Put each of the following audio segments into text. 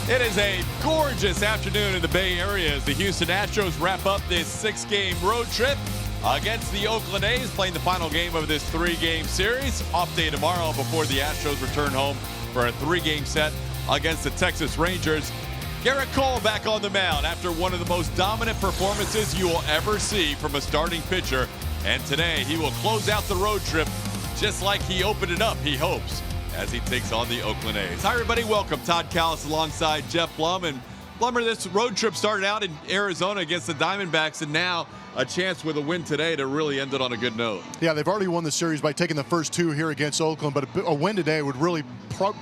It is a gorgeous afternoon in the Bay Area as the Houston Astros wrap up this 6-game road trip against the Oakland A's, playing the final game of this 3-game series. Off day tomorrow before the Astros return home for a 3-game set against the Texas Rangers. Gerrit Cole back on the mound after one of the most dominant performances you will ever see from a starting pitcher. And today he will close out the road trip just like he opened it up, he hopes, as he takes on the Oakland A's. Hi, everybody. Welcome. Todd Callis alongside Jeff Blum. And Blummer, this road trip started out in Arizona against the Diamondbacks, and now a chance with a win today to really end it on a good note. Yeah, they've already won the series by taking the first 2 here against Oakland, but a win today would really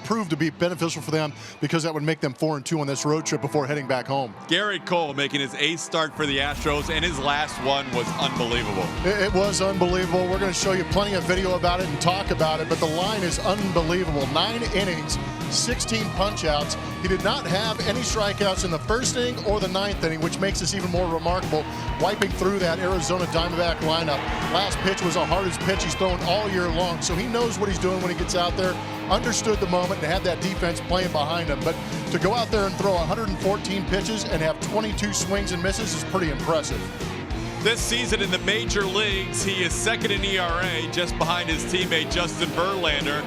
prove to be beneficial for them because that would make them 4-2 on this road trip before heading back home. Gerrit Cole making his 8th start for the Astros, and his last one was unbelievable. It was unbelievable. We're going to show you plenty of video about it and talk about it, but the line is unbelievable. 9 innings, 16 punch-outs. He did not have any strikeouts in the first inning or the 9th inning, which makes this even more remarkable, wiping through that Arizona Diamondback lineup. Last pitch was the hardest pitch he's thrown all year long, so he knows what he's doing when he gets out there, understood the moment, and had that defense playing behind him. But to go out there and throw 114 pitches and have 22 swings and misses is pretty impressive. This season in the major leagues, he is second in ERA, just behind his teammate Justin Verlander.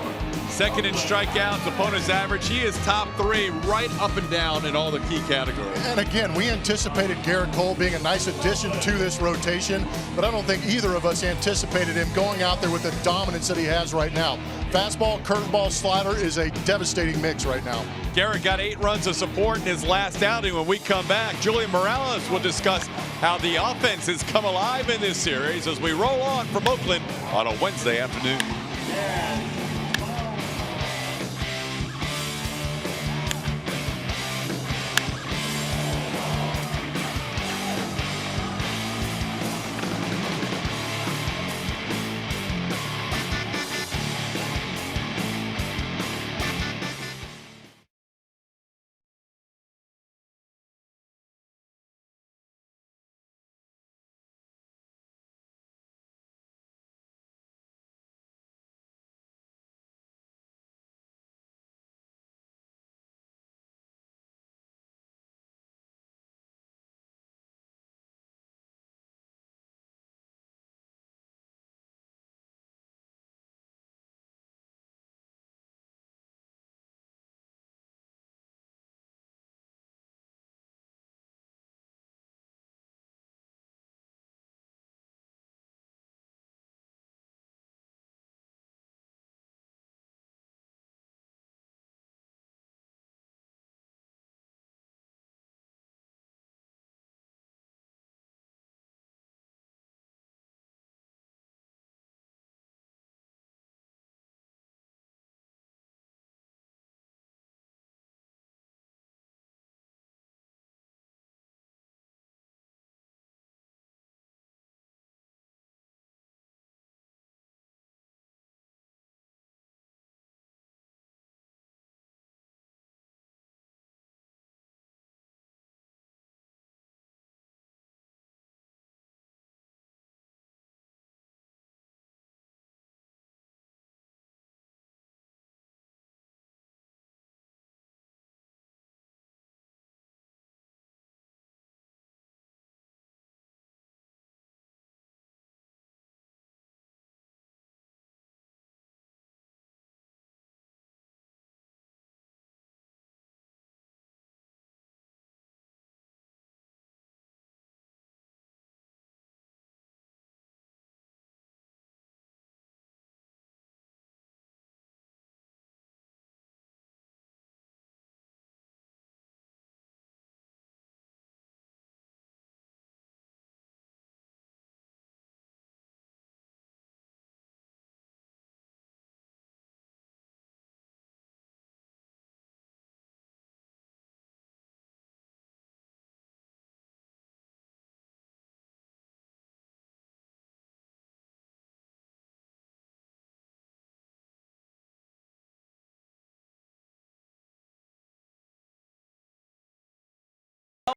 Second in strikeouts, opponent's average. He is top 3 right up and down in all the key categories. And again, we anticipated Gerrit Cole being a nice addition to this rotation, but I don't think either of us anticipated him going out there with the dominance that he has right now. Fastball, curveball, slider is a devastating mix right now. Gerrit got 8 runs of support in his last outing. When we come back, Julian Morales will discuss how the offense has come alive in this series as we roll on from Oakland on a Wednesday afternoon.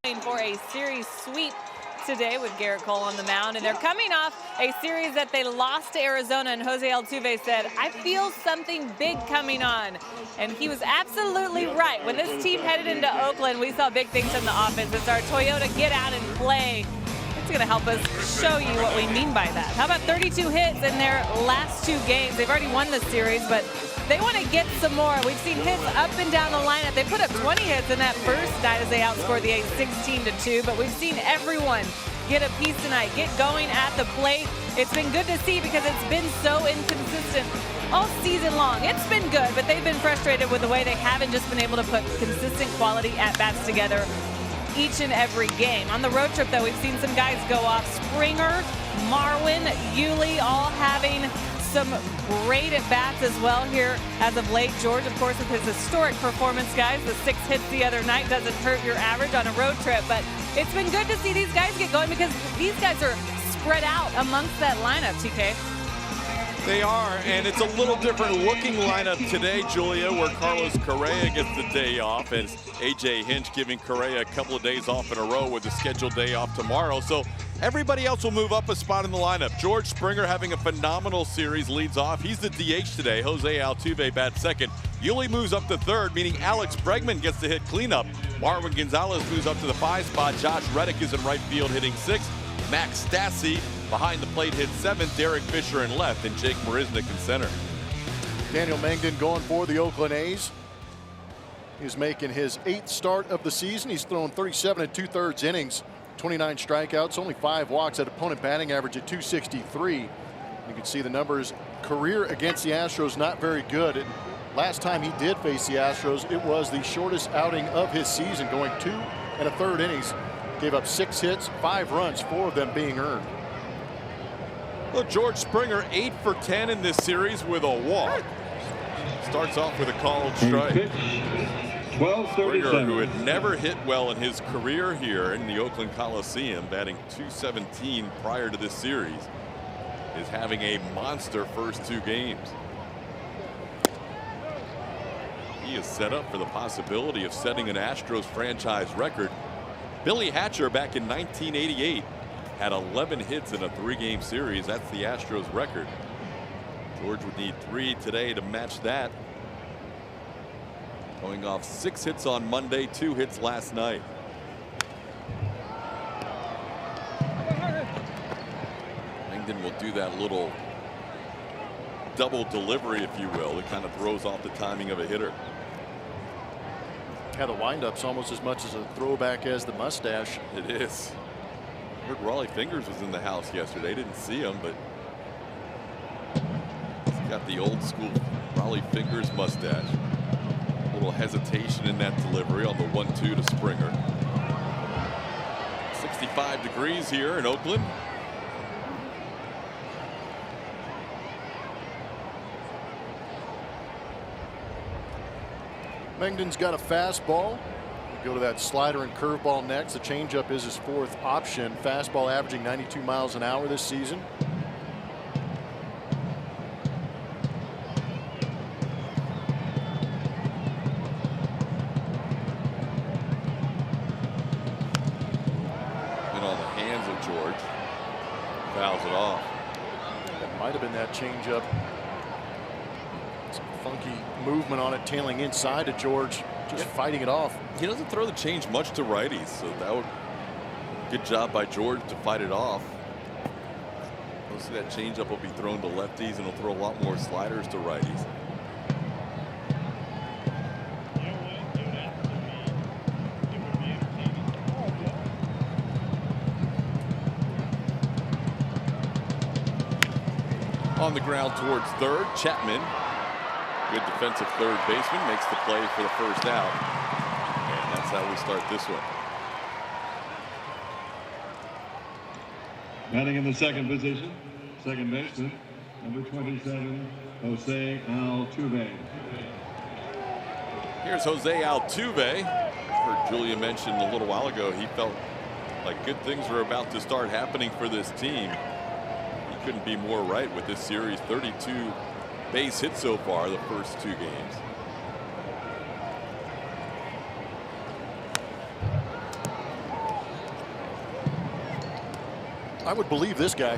Going for a series sweep today with Garrett Cole on the mound, and they're coming off a series that they lost to Arizona, and Jose Altuve said, I feel something big coming on. And he was absolutely right. When this team headed into Oakland, we saw big things from the offense. It's our Toyota get out and play. It's going to help us show you what we mean by that. How about 32 hits in their last 2 games? They've already won the series, but they want to get some more. We've seen hits up and down the lineup. They put up 20 hits in that first night as they outscored the A's 16-2, but we've seen everyone get a piece tonight, get going at the plate. It's been good to see because it's been so inconsistent all season long. It's been good, but they've been frustrated with the way they haven't just been able to put consistent quality at-bats together each and every game. On the road trip, though, we've seen some guys go off. Springer, Marwin, Yuli, all having some great at-bats as well here as of late. George, of course, with his historic performance, guys. The 6 hits the other night doesn't hurt your average on a road trip, but it's been good to see these guys get going because these guys are spread out amongst that lineup, TK. They are, and it's a little different looking lineup today, Julia, where Carlos Correa gets the day off, and A.J. Hinch giving Correa a couple of days off in a row with a scheduled day off tomorrow. So everybody else will move up a spot in the lineup. George Springer having a phenomenal series, leads off. He's the DH today. Jose Altuve bats second. Yuli moves up to third, meaning Alex Bregman gets to hit cleanup. Marwin Gonzalez moves up to the 5 spot. Josh Reddick is in right field hitting 6th. Max Stassi behind the plate hits 7th. Derek Fisher in left, and Jake Marisnick in center. Daniel Mengden going for the Oakland A's. He's making his 8th start of the season. He's thrown 37 2/3 innings, 29 strikeouts, only 5 walks at opponent batting average at 263. You can see the numbers. Career against the Astros not very good. And last time he did face the Astros, it was the shortest outing of his season, going 2 1/3 innings. Gave up 6 hits, 5 runs, 4 of them being earned. Well, George Springer 8 for 10 in this series with a walk. Starts off with a called strike. Springer, who had never hit well in his career here in the Oakland Coliseum, batting .217 prior to this series, is having a monster first 2 games. He is set up for the possibility of setting an Astros franchise record. Billy Hatcher back in 1988 had 11 hits in a 3-game series. That's the Astros record. George would need 3 today to match that. Going off 6 hits on Monday, 2 hits last night. Mengden will do that little double delivery, if you will. It kind of throws off the timing of a hitter. Yeah, the windups almost as much as a throwback as the mustache. It is. I heard Raleigh Fingers was in the house yesterday. Didn't see him, but he's got the old school Raleigh Fingers mustache. A little hesitation in that delivery on the 1-2 to Springer. 65 degrees here in Oakland. Mengden's got a fastball. Go to that slider and curveball next. The changeup is his 4th option. Fastball averaging 92 miles an hour this season. And on the hands of George. Fouls it off. That might have been that changeup. Some funky movement on it, tailing inside to George, just fighting it off. He doesn't throw the change much to righties, so that would good job by George to fight it off. Most of that changeup will be thrown to lefties, and he'll throw a lot more sliders to righties. On the ground towards third, Chapman. Good defensive third baseman makes the play for the first out. And that's how we start this one. Batting in the second position, second baseman, number 27, Jose Altuve. Here's Jose Altuve. Heard Julia mention a little while ago, he felt like good things were about to start happening for this team. He couldn't be more right with this series. 32 base hits so far the first 2 games. I would believe this guy.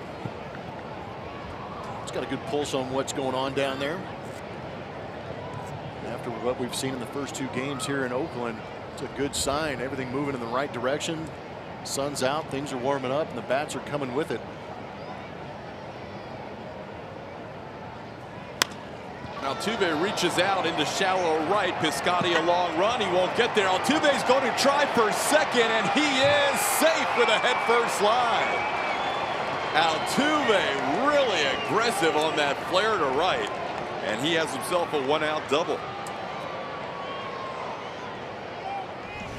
He's got a good pulse on what's going on down there. After what we've seen in the first 2 games here in Oakland, it's a good sign. Everything moving in the right direction. Sun's out, things are warming up, and the bats are coming with it. Altuve reaches out into shallow right. Piscotty a long run. He won't get there. Altuve's going to try for second, and he is safe with a head-first slide. Altuve really aggressive on that flare to right, and he has himself a 1-out double.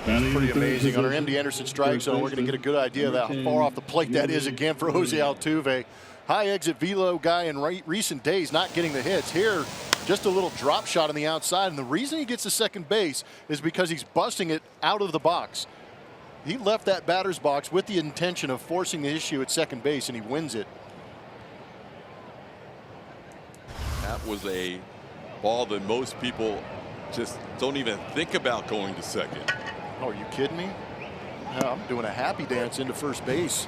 Pretty amazing. On our MD Anderson strike zone, we're going to get a good idea of how far off the plate that is again for Jose Altuve. High exit velo guy in recent days not getting the hits. Here, just a little drop shot on the outside, and the reason he gets to second base is because he's busting it out of the box. He left that batter's box with the intention of forcing the issue at second base, and he wins it. That was a ball that most people just don't even think about going to second. Oh, are you kidding me? No, I'm doing a happy dance into first base,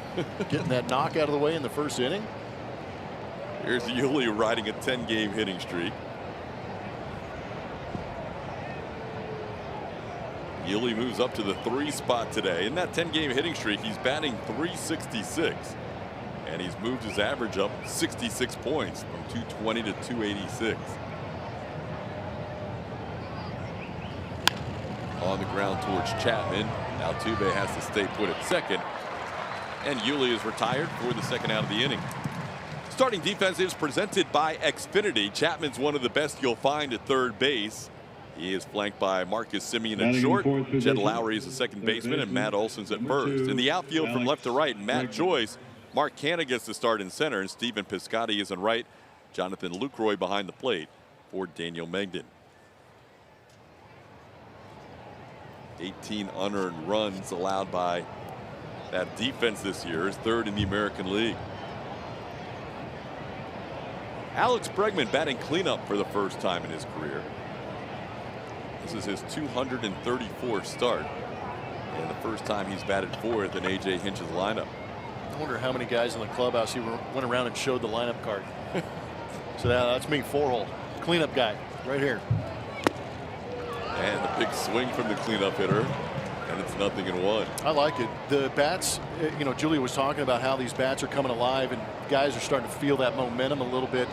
getting that knock out of the way in the first inning. Here's Yuli riding a 10-game hitting streak. Yuli moves up to the 3 spot today. In that 10-game hitting streak, he's batting .366. And he's moved his average up 66 points from 220 to 286. On the ground towards Chapman. Altuve has to stay put at second. And Yuli is retired for the second out of the inning. Starting defense is presented by Xfinity. Chapman's one of the best you'll find at third base. He is flanked by Marcus Semien at short. Jed Lowry is the second baseman, and Matt Olson's at first. In the outfield from left to right, Matt Joyce. Mark Canha gets to start in center, and Stephen Piscotty is in right. Jonathan Lucroy behind the plate for Daniel Mengden. 18 unearned runs allowed by that defense this year, is third in the American League. Alex Bregman batting cleanup for the first time in his career. This is his 234th start, and the first time he's batted fourth in A.J. Hinch's lineup. I wonder how many guys in the clubhouse he went around and showed the lineup card. So that's me, 4-hole cleanup guy right here. And the big swing from the cleanup hitter, and it's 0-1. I like it. The bats, you know, Julia was talking about how these bats are coming alive and guys are starting to feel that momentum a little bit.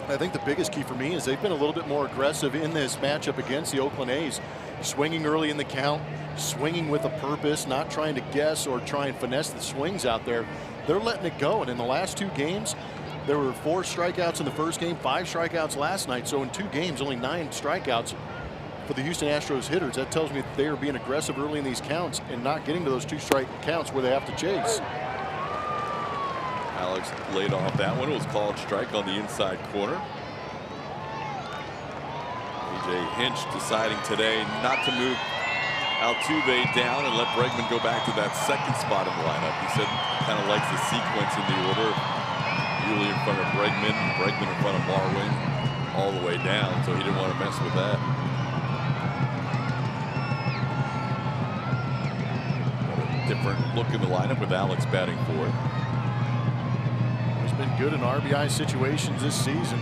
I think the biggest key for me is they've been a little bit more aggressive in this matchup against the Oakland A's. Swinging early in the count, swinging with a purpose, not trying to guess or try and finesse the swings out there. They're letting it go, and in the last 2 games, there were 4 strikeouts in the first game, 5 strikeouts last night. So in 2 games, only 9 strikeouts for the Houston Astros hitters. That tells me that they are being aggressive early in these counts and not getting to those 2 strike counts where they have to chase. Alex laid off that one. It was called strike on the inside corner. A.J. Hinch deciding today not to move Altuve down and let Bregman go back to that second spot in the lineup. He said he kind of likes the sequence in the order. Yuli in front of Bregman, Bregman in front of Marwin, all the way down, so he didn't want to mess with that. Different look in the lineup with Alex batting fourth. He's been good in RBI situations this season.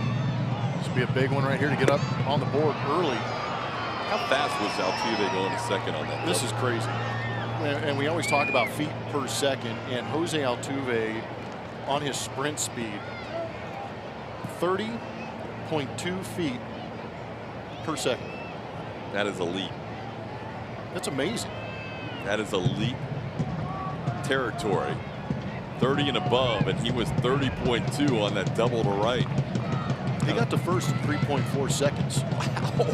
This will be a big one right here to get up on the board early. How fast was Altuve going to second on that? This is crazy. And we always talk about feet per second, and Jose Altuve on his sprint speed, 30.2 feet per second. That is elite. That's amazing. That is elite territory. 30 and above, and he was 30.2 on that double to right. He got to first in 3.4 seconds. Wow.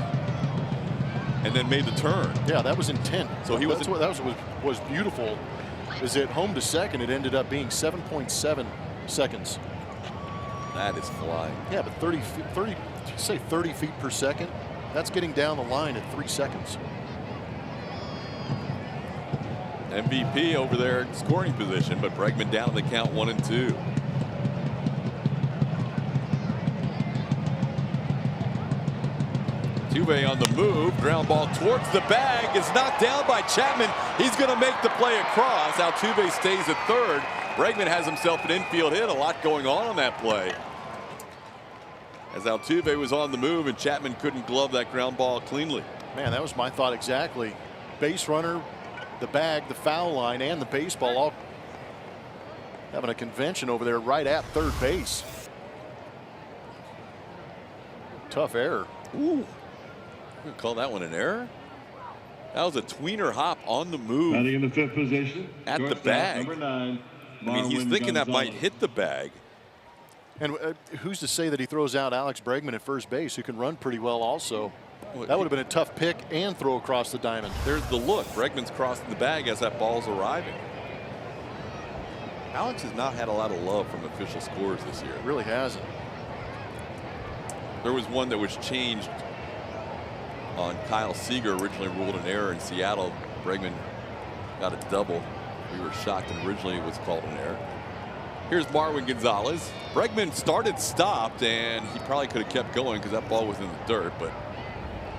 And then made the turn. Yeah, that was intent. So he that was beautiful. Is at home to second, it ended up being 7.7 seconds. That is flying. Yeah, but 30 feet per second. That's getting down the line at 3 seconds. MVP over there in scoring position, but Bregman down in the count 1-2. Altuve on the move. Ground ball towards the bag is knocked down by Chapman. He's going to make the play across. Altuve stays at third. Bregman has himself an infield hit. A lot going on that play, as Altuve was on the move and Chapman couldn't glove that ground ball cleanly. Man, that was my thought exactly. Base runner, the bag, the foul line, and the baseball all having a convention over there right at third base. Tough error. Ooh, I'm gonna call that one an error. That was a tweener hop on the move. Batting in the fifth position at the bag. Number 9. I mean, he's thinking that might hit the bag. And who's to say that he throws out Alex Bregman at first base, who can run pretty well also. That would have been a tough pick and throw across the diamond. There's the look. Bregman's crossing the bag as that ball's arriving. Alex has not had a lot of love from official scores this year. It really hasn't. There was one that was changed on Kyle Seager, originally ruled an error in Seattle. Bregman got a double. We were shocked, and originally it was called an error. Here's Marwin Gonzalez. Bregman started, stopped, and he probably could have kept going because that ball was in the dirt, but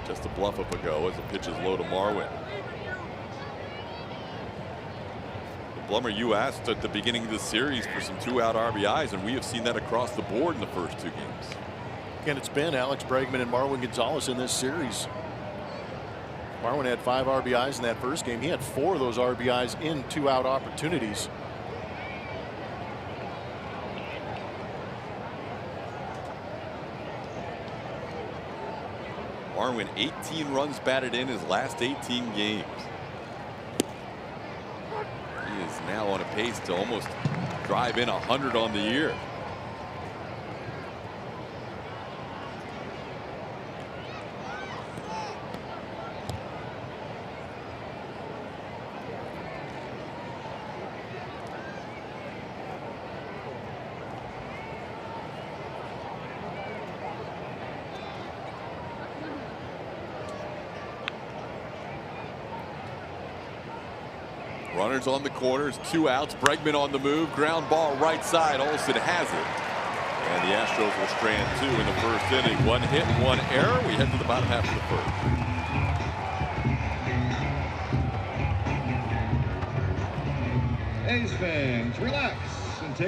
just a bluff up a go as the pitch is low to Marwin. Blummer, you asked at the beginning of the series for some 2-out RBIs, and we have seen that across the board in the first 2 games. And it's been Alex Bregman and Marwin Gonzalez in this series. Marwin had 5 RBIs in that first game. He had 4 of those RBIs in 2-out opportunities. Marwin 18 runs batted in his last 18 games. He is now on a pace to almost drive in 100 on the year. Runners on the corners, 2 outs. Bregman on the move, ground ball right side. Olsen has it, and the Astros will strand 2 in the first inning. 1 hit, 1 error. We head to the bottom half of the first. A's fans, relax and take.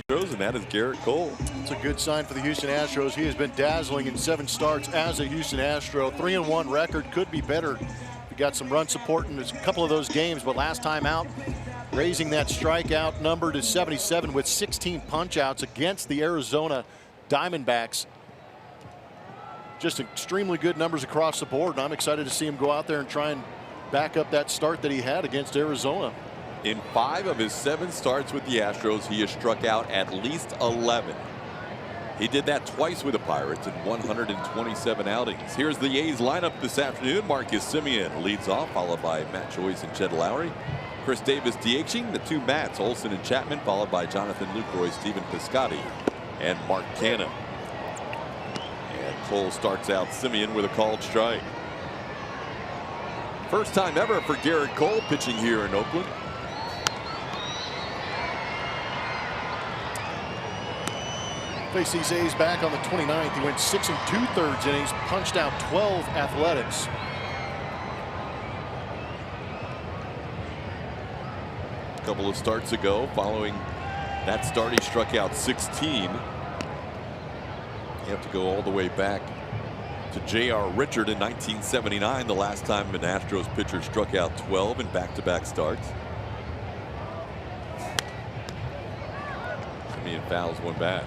And that is Garrett Cole. It's a good sign for the Houston Astros. He has been dazzling in 7 starts as a Houston Astro. 3-1 record, could be better. He got some run support in a couple of those games, but last time out, raising that strikeout number to 77 with 16 punch-outs against the Arizona Diamondbacks. Just extremely good numbers across the board, and I'm excited to see him go out there and try and back up that start that he had against Arizona. In 5 of his 7 starts with the Astros, he has struck out at least 11. He did that twice with the Pirates in 127 outings. Here's the A's lineup this afternoon. Marcus Semien leads off, followed by Matt Joyce and Chet Lowry. Chris Davis DHing, the 2 Matts, Olsen and Chapman, followed by Jonathan Lucroy, Stephen Piscotty, and Mark Canha. Cole starts out Semien with a called strike. First time ever for Garrett Cole pitching here in Oakland. Face these A's back on the 29th. He went 6 2/3 innings, punched out 12 Athletics. A couple of starts ago, following that start, he struck out 16. You have to go all the way back to J.R. Richard in 1979, the last time an Astros pitcher struck out 12 in back-to-back starts. Semien fouls one back.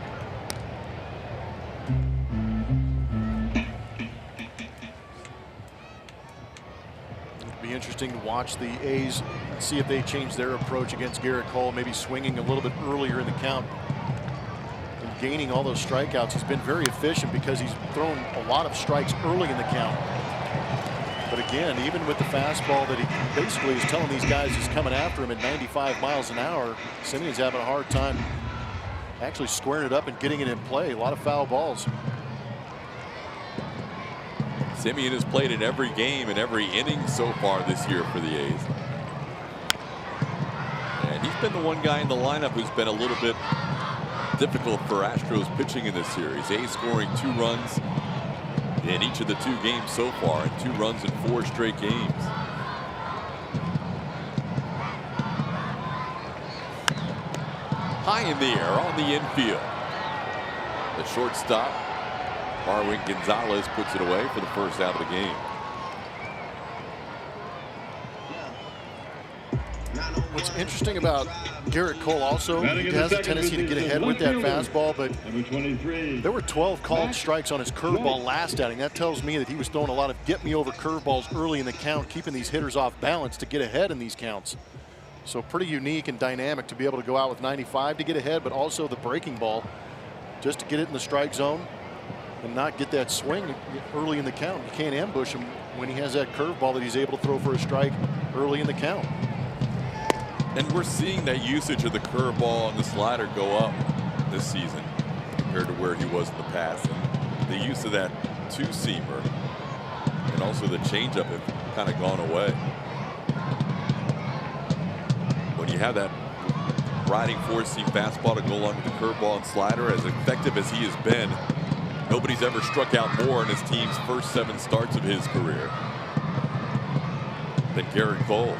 It'll be interesting to watch the A's and see if they change their approach against Garrett Cole, maybe swinging a little bit earlier in the count. Gaining all those strikeouts. He's been very efficient because he's thrown a lot of strikes early in the count. But again, even with the fastball that he basically is telling these guys he's coming after him at 95 miles an hour, Semien's having a hard time actually squaring it up and getting it in play. A lot of foul balls. Semien has played in every game and every inning so far this year for the A's. And he's been the one guy in the lineup who's been a little bit difficult for Astros pitching in this series. A's scoring 2 runs in each of the 2 games so far, and 2 runs in 4 straight games. High in the air on the infield. The shortstop, Marwin Gonzalez, puts it away for the first out of the game. What's interesting about Garrett Cole also, he has a tendency to get ahead with that fastball, but there were 12 called strikes on his curveball last outing. That tells me that he was throwing a lot of get-me-over curveballs early in the count, keeping these hitters off balance to get ahead in these counts. So pretty unique and dynamic to be able to go out with 95 to get ahead, but also the breaking ball just to get it in the strike zone and not get that swing early in the count. You can't ambush him when he has that curveball that he's able to throw for a strike early in the count. And we're seeing that usage of the curveball and the slider go up this season compared to where he was in the past. And the use of that 2-seamer and also the changeup have kind of gone away. When you have that riding 4-seam fastball to go along with the curveball and slider, as effective as he has been, nobody's ever struck out more in his team's first 7 starts of his career than Garrett Cole.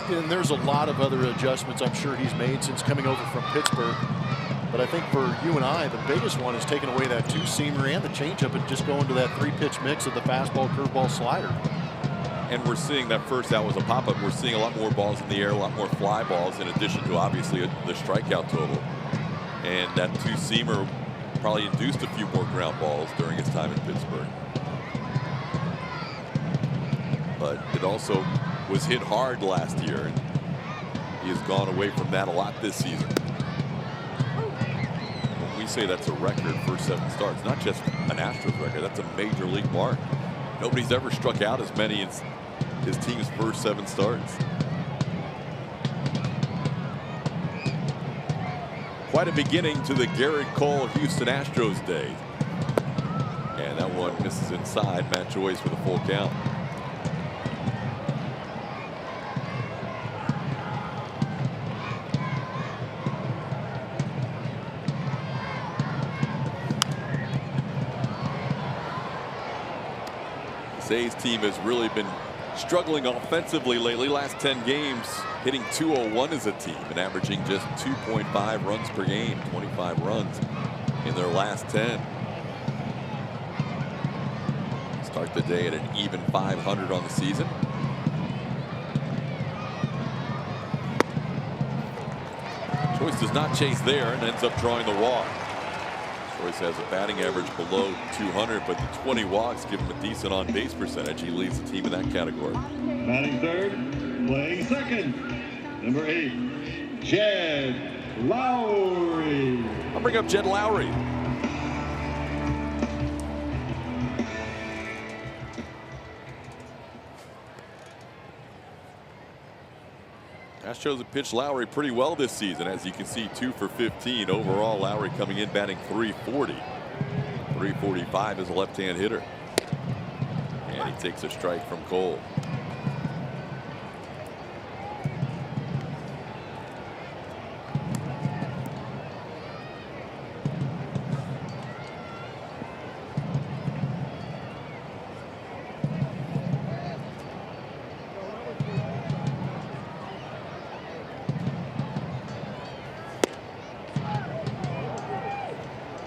And there's a lot of other adjustments I'm sure he's made since coming over from Pittsburgh. But I think for you and I, the biggest one is taking away that 2-seamer and the changeup and just going to that 3-pitch mix of the fastball, curveball, slider. And we're seeing that first out was a pop-up. We're seeing a lot more balls in the air, a lot more fly balls, in addition to obviously the strikeout total. And that 2-seamer probably induced a few more ground balls during his time in Pittsburgh. But it also was hit hard last year, and he has gone away from that a lot this season. When we say that's a record for 7 starts, not just an Astros record, that's a major league mark. Nobody's ever struck out as many in his team's first 7 starts. Quite a beginning to the Garrett Cole Houston Astros day. And that one misses inside. Matt Joyce with a full count. A's team has really been struggling offensively lately. Last 10 games hitting .201 as a team and averaging just 2.5 runs per game, 25 runs in their last 10. Start the day at an even 500 on the season. Joyce does not chase there and ends up drawing the walk. Joyce has a batting average below 200, but the 20 walks give him a decent on-base percentage. He leads the team in that category. Batting third, playing second, number 8, Jed Lowry. I'll bring up Jed Lowry. Astros have pitched Lowry pretty well this season. As you can see, 2 for 15 overall. Lowry coming in batting .340. .345 as a left-hand hitter. And he takes a strike from Cole.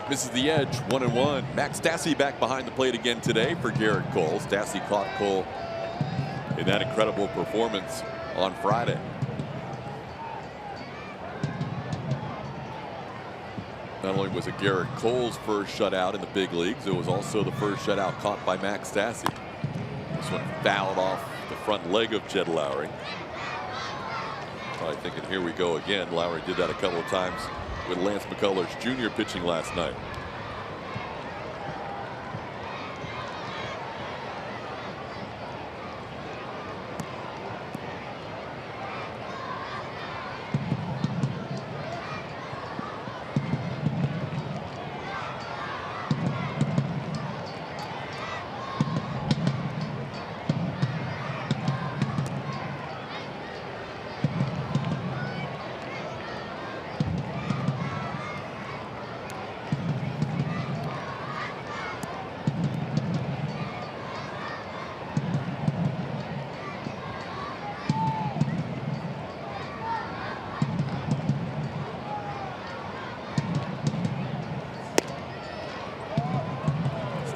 Misses the edge, 1-1. Max Stassi back behind the plate again today for Garrett Cole. Stassi caught Cole in that incredible performance on Friday. Not only was it Garrett Cole's first shutout in the big leagues, it was also the first shutout caught by Max Stassi. This one fouled off the front leg of Jed Lowry. Probably thinking, here we go again. Lowry did that a couple of times with Lance McCullers Jr. pitching last night.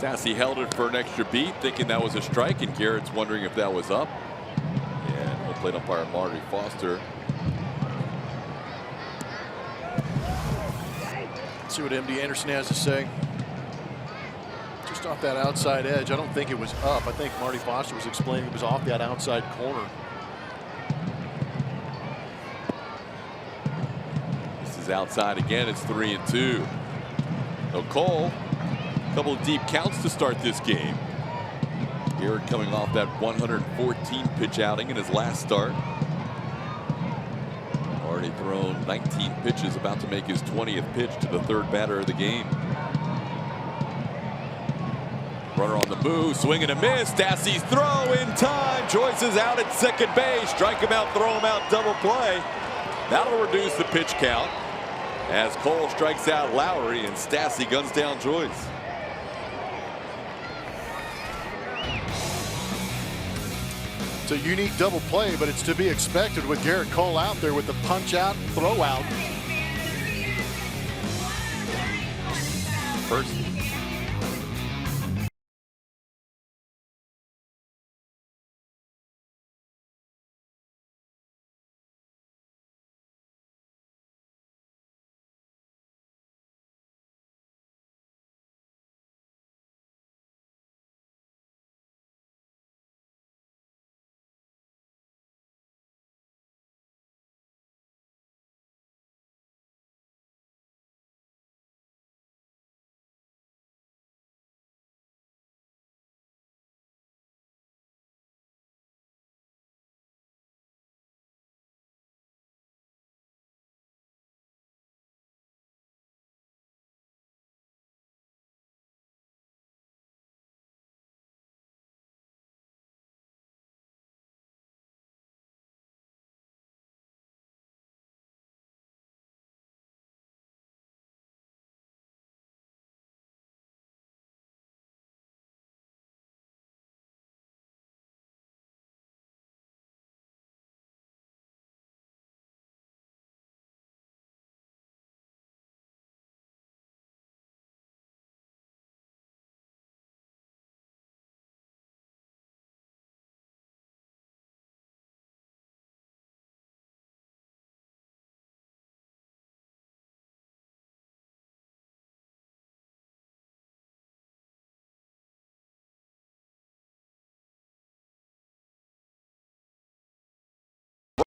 Stassi held it for an extra beat, thinking that was a strike, and Garrett's wondering if that was up. And home plate umpire Marty Foster. Let's see what MD Anderson has to say. Just off that outside edge. I don't think it was up. I think Marty Foster was explaining it was off that outside corner. This is outside again. It's 3-2. So Cole, a couple of deep counts to start this game. Garrett coming off that 114 pitch outing in his last start. Already thrown 19 pitches, about to make his 20th pitch to the third batter of the game. Runner on the move, swing and a miss. Stassi's throw in time. Joyce is out at second base. Strike him out, throw him out, double play. That'll reduce the pitch count as Cole strikes out Lowry and Stassi guns down Joyce. It's a unique double play, but it's to be expected with Garrett Cole out there with the punch out, throw out. First.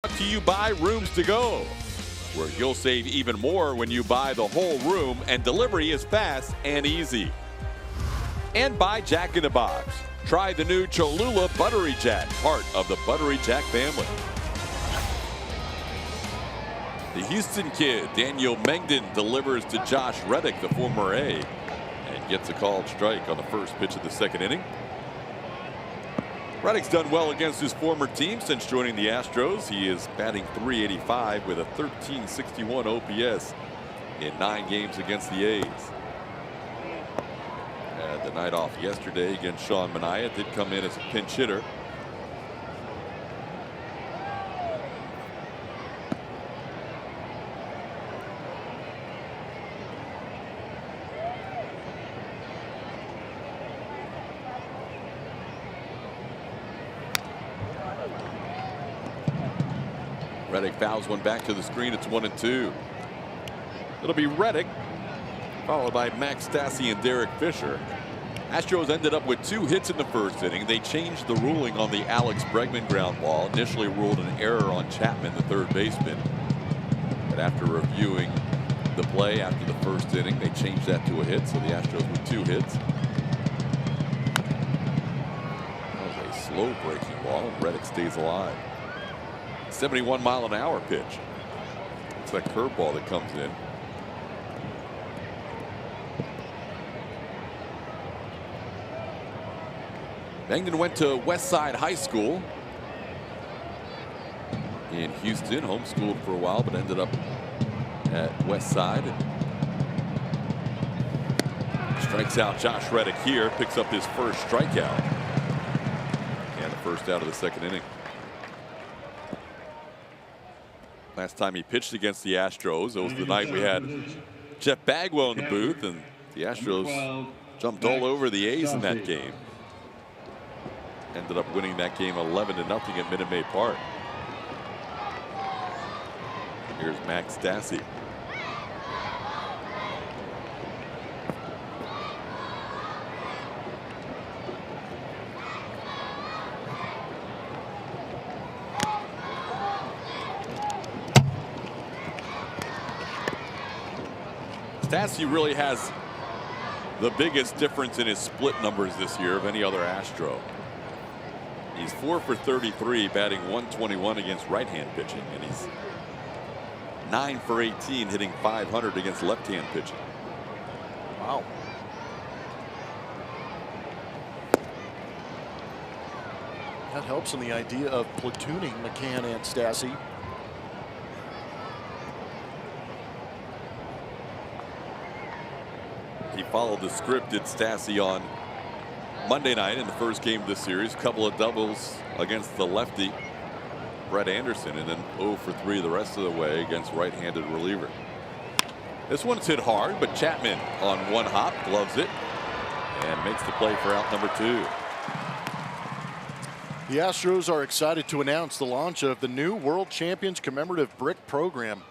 Brought to you by Rooms to Go, where you'll save even more when you buy the whole room and delivery is fast and easy. And by Jack in the Box. Try the new Cholula Buttery Jack, part of the Buttery Jack family. The Houston kid, Daniel Mengden, delivers to Josh Reddick, the former A. And gets a called strike on the first pitch of the second inning. Reddick's done well against his former team since joining the Astros. He is batting .385 with a 1361 OPS in 9 games against the A's. Had the night off yesterday against Sean Manaea. Did come in as a pinch hitter. Reddick fouls one back to the screen. It's 1-2. It'll be Reddick, followed by Max Stassi and Derek Fisher. Astros ended up with 2 hits in the first inning. They changed the ruling on the Alex Bregman ground ball. Initially ruled an error on Chapman, the third baseman. But after reviewing the play after the first inning, they changed that to a hit. So the Astros with 2 hits. That was a slow breaking ball, and Reddick stays alive. 71-mile-an-hour pitch. It's that curveball that comes in. Langdon went to Westside High School in Houston, homeschooled for a while, but ended up at Westside. Strikes out Josh Reddick here, picks up his first strikeout, and the first out of the second inning. Last time he pitched against the Astros, it was the night we had Jeff Bagwell in the booth, and the Astros jumped all over the A's in that game. Ended up winning that game 11-0 at Minute Maid Park. Here's Max Stassi. Stassi really has the biggest difference in his split numbers this year of any other Astro. He's 4 for 33, batting .121 against right-hand pitching, and he's 9 for 18, hitting .500 against left-hand pitching. Wow. That helps in the idea of platooning McCann and Stassi. He followed the script at Stassi on Monday night in the first game of the series. Couple of doubles against the lefty Brett Anderson, and then 0 for 3 the rest of the way against right-handed reliever. This one's hit hard, but Chapman on one hop gloves it and makes the play for out number 2. The Astros are excited to announce the launch of the new World Champions Commemorative Brick Program.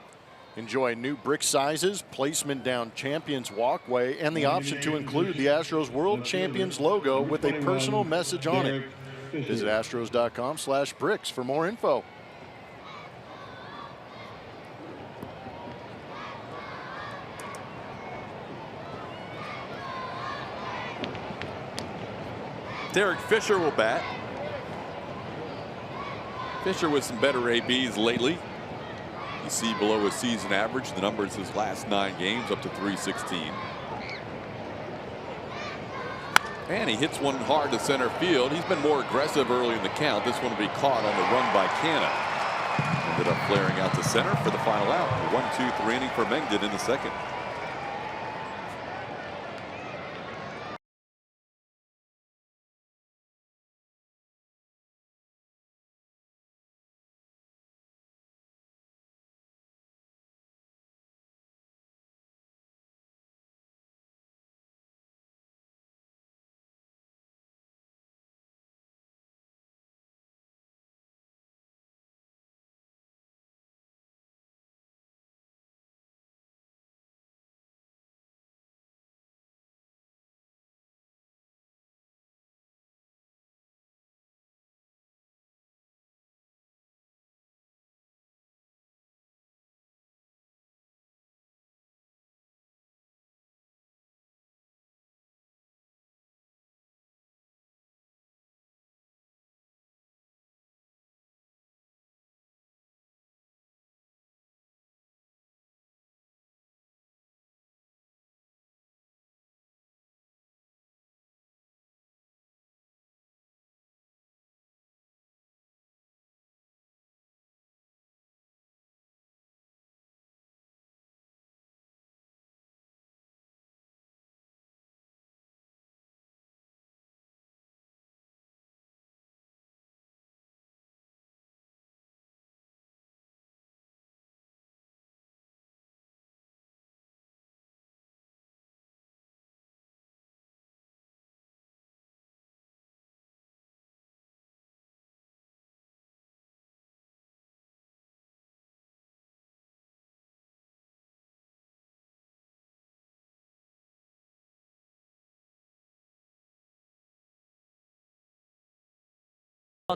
Enjoy new brick sizes, placement down Champions Walkway, and the option to include the Astros World Champions logo with a personal message on it. Visit astros.com/bricks for more info. Derek Fisher will bat. Fisher with some better ABs lately. You see below his season average, the numbers his last 9 games up to .316. And he hits one hard to center field. He's been more aggressive early in the count. This one will be caught on the run by Canna. Ended up flaring out to center for the final out. 1-2-3 inning for Mengden in the second.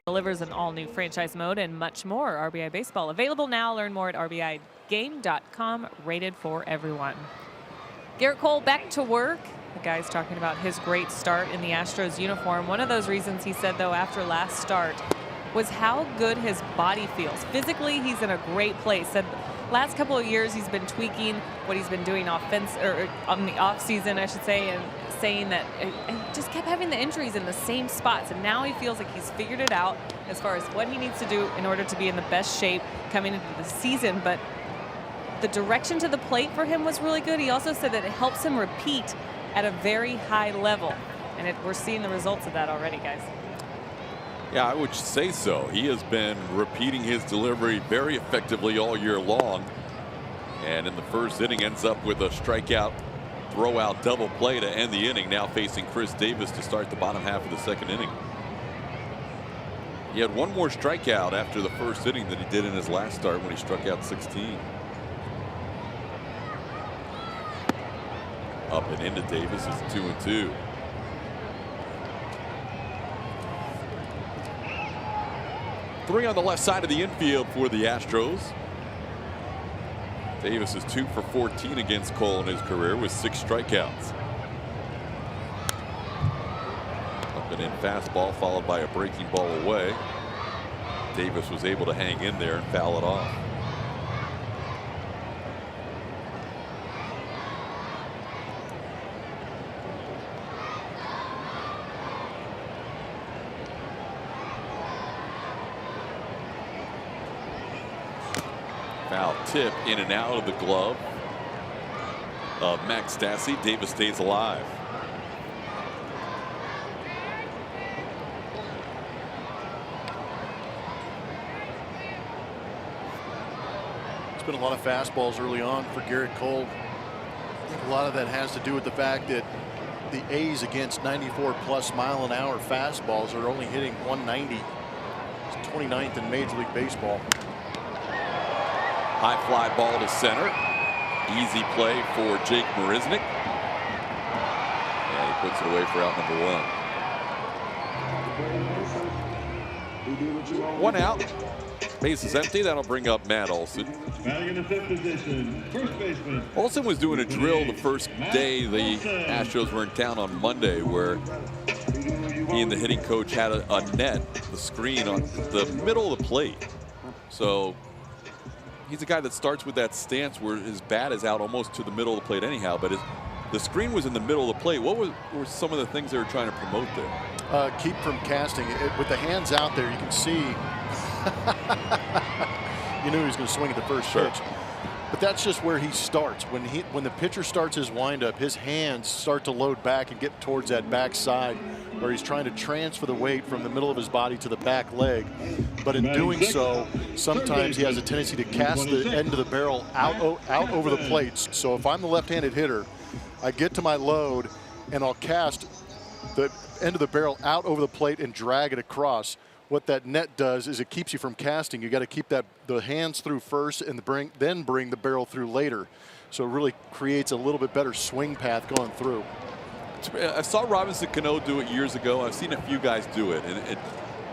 delivers an all-new franchise mode and much more. RBI Baseball available now. Learn more at rbigame.com. Rated for everyone. Garrett Cole back to work. The guy's talking about his great start in the Astros uniform. One of those reasons he said, though, after last start was how good his body feels. Physically, he's in a great place. Said last couple of years he's been tweaking what he's been doing on the off season, I should say, and saying that he just kept having the injuries in the same spots, and now he feels like he's figured it out as far as what he needs to do in order to be in the best shape coming into the season. But the direction to the plate for him was really good. He also said that it helps him repeat at a very high level, and we're seeing the results of that already, guys. Yeah, I would say so. He has been repeating his delivery very effectively all year long, and in the first inning ends up with a strikeout throw out double play to end the inning, now facing Chris Davis to start the bottom half of the second inning. He had one more strikeout after the first inning than he did in his last start when he struck out 16. Up and into Davis is 2-2. Three on the left side of the infield for the Astros. Davis is 2 for 14 against Cole in his career with 6 strikeouts. Up and in fastball followed by a breaking ball away. Davis was able to hang in there and foul it off. Foul tip in and out of the glove of Max Stassi. Davis stays alive. It's been a lot of fastballs early on for Garrett Cole. I think a lot of that has to do with the fact that the A's against 94+ mile-an-hour fastballs are only hitting 190. It's 29th in Major League Baseball. High fly ball to center. Easy play for Jake Marisnick. And he puts it away for out number 1. 1 out. Base is empty. That'll bring up Matt Olson. Batting in the 5th position, first baseman. Olson was doing a drill the first day the Astros were in town on Monday, where he and the hitting coach had a net, the screen on the middle of the plate. So he's a guy that starts with that stance where his bat is out almost to the middle of the plate anyhow, but the screen was in the middle of the plate. What were some of the things they were trying to promote there? Keep from casting. With the hands out there, you can see you knew he was going to swing at the first pitch. But that's just where he starts. When the pitcher starts his windup, his hands start to load back and get towards that back side, where he's trying to transfer the weight from the middle of his body to the back leg. But in doing so, sometimes he has a tendency to cast the end of the barrel out over the plates. So if I'm the left-handed hitter, I get to my load and I'll cast the end of the barrel out over the plate and drag it across. What that net does is it keeps you from casting. You got to keep the hands through first and then bring the barrel through later. So it really creates a little bit better swing path going through. I saw Robinson Cano do it years ago. I've seen a few guys do it, and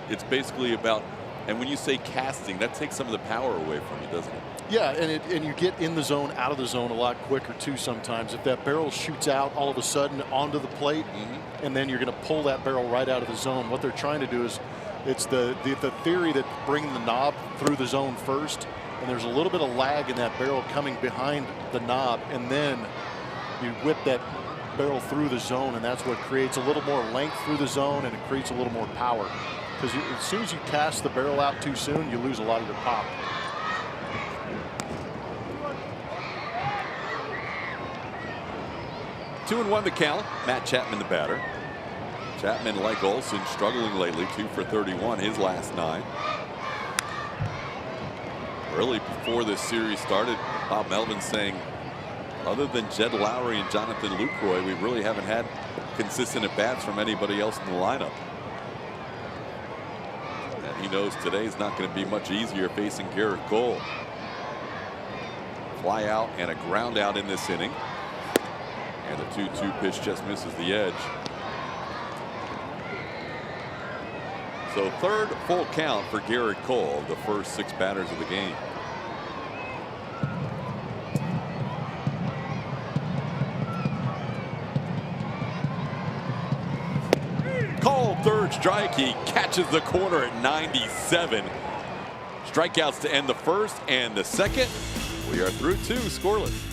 it's basically about, and when you say casting, that takes some of the power away from you, doesn't it? Yeah, and you get in the zone, out of the zone a lot quicker too sometimes. If that barrel shoots out all of a sudden onto the plate, and then you're going to pull that barrel right out of the zone. What they're trying to do is, it's the theory that bringing the knob through the zone first, and there's a little bit of lag in that barrel coming behind the knob, and then you whip that barrel through the zone, and that's what creates a little more length through the zone, and it creates a little more power. Because as soon as you cast the barrel out too soon, you lose a lot of your pop. Two and one the count. Matt Chapman the batter. Chapman, like Olson, struggling lately. 2 for 31 his last 9. Early before this series started, Bob Melvin saying, other than Jed Lowry and Jonathan Lucroy, we really haven't had consistent at-bats from anybody else in the lineup. And he knows today's not going to be much easier facing Garrett Cole. Fly out and a ground out in this inning. And the 2-2 pitch just misses the edge. So third full count for Garrett Cole, the first 6 batters of the game. Cole, third strike. He catches the corner at 97. Strikeouts to end the first and the second. We are through 2 scoreless.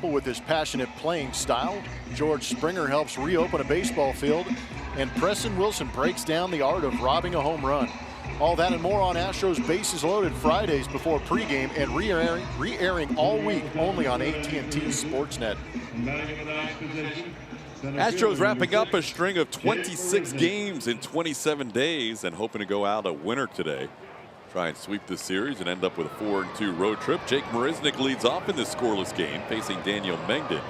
With his passionate playing style, George Springer helps reopen a baseball field, and Preston Wilson breaks down the art of robbing a home run. All that and more on Astros Bases Loaded Fridays before pregame and re-airing all week only on AT&T Sportsnet. Astros wrapping up a string of 26 games in 27 days and hoping to go out a winner today. Try and sweep the series and end up with a 4-2 road trip. Jake Marisnick leads off in this scoreless game, facing Daniel Mengden.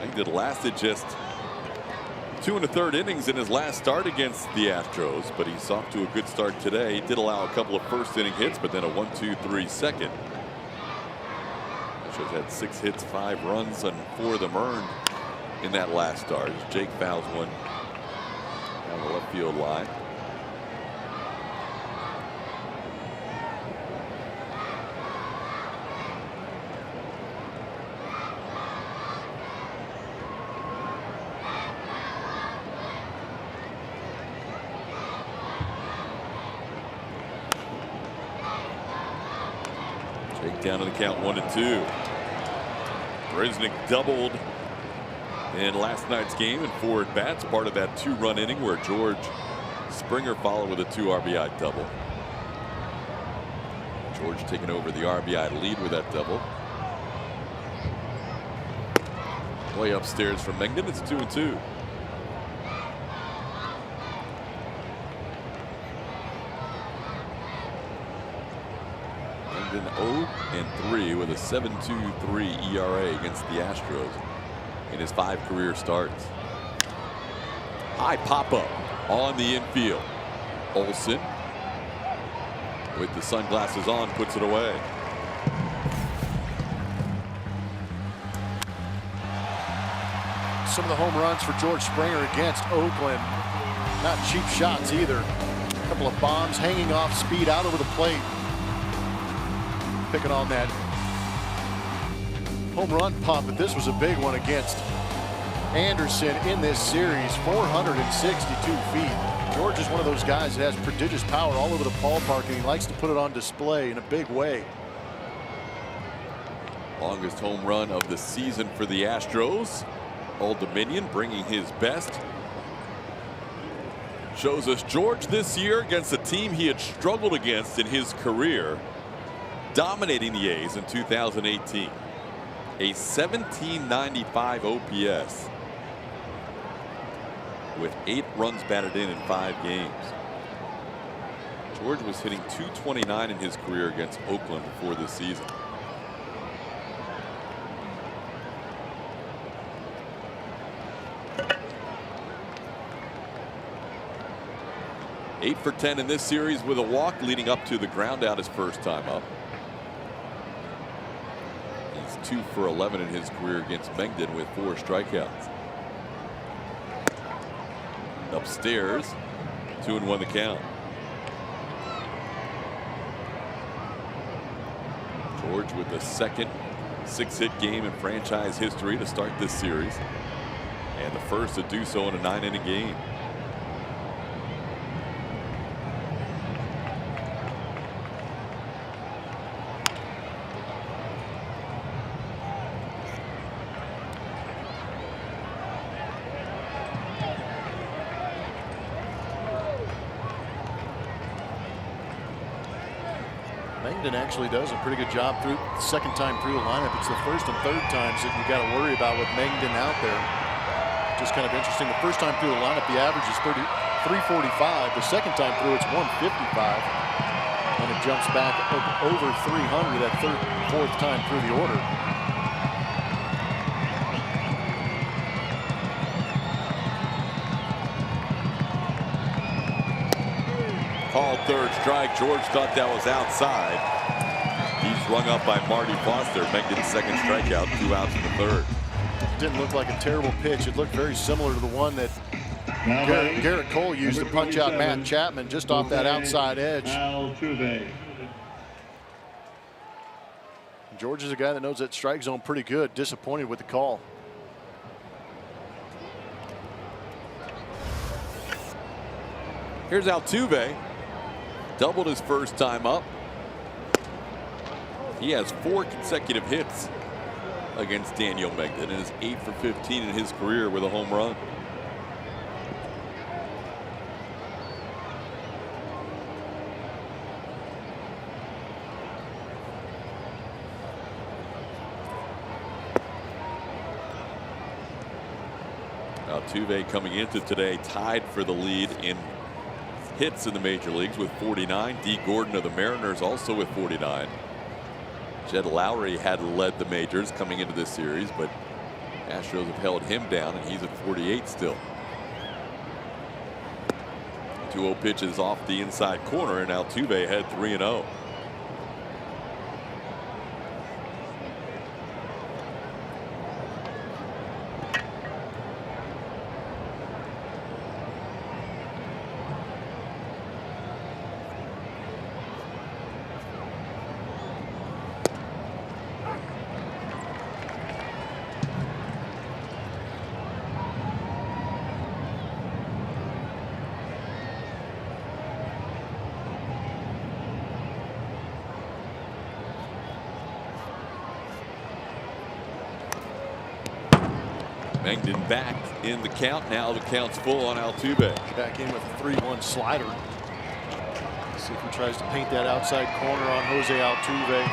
Mengden lasted just 2 1/3 innings in his last start against the Astros, but he's off to a good start today. He did allow a couple of first-inning hits, but then a 1-2-3 second. Astros had 6 hits, 5 runs, and 4 of them earned in that last start. Jake fouls one down the left field line. Down to the count 1-2. Marisnick doubled in last night's game in 4 at-bats, part of that 2-run inning where George Springer followed with a 2 RBI double. George taking over the RBI lead with that double. Way upstairs from Mengden. It's 2-2. Mengden 0-3 with a 7.23 ERA against the Astros in his 5 career starts. High pop-up on the infield. Olsen, with the sunglasses on, puts it away. Some of the home runs for George Springer against Oakland, not cheap shots either. A couple of bombs hanging off speed out over the plate. Picking on that home run pump, but this was a big one against Anderson in this series. 462 feet. George is one of those guys that has prodigious power all over the ballpark, and he likes to put it on display in a big way. Longest home run of the season for the Astros. Old Dominion bringing his best. Shows us George this year against a team he had struggled against in his career, dominating the A's in 2018. A 1795 OPS with 8 runs batted in 5 games. George was hitting .229 in his career against Oakland before this season. 8 for 10 in this series with a walk, leading up to the ground out his first time up. He's 2 for 11 in his career against Mengden with 4 strikeouts. Upstairs, 2-1 the count. George with the second 6-hit game in franchise history to start this series, and the first to do so in a 9-inning game. Mengden actually does a pretty good job through the second time through the lineup. It's the first and third times that you got to worry about with Mengden out there. Just kind of interesting. The first time through the lineup, the average is 345. The second time through, it's 155. And it jumps back over 300 that fourth time through the order. Called third strike. George thought that was outside. He's rung up by Marty Foster. Mengden's second strikeout, 2 outs in the third. Didn't look like a terrible pitch. It looked very similar to the one that Garrett Cole used to punch out Matt Chapman just off that outside edge. George is a guy that knows that strike zone pretty good. Disappointed with the call. Here's Altuve. Doubled his first time up. He has 4 consecutive hits against Daniel Mengden and is 8 for 15 in his career with a home run. Altuve coming into today tied for the lead in hits in the major leagues with 49. D. Gordon of the Mariners also with 49. Jed Lowry had led the majors coming into this series, but Astros have held him down, and he's at 48 still. 2-0 pitches off the inside corner, and Altuve had 3-0. Mengden back in the count. Now the count's full on Altuve. Back in with a 3-1 slider. See if he tries to paint that outside corner on Jose Altuve.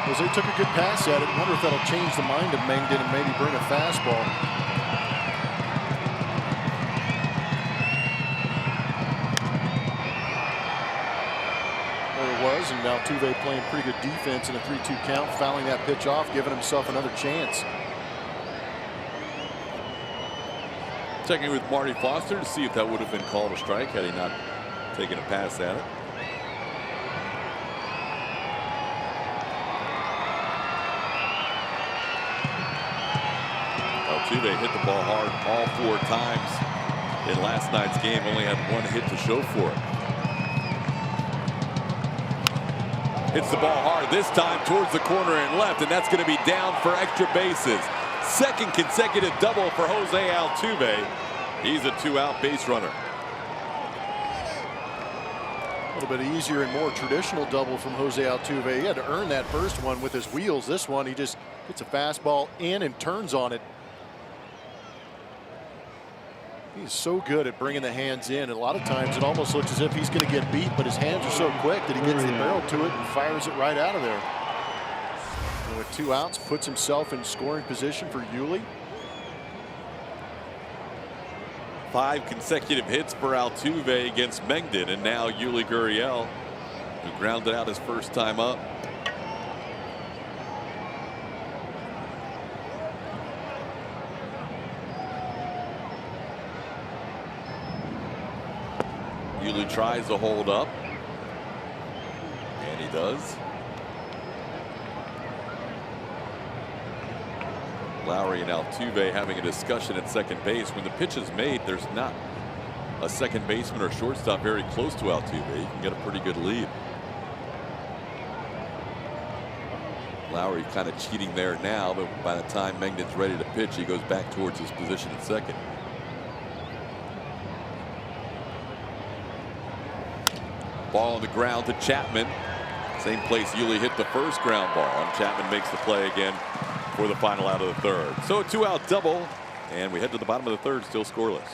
Jose took a good pass at it. Wonder if that'll change the mind of Mengden and maybe bring a fastball. And Altuve playing pretty good defense in a 3-2 count, fouling that pitch off, giving himself another chance. Checking with Marty Foster to see if that would have been called a strike had he not taken a pass at it. Altuve hit the ball hard all 4 times in last night's game. Only had 1 hit to show for it. Hits the ball hard this time towards the corner and left, and that's going to be down for extra bases. Second consecutive double for Jose Altuve. He's a 2-out base runner. A little bit easier and more traditional double from Jose Altuve. He had to earn that first one with his wheels. This one, he just gets a fastball in and turns on it. He's so good at bringing the hands in. And a lot of times it almost looks as if he's going to get beat, but his hands are so quick that he gets the barrel to it and fires it right out of there. And with 2 outs, puts himself in scoring position for Yuli. 5 consecutive hits for Altuve against Mengden, and now Yuli Gurriel, who grounded out his first time up. Yuli tries to hold up, and he does. Lowry and Altuve having a discussion at second base. When the pitch is made, there's not a second baseman or shortstop very close to Altuve. You can get a pretty good lead. Lowry kind of cheating there now, but by the time Mengden's ready to pitch, he goes back towards his position at second. Ball on the ground to Chapman. Same place Yuli hit the first ground ball, and Chapman makes the play again for the final out of the third. So a 2-out double, and we head to the bottom of the third, still scoreless.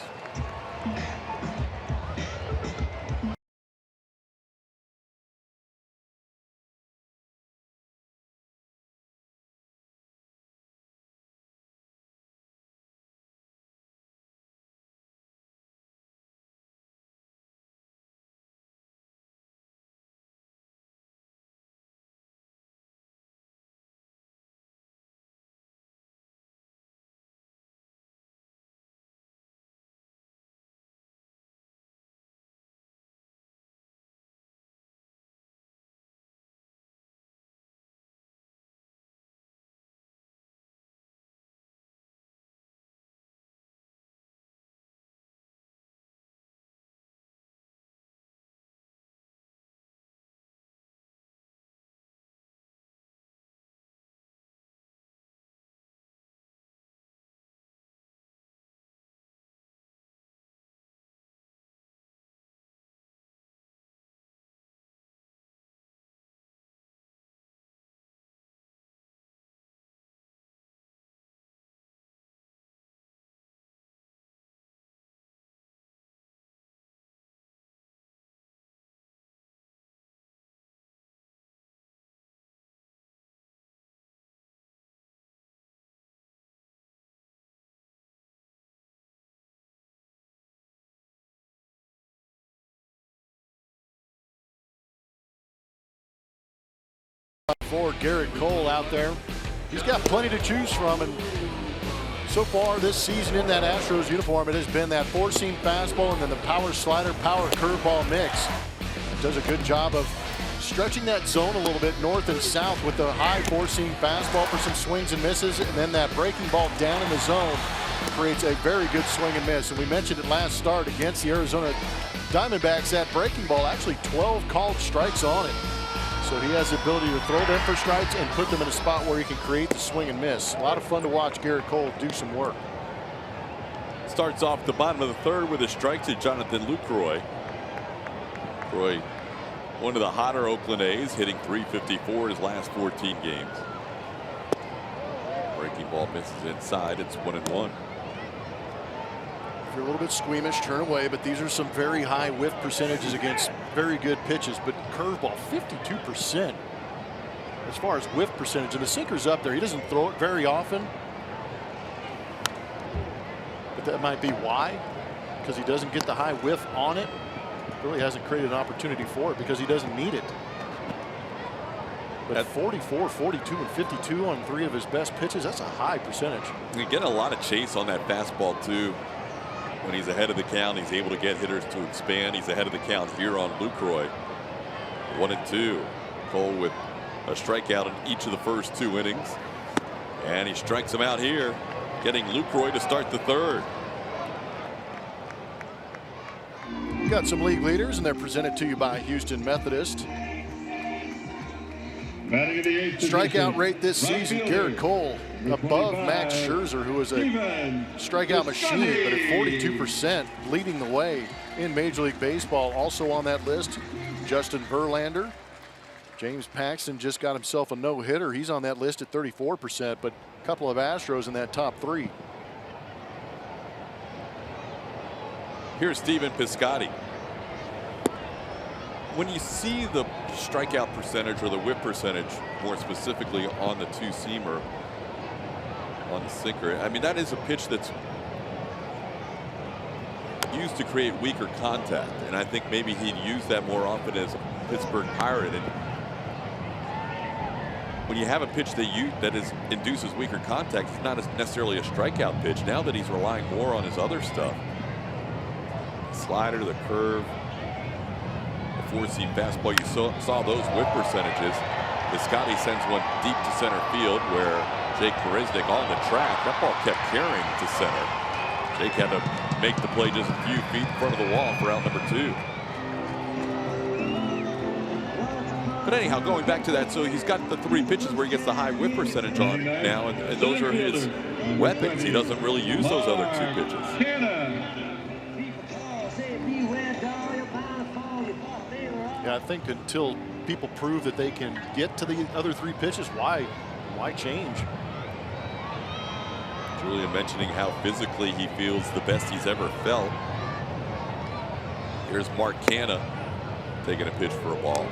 For Garrett Cole out there, he's got plenty to choose from, and so far this season in that Astros uniform, it has been that four-seam fastball and then the power slider, power curveball mix. Does a good job of stretching that zone a little bit north and south with the high four-seam fastball for some swings and misses, and then that breaking ball down in the zone creates a very good swing and miss. And we mentioned it last start against the Arizona Diamondbacks, that breaking ball, actually 12 called strikes on it. So he has the ability to throw them for strikes and put them in a spot where he can create the swing and miss. A lot of fun to watch Garrett Cole do some work. Starts off the bottom of the third with a strike to Jonathan Lucroy. Lucroy, one of the hotter Oakland A's, hitting .354 his last 14 games. Breaking ball misses inside. It's 1-1. If you're a little bit squeamish, turn away, but these are some very high whiff percentages against very good pitches. But curveball, 52% as far as whiff percentage, and the sinker's up there. He doesn't throw it very often, but that might be why, because he doesn't get the high whiff on it. Really hasn't created an opportunity for it because he doesn't need it. But 44, 42, and 52 on 3 of his best pitches, that's a high percentage. We get a lot of chase on that fastball too. When he's ahead of the count, he's able to get hitters to expand. He's ahead of the count here on Lucroy. 1-2. Cole with a strikeout in each of the first 2 innings. And he strikes him out here, getting Lucroy to start the third. We got some league leaders, and they're presented to you by Houston Methodist. Strikeout rate this season, Garrett Cole above Max Scherzer, who is a strikeout machine, but at 42%, leading the way in Major League Baseball. Also on that list, Justin Verlander. James Paxton just got himself a no-hitter. He's on that list at 34%, but a couple of Astros in that top 3. Here's Stephen Piscotty. When you see the strikeout percentage or the whip percentage, more specifically on the two-seamer, on the sinker, I mean, that is a pitch that's used to create weaker contact, and I think maybe he'd use that more often as a Pittsburgh Pirate. And when you have a pitch that induces weaker contact, it's not necessarily a strikeout pitch. Now that he's relying more on his other stuff, the slider, the curve, four-seam fastball. You saw those whip percentages. Scotty sends one deep to center field where Jake Marisnik on the track. That ball kept carrying to center. Jake had to make the play just a few feet in front of the wall for out number 2. But anyhow, going back to that, so he's got the 3 pitches where he gets the high whip percentage on now, and those are his weapons. He doesn't really use those other 2 pitches. Yeah, I think until people prove that they can get to the other 3 pitches, why change? Julia mentioning how physically he feels the best he's ever felt. Here's Mark Canna taking a pitch for a ball.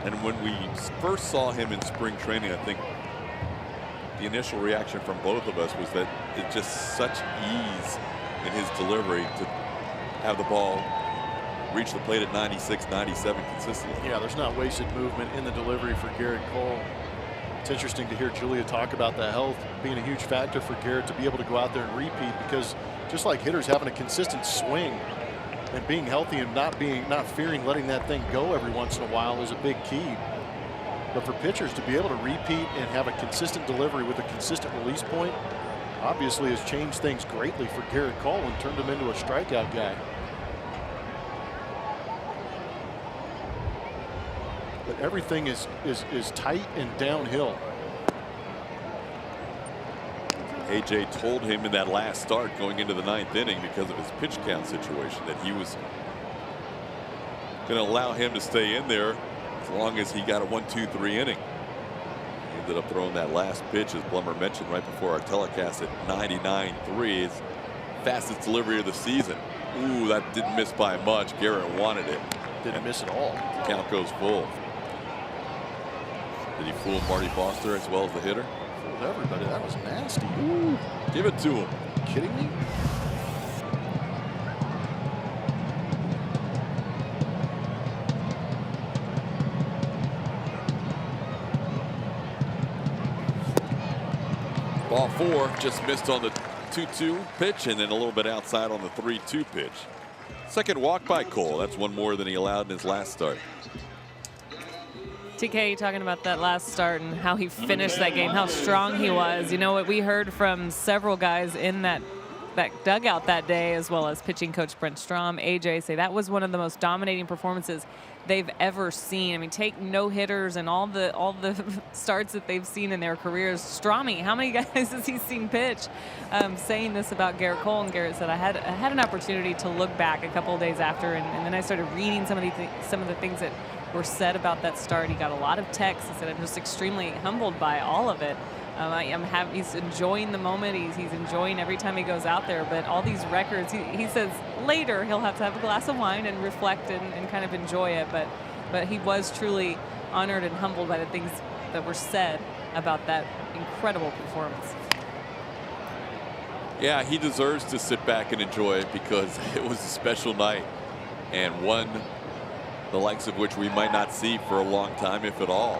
And when we first saw him in spring training, I think the initial reaction from both of us was that it's just such ease in his delivery to have the ball reach the plate at 96, 97 consistently. Yeah, there's not wasted movement in the delivery for Garrett Cole. It's interesting to hear Julia talk about the health being a huge factor for Garrett to be able to go out there and repeat, because just like hitters, having a consistent swing and being healthy and not fearing letting that thing go every once in a while is a big key. But for pitchers to be able to repeat and have a consistent delivery with a consistent release point obviously has changed things greatly for Garrett Cole and turned him into a strikeout guy. But everything is tight and downhill. AJ told him in that last start going into the 9th inning, because of his pitch count situation, that he was going to allow him to stay in there as long as he got a 1-2-3 inning. He ended up throwing that last pitch, as Blummer mentioned right before our telecast, at 99.3. His fastest delivery of the season. Ooh, that didn't miss by much. Garrett wanted it. Didn't miss at all. Count goes full. Did he fool Marty Foster as well as the hitter? Fooled everybody. That was nasty. Ooh, give it to him. Are you kidding me? Ball 4 just missed on the 2-2 pitch, and then a little bit outside on the 3-2 pitch. Second walk by Cole. That's one more than he allowed in his last start. TK talking about that last start and how he finished that game, how strong he was. You know what, we heard from several guys in that dugout that day, as well as pitching coach Brent Strom, AJ, say that was one of the most dominating performances they've ever seen. I mean, take no hitters and all the starts that they've seen in their careers. Stromy, how many guys has he seen pitch? Saying this about Garrett Cole, and Garrett said, I had an opportunity to look back a couple of days after, and then I started reading some of the things that were said about that start. He got a lot of texts. He said, I'm just extremely humbled by all of it. He's enjoying the moment. He's enjoying every time he goes out there. But all these records, he says later he'll have to have a glass of wine and reflect and kind of enjoy it. But he was truly honored and humbled by the things that were said about that incredible performance. Yeah, he deserves to sit back and enjoy it, because it was a special night, and one the likes of which we might not see for a long time, if at all.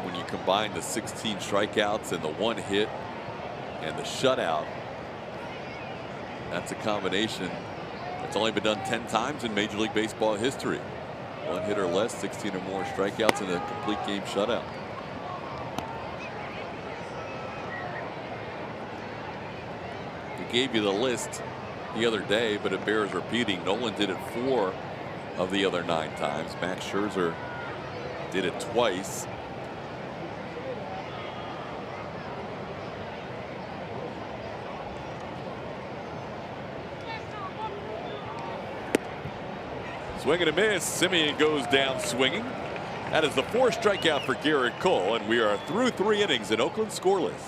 When you combine the 16 strikeouts and the 1 hit and the shutout, that's a combination that's only been done 10 times in Major League Baseball history. 1 hit or less, 16 or more strikeouts, and a complete game shutout. We gave you the list the other day, but it bears repeating. Nolan did it 4 of the other 9 times. Max Scherzer did it twice. Swing and a miss. Simeon goes down swinging. That is the 4th strikeout for Garrett Cole, and we are through 3 innings in Oakland scoreless.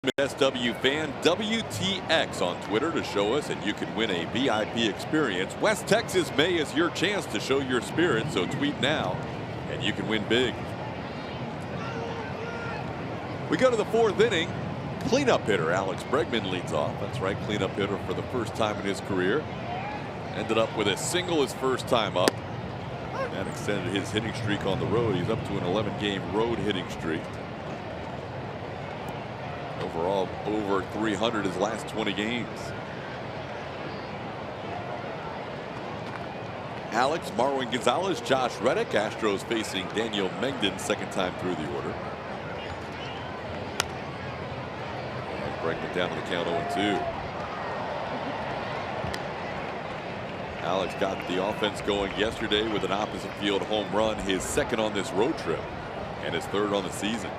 SW fan WTX on Twitter to show us, and you can win a VIP experience. West Texas May is your chance to show your spirit, so tweet now and you can win big. We go to the fourth inning. Cleanup hitter Alex Bregman leads off. That's right, cleanup hitter for the first time in his career. Ended up with a single his first time up. That extended his hitting streak on the road. He's up to an 11-game road hitting streak. Overall, over 300 his last 20 games. Alex, Marwin Gonzalez, Josh Reddick. Astros facing Daniel Mengden, second time through the order. And Bregman down to the count 0-2. Alex got the offense going yesterday with an opposite field home run, his second on this road trip, and his third on the season.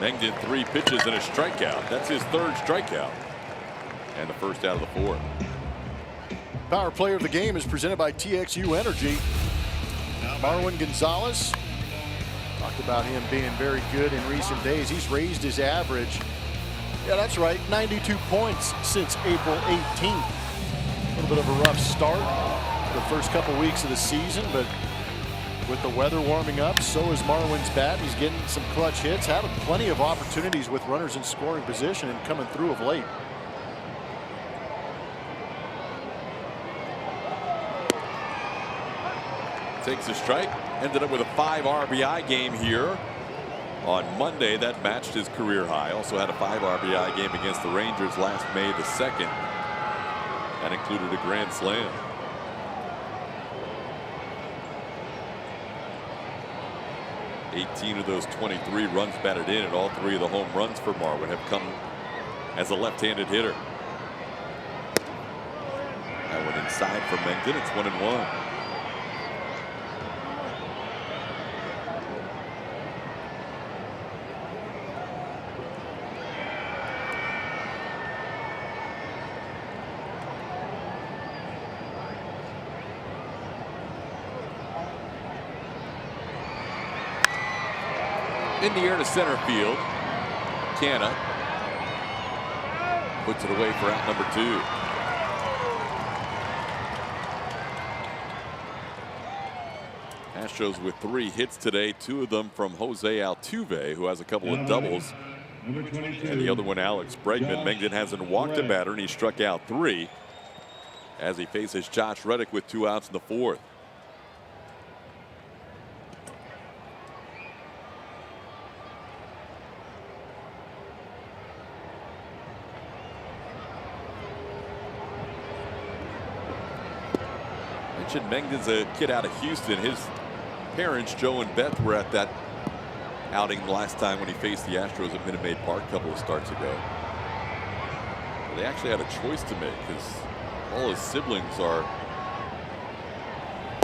Mengden 3 pitches and a strikeout. That's his third strikeout. And the first out of the fourth. Power player of the game is presented by TXU Energy. Marwin Gonzalez. Talked about him being very good in recent days. He's raised his average. Yeah, that's right. 92 points since April 18th. A little bit of a rough start the first couple weeks of the season, but with the weather warming up, so is Marwin's bat. He's getting some clutch hits, having plenty of opportunities with runners in scoring position and coming through of late. Takes a strike. Ended up with a 5 RBI game here on Monday. That matched his career high. Also had a 5 RBI game against the Rangers last May the 2nd. That included a grand slam. Of those 23 runs batted in, and all 3 of the home runs for Marwin have come as a left-handed hitter. That one inside for Mengden. It's 1-1. In the air to center field. Canna puts it away for out number 2. Astros with 3 hits today, 2 of them from HOU Altuve, who has a couple of doubles, and the other one Alex Bregman. Mengden hasn't walked a batter, and he struck out 3 as he faces Josh Reddick with 2 outs in the 4th. Mengden's a kid out of Houston. His parents, Joe and Beth, were at that outing last time when he faced the Astros at Minute Maid Park a couple of starts ago. They actually had a choice to make because all his siblings are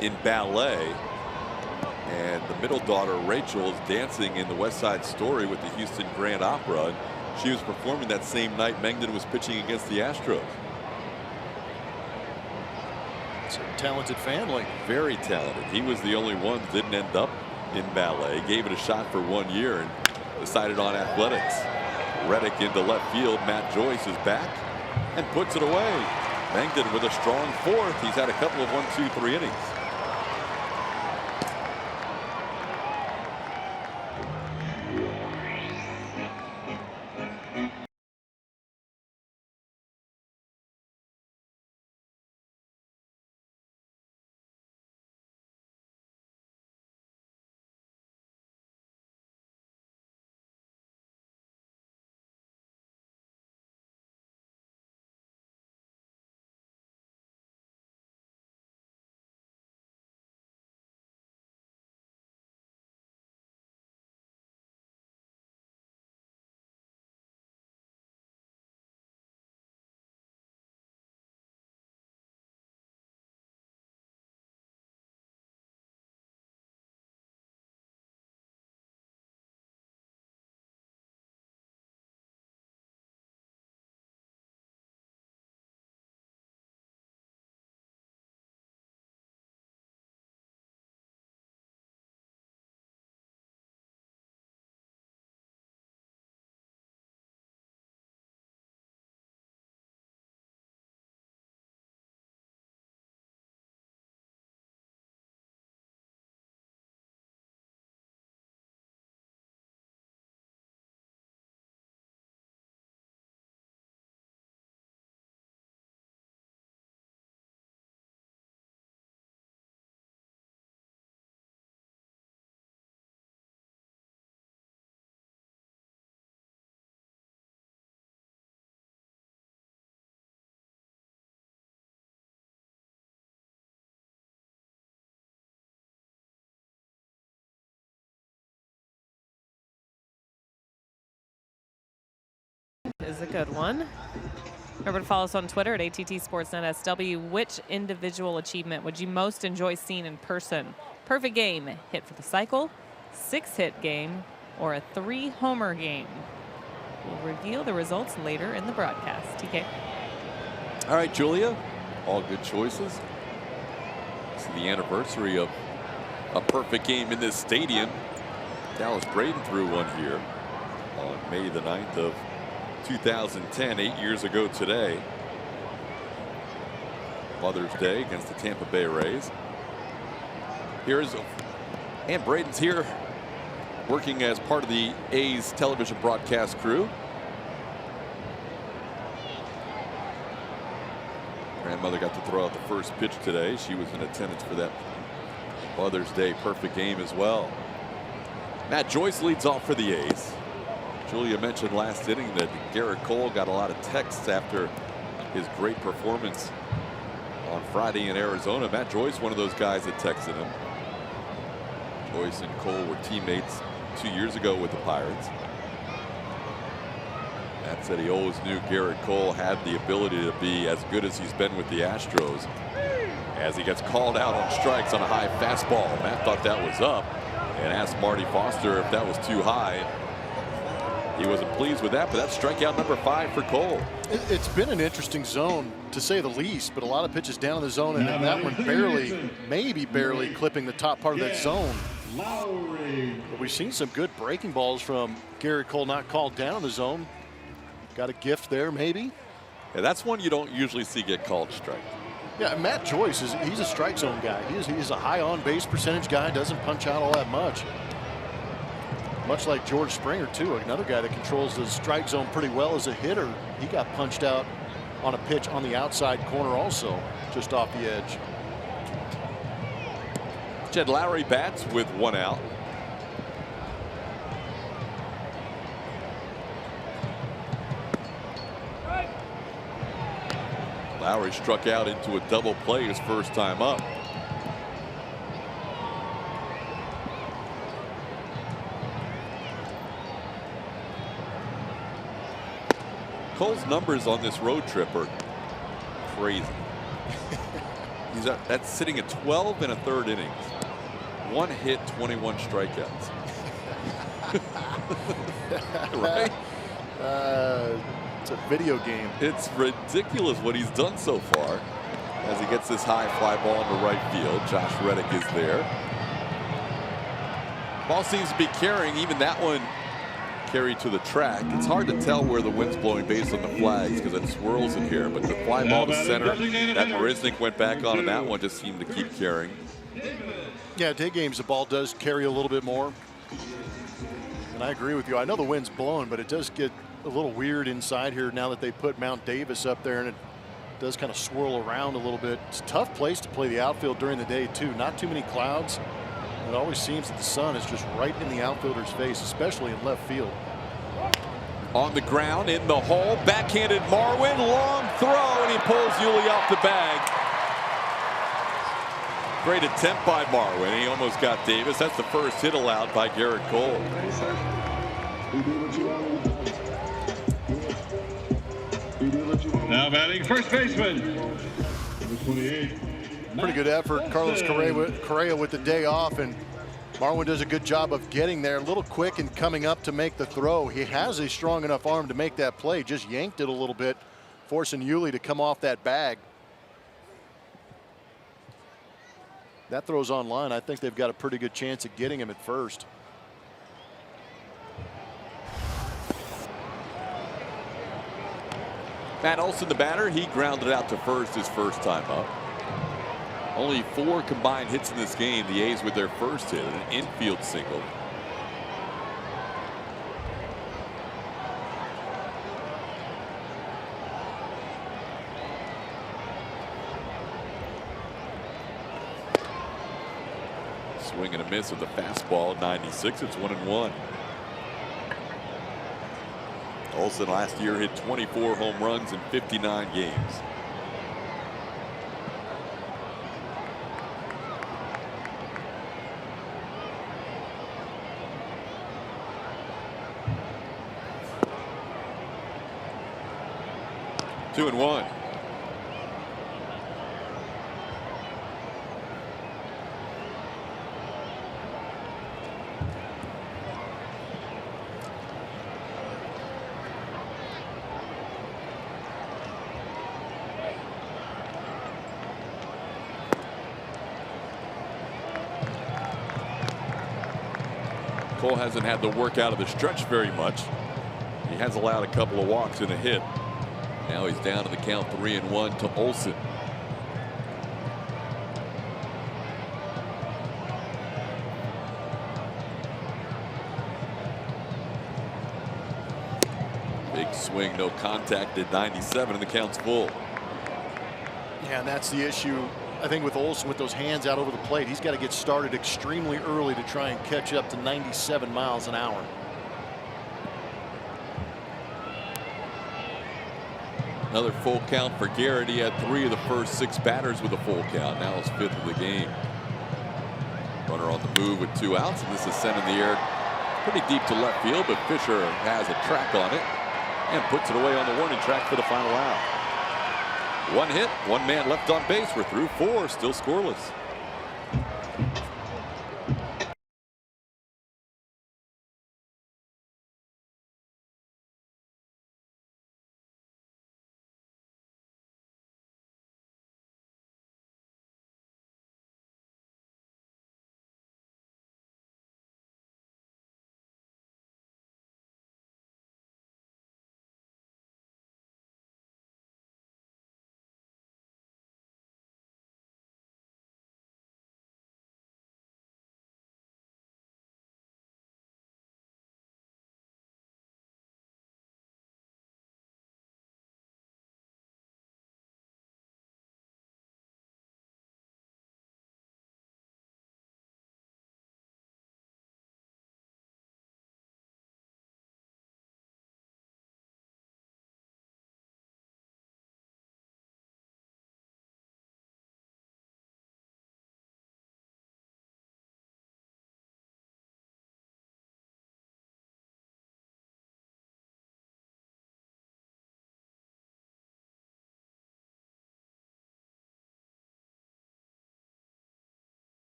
in ballet, and the middle daughter, Rachel, is dancing in the West Side Story with the Houston Grand Opera. And she was performing that same night Mengden was pitching against the Astros. A talented family. Very talented. He was the only one that didn't end up in ballet. Gave it a shot for 1 year and decided on athletics. Reddick into left field. Matt Joyce is back and puts it away. Mengden with a strong 4th. He's had a couple of 1-2-3 innings. Is a good one. Remember to follow us on Twitter at ATTSportsNetSW. Which individual achievement would you most enjoy seeing in person? Perfect game, hit for the cycle, 6-hit game, or a 3-homer game? We'll reveal the results later in the broadcast. TK. All right, Julia, all good choices. It's the anniversary of a perfect game in this stadium. Dallas Braden threw one here on May the 9th of 2010, 8 years ago today. Mother's Day against the Tampa Bay Rays. And Braden's here working as part of the A's television broadcast crew. Grandmother got to throw out the first pitch today. She was in attendance for that Mother's Day perfect game as well. Matt Joyce leads off for the A's. Julia mentioned last inning that Garrett Cole got a lot of texts after his great performance on Friday in Arizona. Matt Joyce, one of those guys that texted him. Joyce and Cole were teammates 2 years ago with the Pirates. Matt said he always knew Garrett Cole had the ability to be as good as he's been with the Astros. As he gets called out on strikes on a high fastball, Matt thought that was up and asked Marty Foster if that was too high. He wasn't pleased with that, but that's strikeout number 5 for Cole. It's been an interesting zone, to say the least, but a lot of pitches down in the zone, and that one barely, maybe barely clipping the top part of that zone. But we've seen some good breaking balls from Garrett Cole, not called down in the zone. Got a gift there, maybe. Yeah, that's one you don't usually see get called strike. Yeah, Matt Joyce, he's a strike zone guy. He's a high on-base percentage guy, doesn't punch out all that much. Much like George Springer, too, another guy that controls the strike zone pretty well as a hitter. He got punched out on a pitch on the outside corner also, just off the edge. Jed Lowry bats with 1 out. Lowry struck out into a double play his first time up. Cole's numbers on this road trip are crazy. That's sitting at 12 1/3 innings. 1 hit, 21 strikeouts. Right? It's a video game. It's ridiculous what he's done so far. As he gets this high fly ball into right field, Josh Reddick is there. Ball seems to be carrying, even that one carried to the track. It's hard to tell where the wind's blowing based on the flags because it swirls in here, but the fly ball to center that Marisnik went back on, and that one just seemed to keep carrying. Yeah, day games, the ball does carry a little bit more. And I agree with you. I know the wind's blowing, but it does get a little weird inside here now that they put Mount Davis up there, and it does kind of swirl around a little bit. It's a tough place to play the outfield during the day, too. Not too many clouds. It always seems that the sun is just right in the outfielder's face, especially in left field. On the ground, in the hole, backhanded Marwin, long throw, and he pulls Yuli off the bag. Great attempt by Marwin. He almost got Davis. That's the first hit allowed by Garrett Cole. Now batting first baseman, number 28. Pretty good effort. Carlos Correa with the day off, and Marwin does a good job of getting there a little quick and coming up to make the throw. He has a strong enough arm to make that play, just yanked it a little bit, forcing Yuli to come off that bag. That throw's on line. I think they've got a pretty good chance of getting him at first. Matt Olson, the batter, he grounded out to first his first time up. Only 4 combined hits in this game. The A's with their first hit, an infield single. Swing and a miss with the fastball, 96. It's 1-1. Olson last year hit 24 home runs in 59 games. 2-1. Cole hasn't had to work out of the stretch very much. He has allowed a couple of walks and a hit. Now he's down to the count 3-1 to Olsen. Big swing, no contact at 97, and the count's full. Yeah, and that's the issue, I think, with Olsen, with those hands out over the plate. He's got to get started extremely early to try and catch up to 97 miles an hour. Another full count for Garrett. He had 3 of the first 6 batters with a full count. Now his 5th of the game. Runner on the move with 2 outs, and this is sent in the air pretty deep to left field, but Fisher has a track on it and puts it away on the warning track for the final out. 1 hit, 1 man left on base. We're through 4, still scoreless.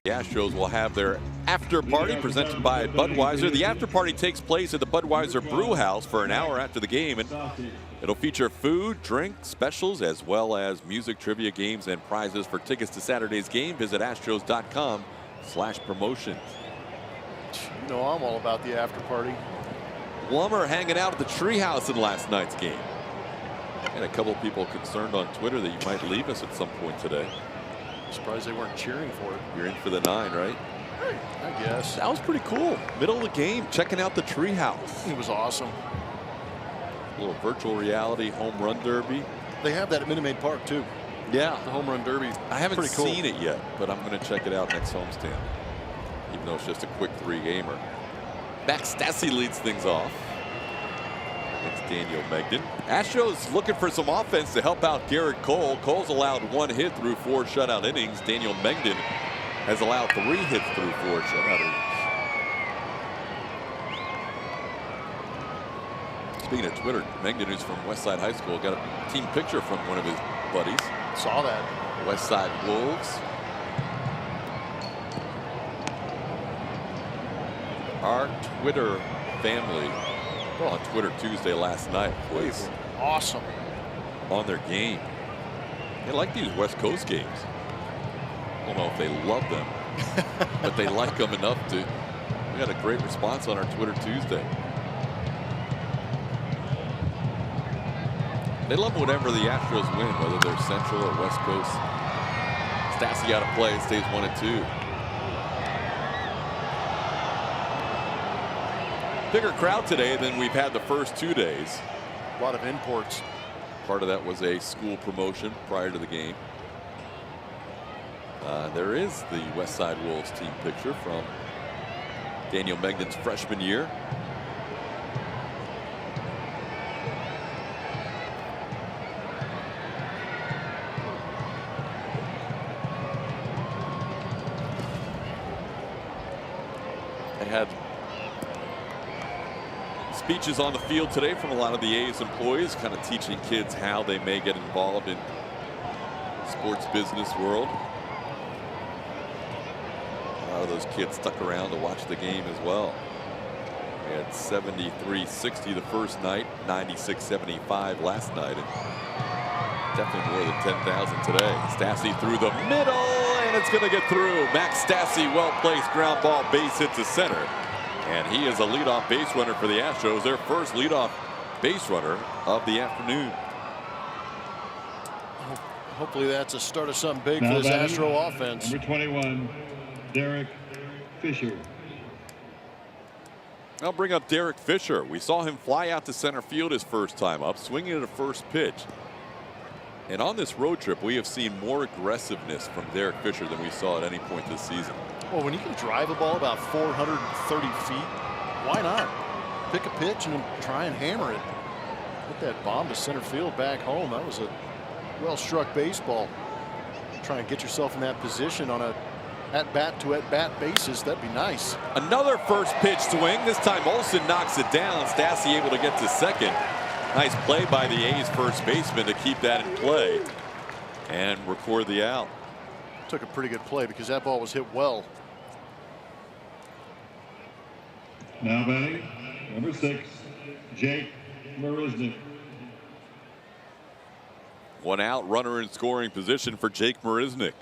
The Astros will have their after party presented by Budweiser. The after party takes place at the Budweiser Brew House for an hour after the game, and it'll feature food, drink, specials, as well as music, trivia, games, and prizes. For tickets to Saturday's game, visit astros.com/promotions. You know, I'm all about the after party. Lummer hanging out at the treehouse in last night's game. And a couple of people concerned on Twitter that you might leave us at some point today. Surprised they weren't cheering for it. You're in for the 9, right? I guess. That was pretty cool. Middle of the game, checking out the treehouse. It was awesome. A little virtual reality home run derby. They have that at Minute Maid Park too. Yeah, the home run derby. I haven't pretty cool. seen it yet, but I'm going to check it out next homestand. Even though it's just a quick 3-gamer. Max Stassi leads things off. It's Daniel Megden. Astros looking for some offense to help out Garrett Cole. Cole's allowed 1 hit through 4 shutout innings. Daniel Megden has allowed 3 hits through 4 shutout innings. Speaking of Twitter, Megden, who's from Westside High School, got a team picture from one of his buddies. Saw that. Westside Wolves. Our Twitter family on Twitter Tuesday last night was awesome on their game. They like these West Coast games. I don't know if they love them, but they like them enough to. We got a great response on our Twitter Tuesday. They love whatever the Astros win, whether they're Central or West Coast. Stassi out of play, stays 1-2. Bigger crowd today than we've had the first 2 days. A lot of imports. Part of that was a school promotion prior to the game. There is the Westside Wolves team picture from Daniel Megden's freshman year. They had speeches on the field today from a lot of the A's employees, kind of teaching kids how they may get involved in sports business world. A lot of those kids stuck around to watch the game as well. We had 73-60 the first night, 96-75 last night, and definitely more than 10,000 today. Stassi through the middle, and it's going to get through. Max Stassi, well-placed ground ball, base hit to center. And he is a leadoff base runner for the Astros, their first leadoff base runner of the afternoon. Hopefully that's a start of something big Now for this batting, Astro offense. Number 21, Derek Fisher. I'll bring up Derek Fisher. We saw him fly out to center field his first time up, swinging at a first pitch. And on this road trip, we have seen more aggressiveness from Derek Fisher than we saw at any point this season. Well, when you can drive a ball about 430 feet, why not? Pick a pitch and try and hammer it. Put that bomb to center field back home. That was a well-struck baseball. Try and get yourself in that position on a at-bat to at-bat basis. That'd be nice. Another first pitch swing. This time Olsen knocks it down. Stassi able to get to second. Nice play by the A's first baseman to keep that in play and record the out. Took a pretty good play because that ball was hit well. Now batting, number 6, Jake Marisnick. One out, runner in scoring position for Jake Marisnick.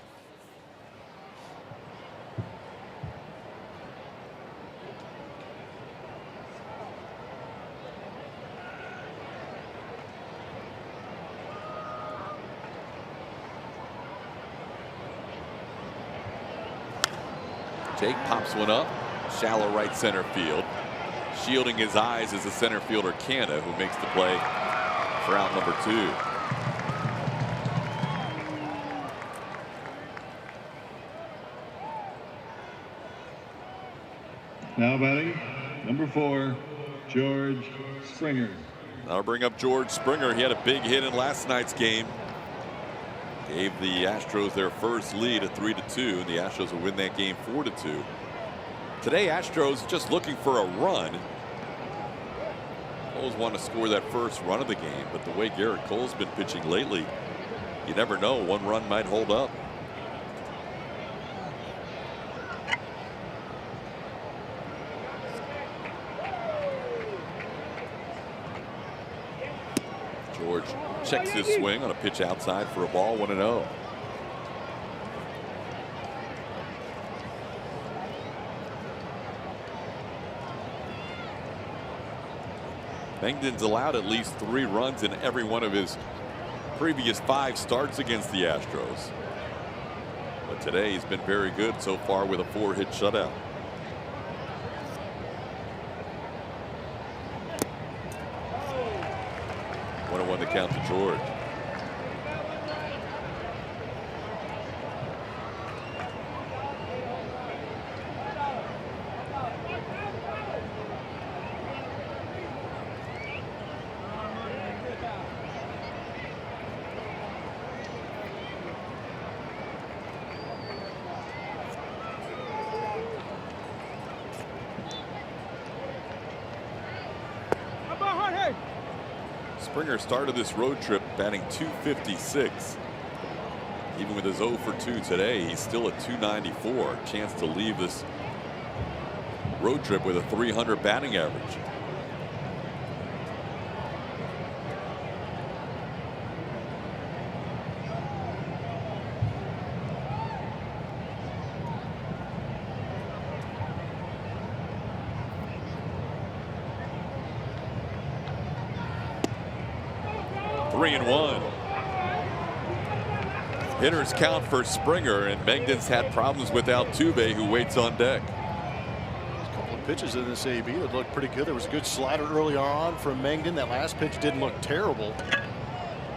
Jake pops one up, shallow right center field. Shielding his eyes is the center fielder Canna, who makes the play for out number 2. Now batting, number 4, George Springer. I'll bring up George Springer. He had a big hit in last night's game. Gave the Astros their first lead at 3-2, and the Astros will win that game 4-2. Today, Astros just looking for a run. Cole's want to score that first run of the game, but the way Garrett Cole's been pitching lately, you never know. One run might hold up. George checks his swing on a pitch outside for a ball, 1-0. Megden's allowed at least 3 runs in every one of his previous 5 starts against the Astros. But today he's been very good so far with a 4-hit shutout. The count to George. Springer started this road trip batting .256. Even with his 0 for 2 today, he's still at .294. Chance to leave this road trip with a .300 batting average. Hitters count for Springer, and Megden's had problems with Altuve, who waits on deck. A couple of pitches in this AB that looked pretty good. There was a good slider early on from Megden. That last pitch didn't look terrible,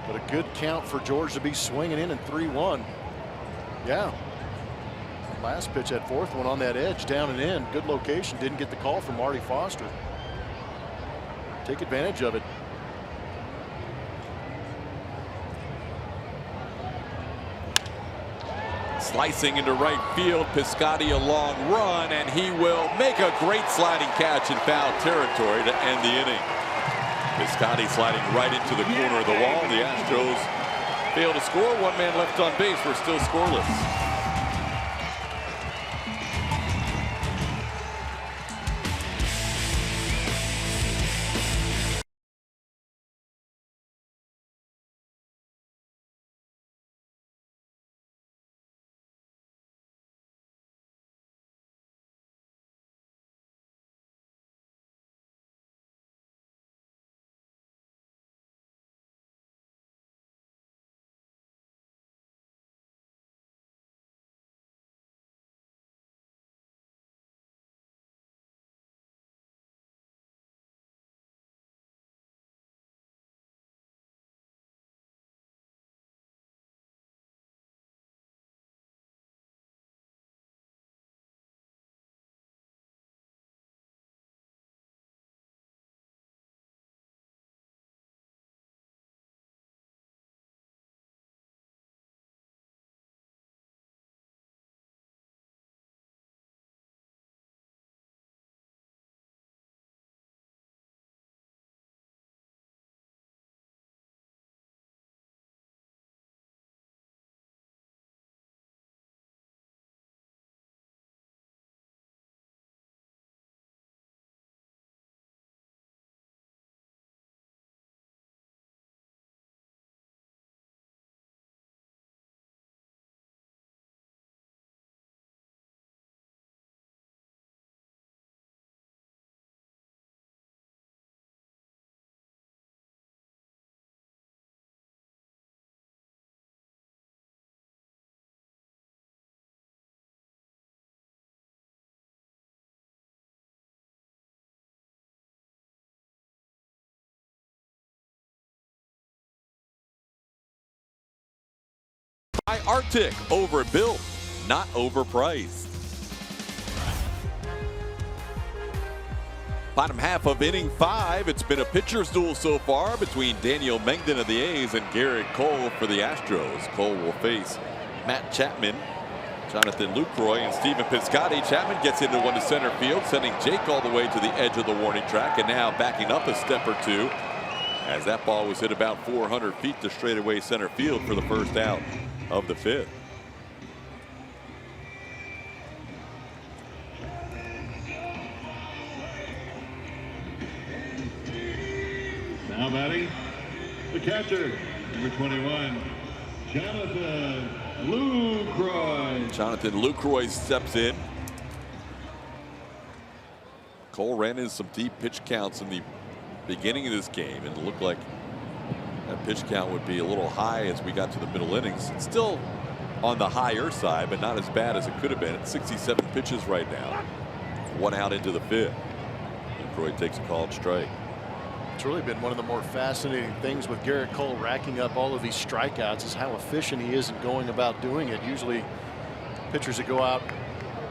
but a good count for George to be swinging in 3-1. Yeah. Last pitch, that fourth one on that edge, down and in. Good location. Didn't get the call from Marty Foster. Take advantage of it. Slicing into right field, Piscotty a long run, and he will make a great sliding catch in foul territory to end the inning. Piscotty sliding right into the corner of the wall. The Astros fail to score. One man left on base. We're still scoreless. Arctic, overbuilt, not overpriced. Bottom half of inning 5. It's been a pitcher's duel so far between Daniel Mengden of the A's and Garrett Cole for the Astros. Cole will face Matt Chapman, Jonathan Lucroy, and Stephen Piscotty. Chapman gets into one to center field, sending Jake all the way to the edge of the warning track, and now backing up a step or two as that ball was hit about 400 feet to straightaway center field for the first out of the 5th. Now batting, the catcher, number 21, Jonathan Lucroy. Jonathan Lucroy steps in. Cole ran in some deep pitch counts in the beginning of this game, and it looked like that pitch count would be a little high as we got to the middle innings. It's still on the higher side, but not as bad as it could have been. It's 67 pitches right now. 1 out into the 5th. Lucroy takes a called strike. It's really been one of the more fascinating things with Garrett Cole racking up all of these strikeouts is how efficient he is in going about doing it. Usually pitchers that go out,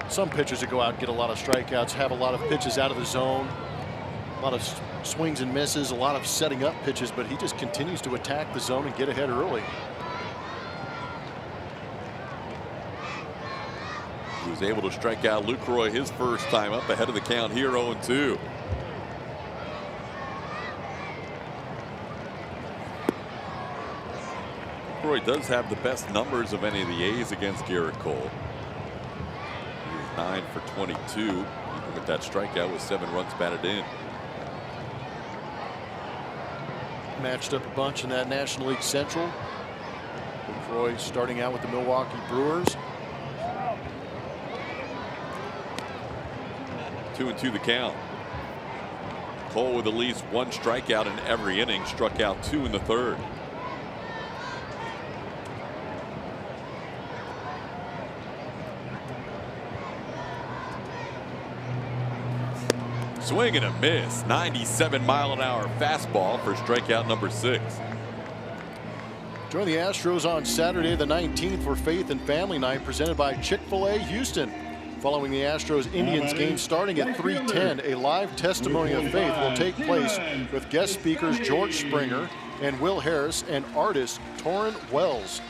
some pitchers that go out get a lot of strikeouts, have a lot of pitches out of the zone, a lot of swings and misses, a lot of setting up pitches, but he just continues to attack the zone and get ahead early. He was able to strike out Lucroy his first time up, ahead of the count here, 0-2. Lucroy does have the best numbers of any of the A's against Garrett Cole. He was 9 for 22, even with that strikeout with 7 runs batted in. Matched up a bunch in that National League Central. Lucroy starting out with the Milwaukee Brewers. 2-2 the count. Cole with at least 1 strikeout in every inning, struck out 2 in the 3rd. Swing and a miss. 97-mile-an-hour fastball for strikeout number 6. Join the Astros on Saturday the 19th for Faith and Family Night presented by Chick-fil-A Houston. Following the Astros-Indians game starting at 3:10, a live testimony of faith will take place with guest speakers George Springer and Will Harris and artist Torrin Wells.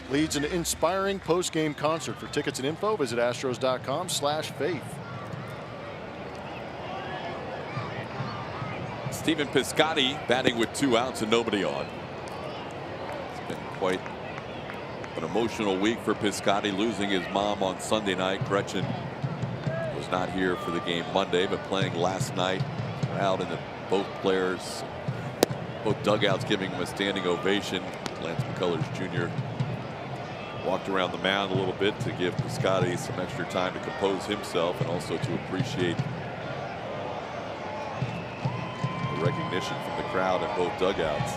Leads an inspiring post-game concert. For tickets and info, visit astros.com/faith. Stephen Piscotty batting with 2 outs and nobody on. It's been quite an emotional week for Piscotty, losing his mom on Sunday night. Gretchen was not here for the game Monday, but playing last night. Out in both dugouts giving him a standing ovation. Lance McCullers Jr. walked around the mound a little bit to give Piscotty some extra time to compose himself and also to appreciate the recognition from the crowd in both dugouts.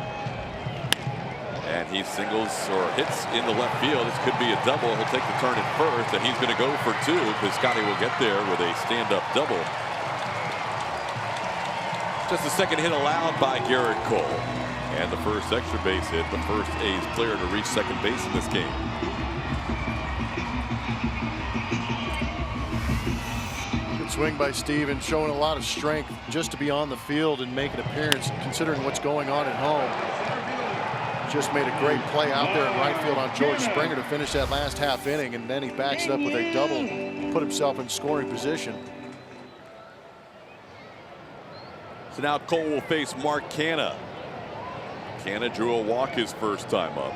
And he singles or hits in the left field. This could be a double. He'll take the turn at first, and he's going to go for 2. Piscotty will get there with a stand-up double. Just the second hit allowed by Garrett Cole. And the first extra base hit, the first A's player to reach second base in this game. Good swing by Steven, showing a lot of strength just to be on the field and make an appearance, considering what's going on at home. Just made a great play out there in right field on George Springer to finish that last half inning, and then he backs it up with a double, put himself in scoring position. So now Cole will face Mark Canha. Canha drew a walk his first time up.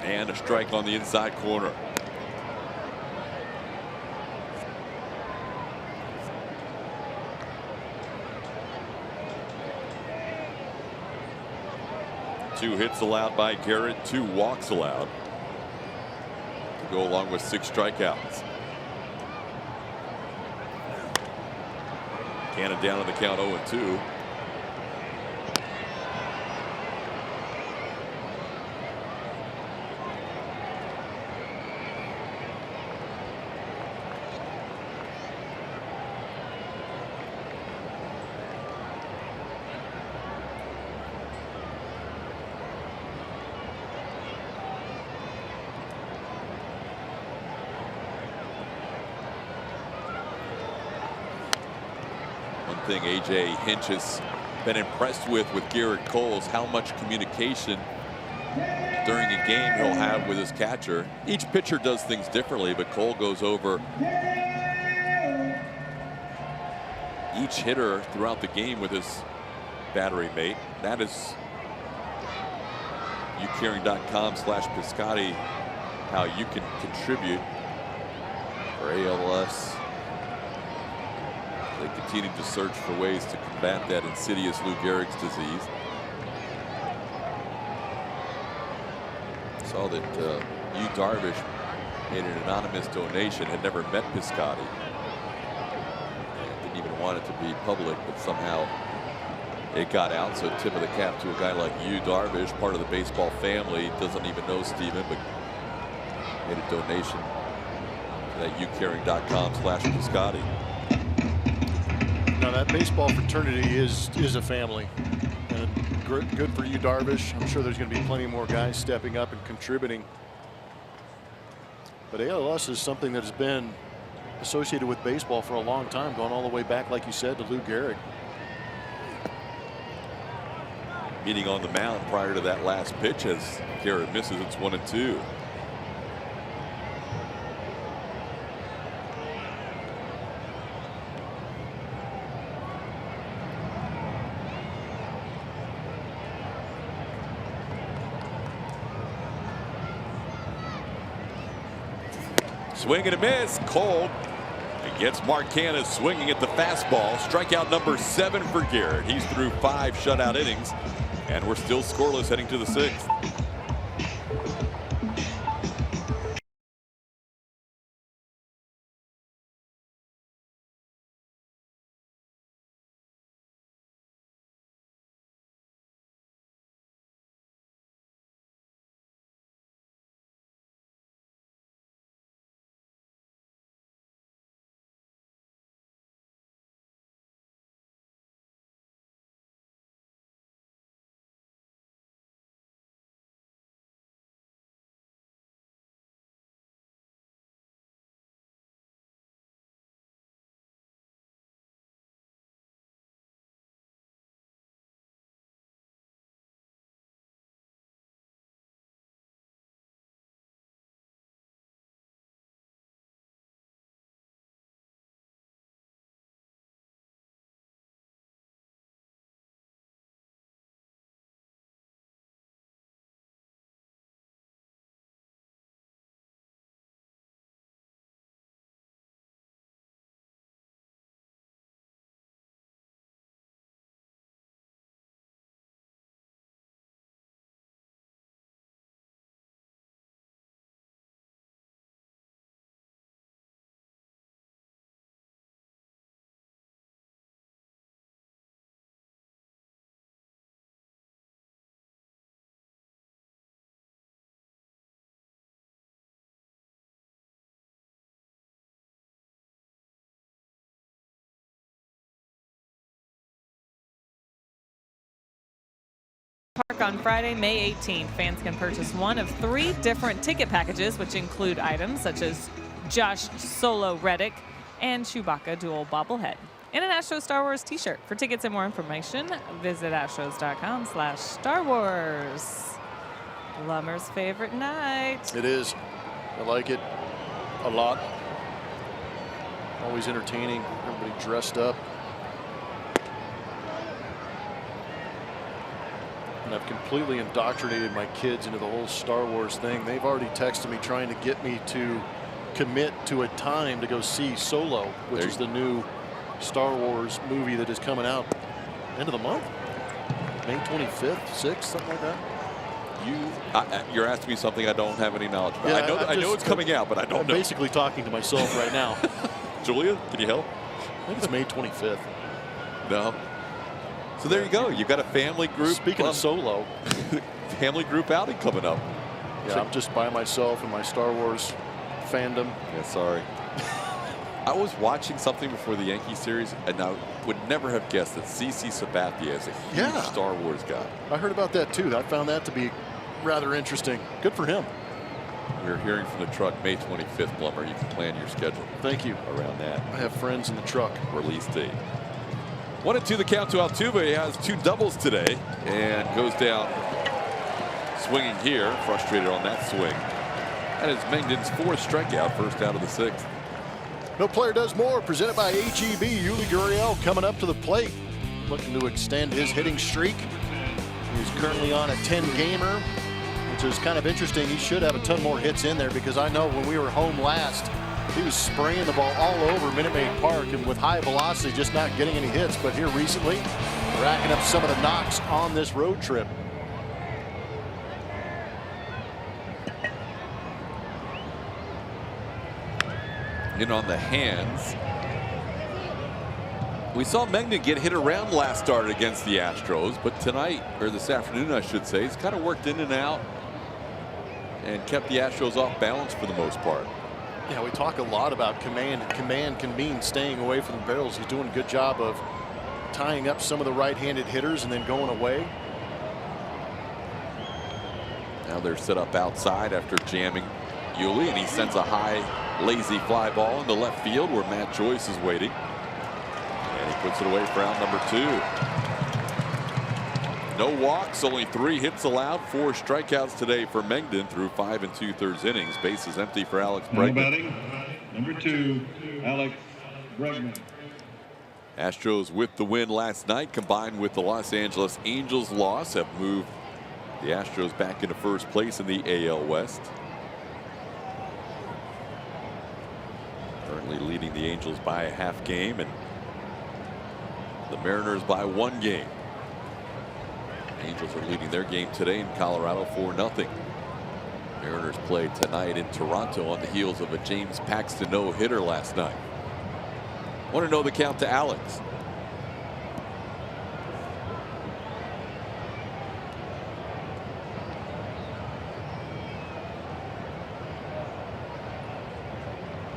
And a strike on the inside corner. Two hits allowed by Garrett, 2 walks allowed to go along with 6 strikeouts. Canha down on the count 0-2. Thing A.J. Hinch has been impressed with Garrett Cole is how much communication during a game he'll have with his catcher. Each pitcher does things differently, but Cole goes over each hitter throughout the game with his battery mate. That is HOUcaring.com/Piscotty, how you can contribute for ALS. They continue to search for ways to combat that insidious Lou Gehrig's disease. Saw that HOU Darvish made an anonymous donation, had never met Piscotty, and didn't even want it to be public, but somehow it got out. So tip of the cap to a guy like HOU Darvish, part of the baseball family, doesn't even know Steven, but made a donation to that HOUcaring.com/Piscotty. Now that baseball fraternity is a family, and good for you, Darvish. I'm sure there's going to be plenty more guys stepping up and contributing. But ALS is something that has been associated with baseball for a long time, going all the way back, like you said, to Lou Gehrig. Meeting on the mound prior to that last pitch as Garrett misses. It's 1-2. Swing and a miss. Cole gets Mark Canha swinging at the fastball. Strikeout number 7 for Garrett. He's through 5 shutout innings, and we're still scoreless heading to the 6th. Park on Friday, May 18th. Fans can purchase one of 3 different ticket packages, which include items such as Josh Solo Reddick and Chewbacca dual bobblehead, and an Astros Star Wars t-shirt. For tickets and more information, visit astros.com/Star Wars. Lummer's favorite night. It is. I like it a lot. Always entertaining. Everybody dressed up. And I've completely indoctrinated my kids into the whole Star Wars thing. They've already texted me trying to get me to commit to a time to go see Solo, which is the new Star Wars movie that is coming out end of the month, May 25th, 6th, something like that. You're asking me something I don't have any knowledge about. Yeah, I know it's coming out, but I don't know. I'm basically talking to myself right now. Julia, can you help? I think it's May 25th. No. So there you go. You've got a family group. Speaking of Solo, family group outing coming up. Yeah, I'm just by myself in my Star Wars fandom. Yeah, sorry. I was watching something before the Yankee series, and I would never have guessed that CC Sabathia is a huge Star Wars guy. I heard about that too. I found that to be rather interesting. Good for him. We're hearing from the truck May 25th, Blummer. You can plan your schedule. Thank you. Around that. I have friends in the truck. Release date. 1-2 the count to Altuve. He has 2 doubles today and goes down swinging here. Frustrated on that swing. That is Mengden's 4th strikeout, first out of the 6th. No player does more. Presented by HEB. Yuli Gurriel coming up to the plate, looking to extend his hitting streak. He's currently on a 10-gamer, which is kind of interesting. He should have a ton more hits in there, because I know when we were home last, he was spraying the ball all over Minute Maid Park and with high velocity, just not getting any hits. But here recently, racking up some of the knocks on this road trip. In on the hands. We saw Mengden get hit around last start against the Astros, but tonight, or this afternoon I should say, he's kind of worked in and out and kept the Astros off balance for the most part. Yeah, we talk a lot about command. Command can mean staying away from the barrels. He's doing a good job of tying up some of the right-handed hitters and then going away. Now they're set up outside after jamming Yuli, and he sends a high, lazy fly ball into left field where Matt Joyce is waiting. And he puts it away for out number 2. No walks, only 3 hits allowed, 4 strikeouts today for Mengden through 5 2/3 innings. Bases empty for Alex Bregman. Batting, number 2, Alex Bregman. Astros with the win last night, combined with the Los Angeles Angels loss, have moved the Astros back into first place in the AL West. Currently leading the Angels by a half game, and the Mariners by 1 game. Angels are leading their game today in Colorado 4-0. Mariners play tonight in Toronto on the heels of a James Paxton no-hitter last night. Want to know the count to Alex.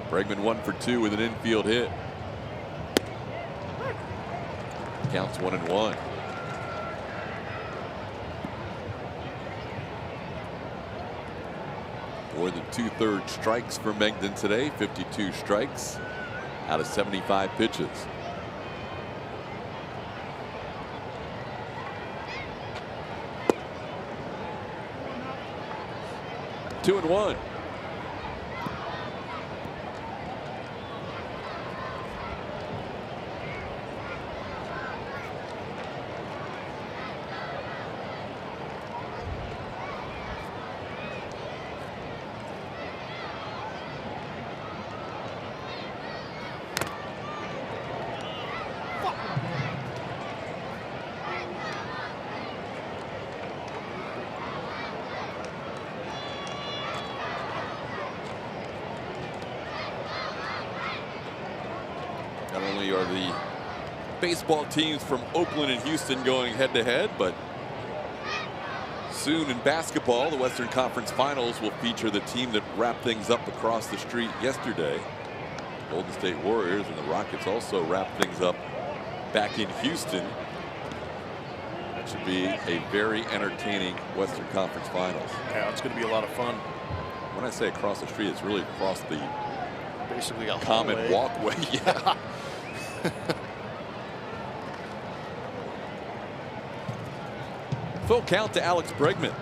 Bregman 1 for 2 with an infield hit. Counts 1-1. More than 2/3 strikes for Mengden today. 52 strikes out of 75 pitches. Two and one. Not only are the baseball teams from Oakland and Houston going head-to-head, but soon in basketball, the Western Conference Finals will feature the team that wrapped things up across the street yesterday. Golden State Warriors, and the Rockets also wrapped things up back in Houston. That should be a very entertaining Western Conference Finals. Yeah, it's going to be a lot of fun. When I say across the street, it's really across the basically a common walkway. Yeah. Full count to Alex Bregman.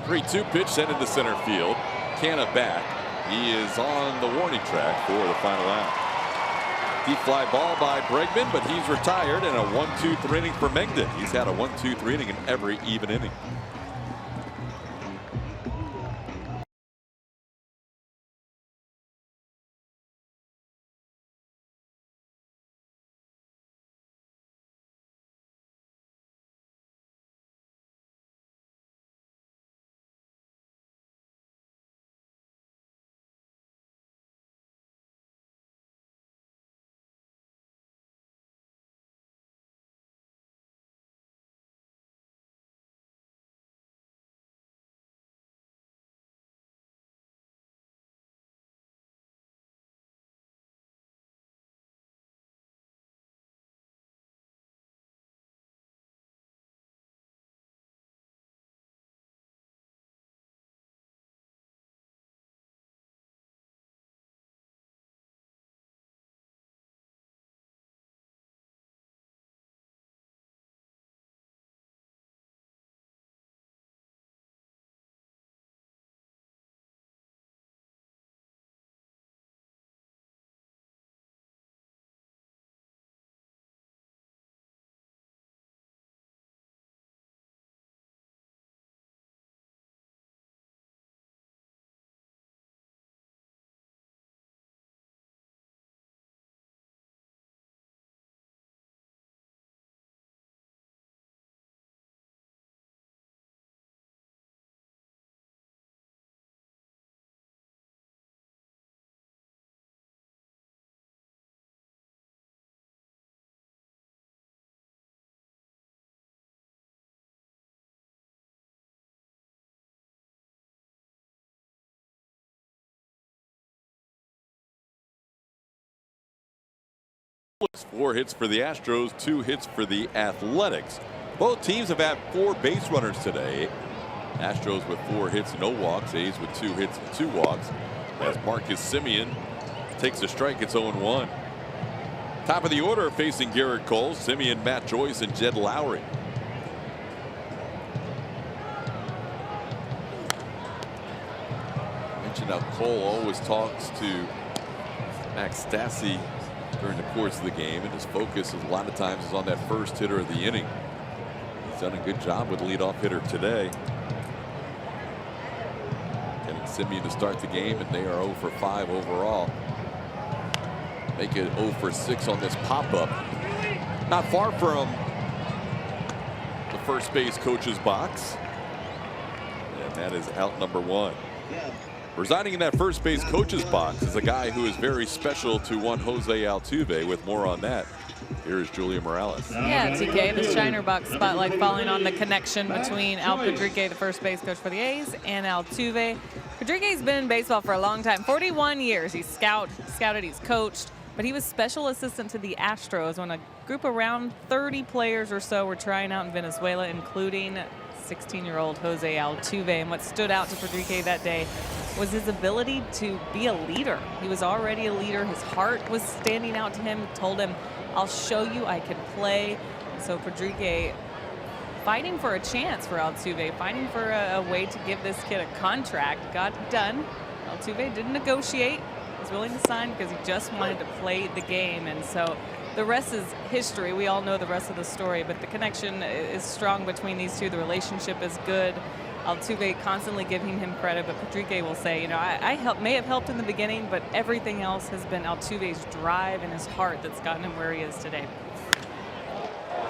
3-2 pitch sent into center field. Canna back. He is on the warning track for the final out. Deep fly ball by Bregman, but he's retired, and a 1-2-3 inning for Mengden. He's had a 1-2-3 inning in every even inning. Four hits for the Astros, 2 hits for the Athletics. Both teams have had 4 base runners today. Astros with 4 hits, no walks. A's with 2 hits and 2 walks. As Marcus Semien takes a strike, it's 0-1. Top of the order facing Garrett Cole, Semien, Matt Joyce, and Jed Lowry. Mentioned how Cole always talks to Max Stassi during the course of the game, and his focus is a lot of times is on that first hitter of the inning. He's done a good job with the leadoff hitter today. Getting Semien to start the game, and they are 0 for 5 overall. Make it 0 for 6 on this pop-up. Not far from the first base coach's box. And that is out number 1. Residing in that first base coach's box is a guy who is very special to one Jose Altuve. With more on that, here is Julia Morales. Yeah, TK, the Shiner Box spotlight falling on the connection between Al Pedrique, the first base coach for the A's, and Altuve. Pedrique's been in baseball for a long time, 41 years. He's scouted, he's coached, but he was special assistant to the Astros when a group around 30 players or so were trying out in Venezuela, including 16-year-old Jose Altuve. And what stood out to Pedrique that day was his ability to be a leader. He was already a leader. His heart was standing out to him, told him, I'll show you I can play. So Pedrique fighting for a chance for Altuve, fighting for a way to give this kid a contract, got it done. Altuve didn't negotiate, was willing to sign because he just wanted to play the game. And so the rest is history. We all know the rest of the story, but the connection is strong between these two. The relationship is good. Altuve constantly giving him credit, but Pedrique will say, you know, I may have helped in the beginning, but everything else has been Altuve's drive and his heart that's gotten him where he is today.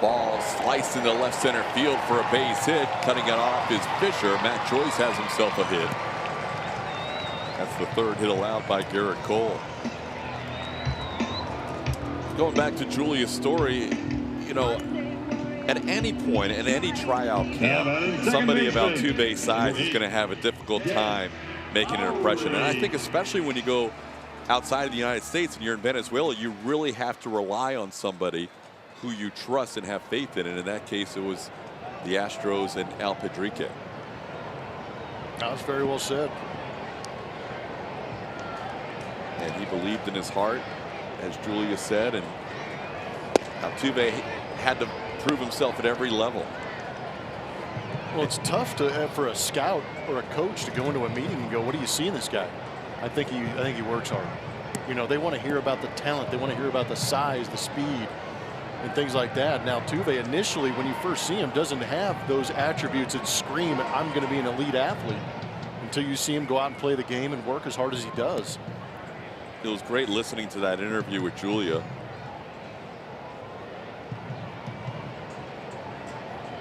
Ball sliced into left center field for a base hit. Cutting it off is Fisher. Matt Joyce has himself a hit. That's the 3rd hit allowed by Garrett Cole. Going back to Julia's story, you know, at any point in any tryout camp, somebody of Altuve's size is going to have a difficult time making an impression. And I think especially when you go outside of the United States and you're in Venezuela, you really have to rely on somebody who you trust and have faith in. And in that case, it was the Astros and Al Pedrique. That was very well said. And he believed in his heart, as Julia said, and Altuve had to prove himself at every level. Well, it's tough for a scout or a coach to go into a meeting and go, "What do you see in this guy?" I think he works hard. You know, they want to hear about the talent, they want to hear about the size, the speed, and things like that. Now, Altuve initially, when you first see him, doesn't have those attributes that scream, "I'm going to be an elite athlete," until you see him go out and play the game and work as hard as he does. It was great listening to that interview with Julia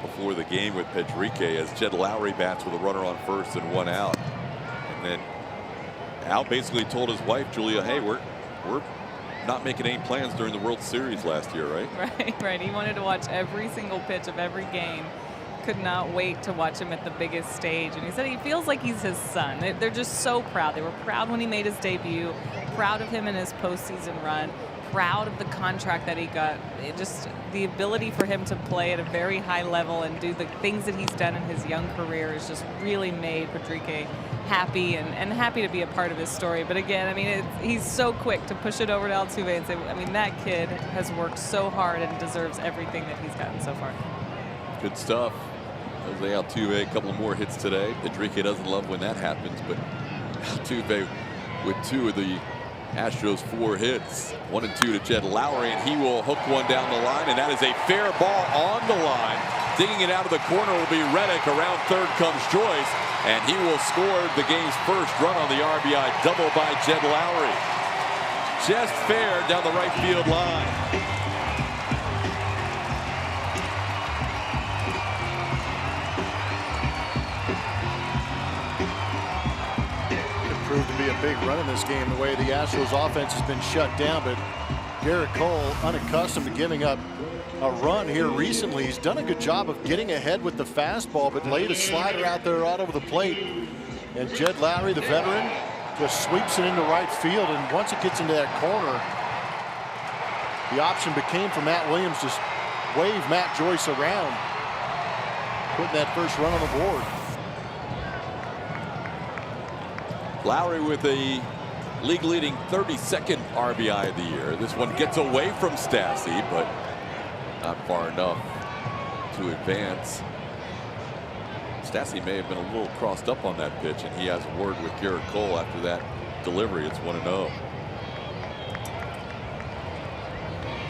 before the game with Pedrique, as Jed Lowry bats with a runner on first and 1 out. And then Al basically told his wife, Julia, "Hey, we're not making any plans during the World Series last year," right? Right. He wanted to watch every single pitch of every game. Could not wait to watch him at the biggest stage. And he said he feels like he's his son. They're just so proud. They were proud when he made his debut, proud of him in his postseason run, proud of the contract that he got. Just the ability for him to play at a very high level and do the things that he's done in his young career has just really made Pedrique happy and happy to be a part of his story. But again, I mean, he's so quick to push it over to Altuve and say, I mean, that kid has worked so hard and deserves everything that he's gotten so far. Good stuff. Jose Altuve, a couple more hits today. Pedrique doesn't love when that happens, but Altuve with 2 of the Astros' 4 hits. 1 and 2 to Jed Lowry, and he will hook one down the line, and that is a fair ball on the line. Digging it out of the corner will be Reddick. Around third comes Joyce, and he will score the game's first run on the RBI double by Jed Lowry. Just fair down the right field line. Proved to be a big run in this game, the way the Astros offense has been shut down. But Garrett Cole, unaccustomed to giving up a run here recently, he's done a good job of getting ahead with the fastball, but laid a slider out there right over the plate. And Jed Lowry, the veteran, just sweeps it into right field. And once it gets into that corner, the option became for Matt Williams to wave Matt Joyce around, putting that first run on the board. Lowry with a league-leading 32nd RBI of the year. This one gets away from Stassi, but not far enough to advance. Stassi may have been a little crossed up on that pitch, and he has a word with Garrett Cole after that delivery. It's 1-0.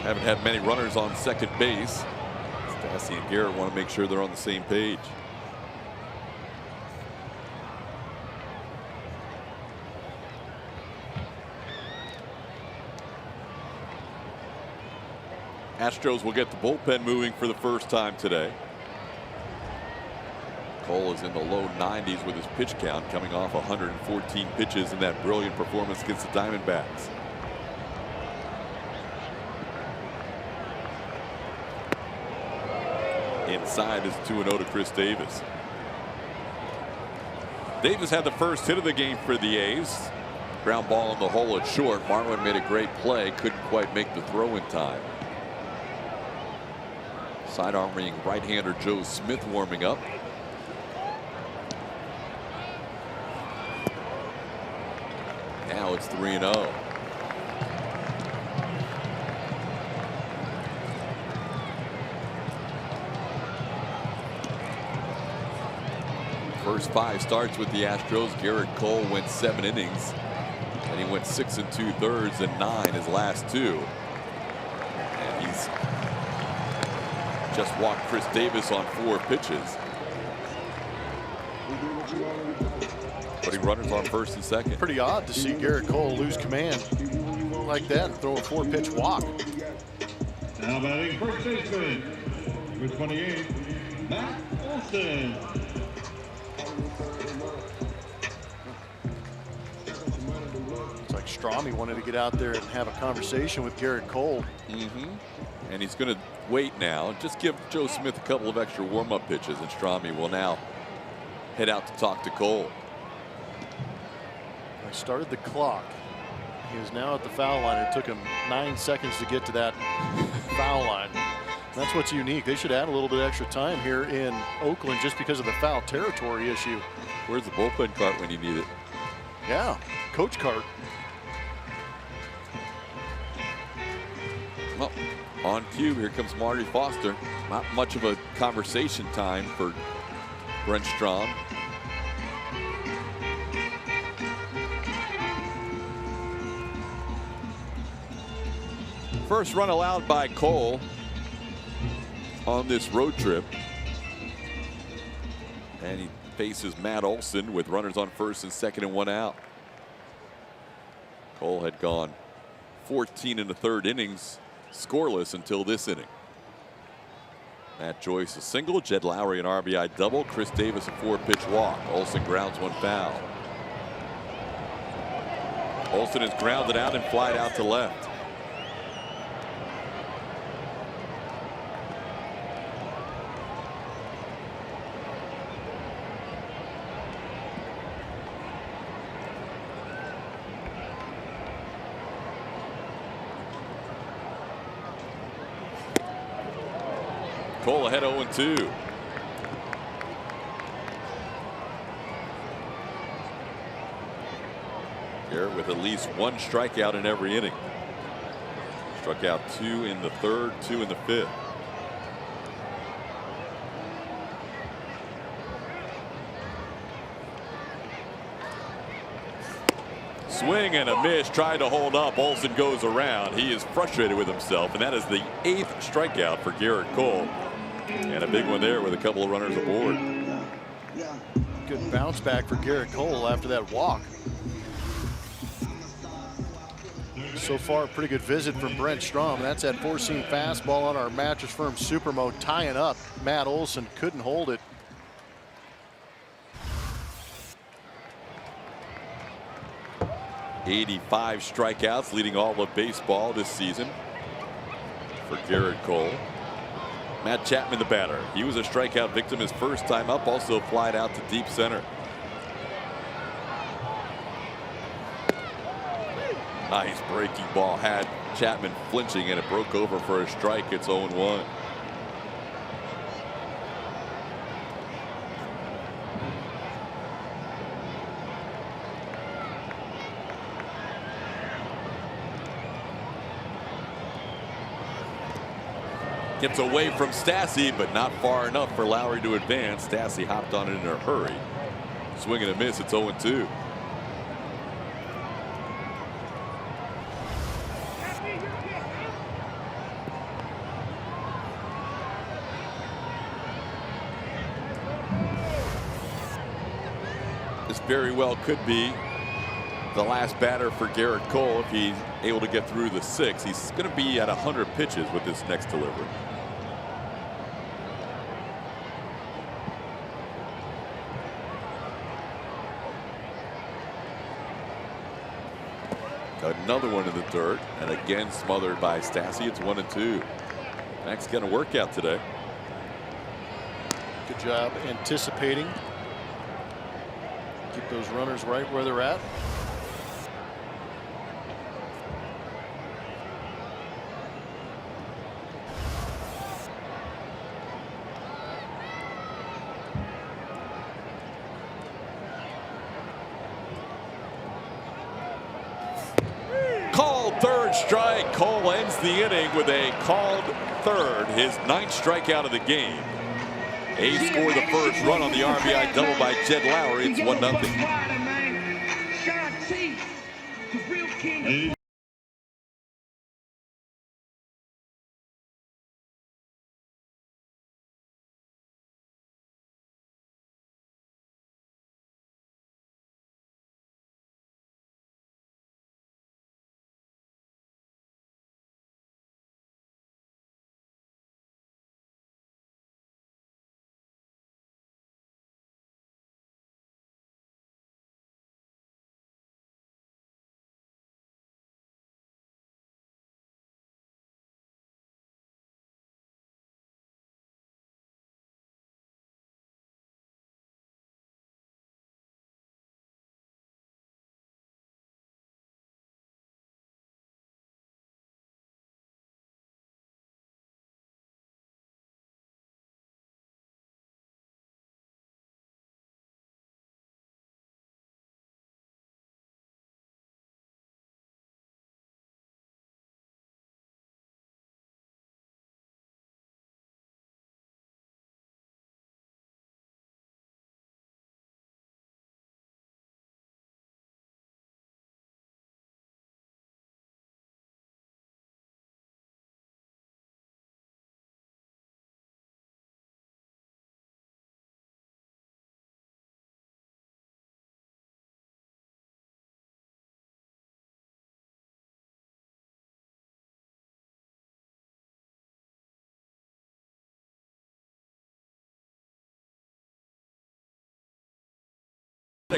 Haven't had many runners on second base. Stassi and Garrett want to make sure they're on the same page. Astros will get the bullpen moving for the first time today. Cole is in the low 90s with his pitch count, coming off 114 pitches in that brilliant performance against the Diamondbacks. Inside is 2-0 to Chris Davis. Davis had the first hit of the game for the A's. Ground ball in the hole at short. Marlin made a great play, couldn't quite make the throw in time. Side-arming right-hander Joe Smith warming up. Now it's 3-0. First 5 starts with the Astros. Garrett Cole went 7 innings, and he went 6 2/3 and 9 his last 2. And he's just walked Chris Davis on 4 pitches. Putting runners on first and second. Pretty odd to see Garrett Cole lose command like that and throw a 4-pitch walk. Now batting first baseman, number 28, Matt Olson. It's like Strami wanted to get out there and have a conversation with Garrett Cole. And he's going to wait now. Just give Joe Smith a couple of extra warm-up pitches, and Strami will now head out to talk to Cole. I started the clock. He is now at the foul line. It took him 9 seconds to get to that foul line. That's what's unique. They should add a little bit extra time here in Oakland just because of the foul territory issue. Where's the bullpen cart when you need it? Yeah, coach cart. Well, on cue, here comes Marty Foster. Not much of a conversation time for Brent Strom. First run allowed by Cole on this road trip. And he faces Matt Olson with runners on first and second and 1 out. Cole had gone 14 in the third innings, scoreless until this inning. Matt Joyce a single, Jed Lowry an RBI double, Chris Davis a 4-pitch walk. Olson grounds one foul. Olson is grounded out and flied out to left. Cole ahead 0-2. Garrett with at least one strikeout in every inning. Struck out 2 in the third, 2 in the fifth. Swing and a miss, tried to hold up. Olson goes around. He is frustrated with himself, and that is the 8th strikeout for Garrett Cole. And a big one there with a couple of runners aboard. Good bounce back for Garrett Cole after that walk. So far, a pretty good visit from Brent Strom. That's that four-seam fastball on our Mattress Firm Supermo, tying up Matt Olson. Couldn't hold it. '85 strikeouts, leading all of baseball this season for Garrett Cole. Matt Chapman, the batter. He was a strikeout victim his first time up, also flied out to deep center. Nice breaking ball, had Chapman flinching, and it broke over for a strike. It's 0-1. Gets away from Stassi, but not far enough for Lowry to advance. Stassi hopped on it in a hurry. Swing and a miss. It's 0-2. This very well could be the last batter for Garrett Cole if he's able to get through the 6. He's going to be at 100 pitches with this next delivery. Another one in the dirt, and again smothered by Stassi. It's 1-2. Mac's going to work out today. Good job anticipating. Keep those runners right where they're at. Called third strike. Cole ends the inning with a called third, his 9th strikeout of the game. A's scored the first run on the RBI double by Jed Lowry. It's 1-0.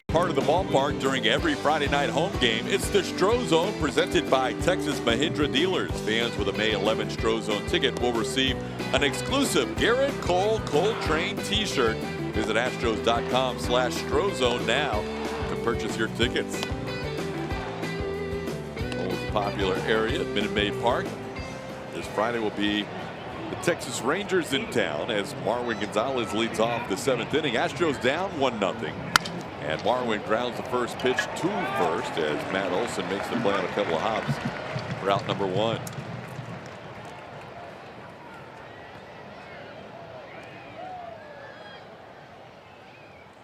Part of the ballpark during every Friday night home game. It's the Strozone presented by Texas Mahindra Dealers. Fans with a May 11 Strozone ticket will receive an exclusive Garrett Cole Coltrane t-shirt. Visit Astros.com/Strozone now to purchase your tickets. Most popular area at Minute Maid Park. This Friday will be the Texas Rangers in town as Marwin Gonzalez leads off the 7th inning. Astros down 1-0. And Marwin grounds the first pitch to first as Matt Olson makes the play on a couple of hops for out number 1.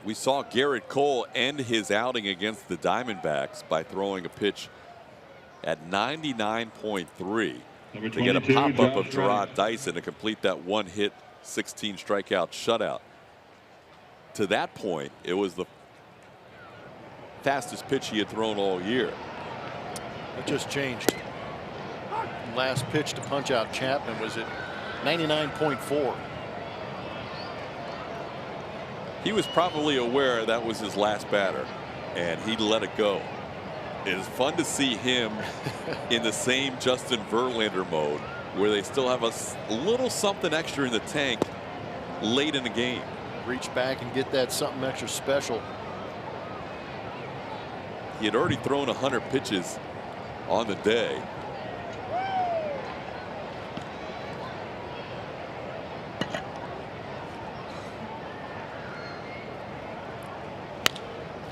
We saw Garrett Cole end his outing against the Diamondbacks by throwing a pitch at 99.3 to get a pop-up of Gerard Dyson to complete that one-hit, 16 strikeout shutout. To that point, it was the fastest pitch he had thrown all year. It just changed. Last pitch to punch out Chapman was at 99.4. He was probably aware that was his last batter, and he let it go. It is fun to see him in the same Justin Verlander mode, where they still have a little something extra in the tank late in the game. Reach back and get that something extra special. He had already thrown 100 pitches on the day.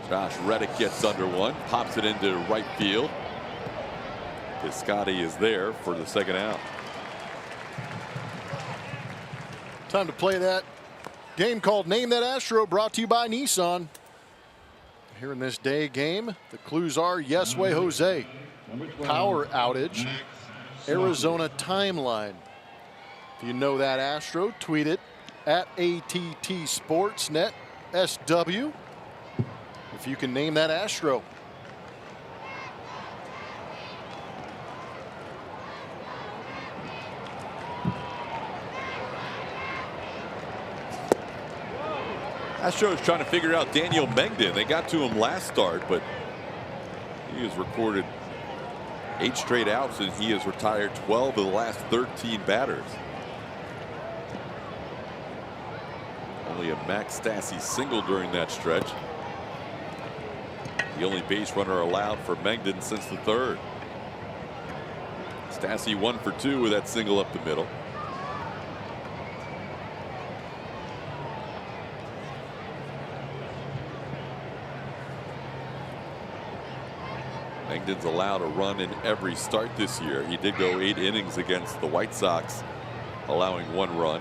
Josh Reddick gets under one, pops it into right field. Piscotty is there for the second out. Time to play that game called Name That Astro, brought to you by Nissan. Here in this day game, the clues are Yes Way Jose, power outage, Arizona timeline. If you know that Astro, tweet it at ATT Sportsnet SW. If you can name that Astro. Astros trying to figure out Daniel Mengden. They got to him last start, but he has recorded 8 straight outs, and he has retired 12 of the last 13 batters. Only a Max Stassi single during that stretch. The only base runner allowed for Mengden since the 3rd. Stassi 1 for 2 with that single up the middle. Mengden's allowed a run in every start this year. He did go 8 innings against the White Sox, allowing 1 run.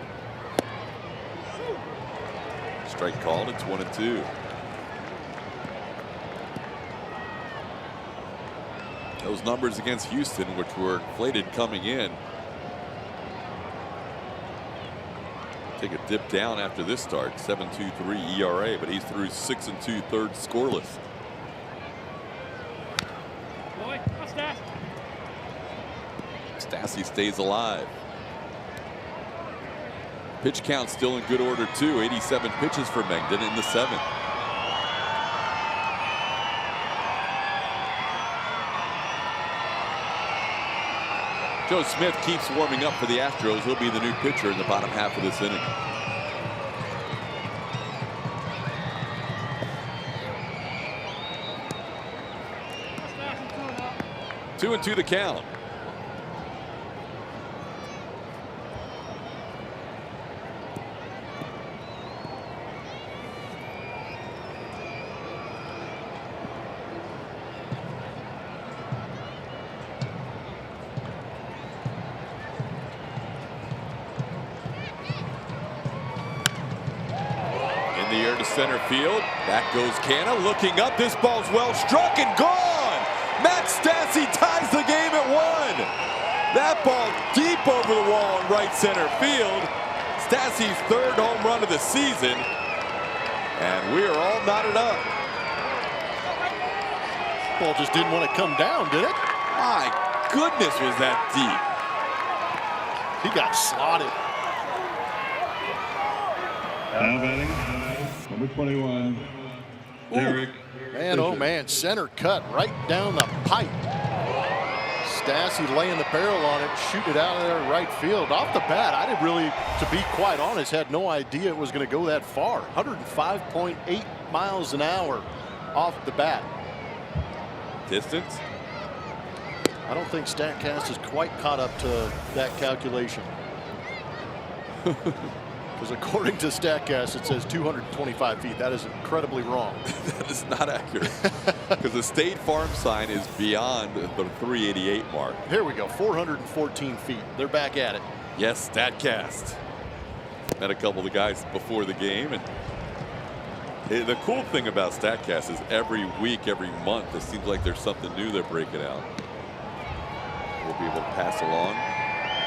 Strike called. It's 1-2. Those numbers against Houston, which were inflated coming in, take a dip down after this start. 7.23 ERA, but he's through 6 2/3 scoreless. Stassi stays alive. Pitch count still in good order too. 87 pitches for Mengden in the 7th. Joe Smith keeps warming up for the Astros. He'll be the new pitcher in the bottom half of this inning. Two and 2 the count. Center field. Back goes Canna, looking up. This ball's well struck and gone. Matt Stassi ties the game at 1. That ball deep over the wall in right center field. Stassi's 3rd home run of the season, and we are all knotted up. Ball just didn't want to come down, did it? My goodness, was that deep. He got slotted. Now batting, number 21, Derek Man, oh man, center cut right down the pipe. Stassi laying the barrel on it, shooting it out of there right field. Off the bat, I didn't really, to be quite honest, had no idea it was going to go that far. 105.8 miles an hour off the bat. Distance? I don't think StatCast is quite caught up to that calculation. Because according to StatCast, it says 225 feet. That is incredibly wrong. That is not accurate. Because the State Farm sign is beyond the 388 mark. Here we go, 414 feet. They're back at it. Yes, StatCast. Met a couple of the guys before the game. And the cool thing about StatCast is every week, every month, it seems like there's something new they're breaking out. We'll be able to pass along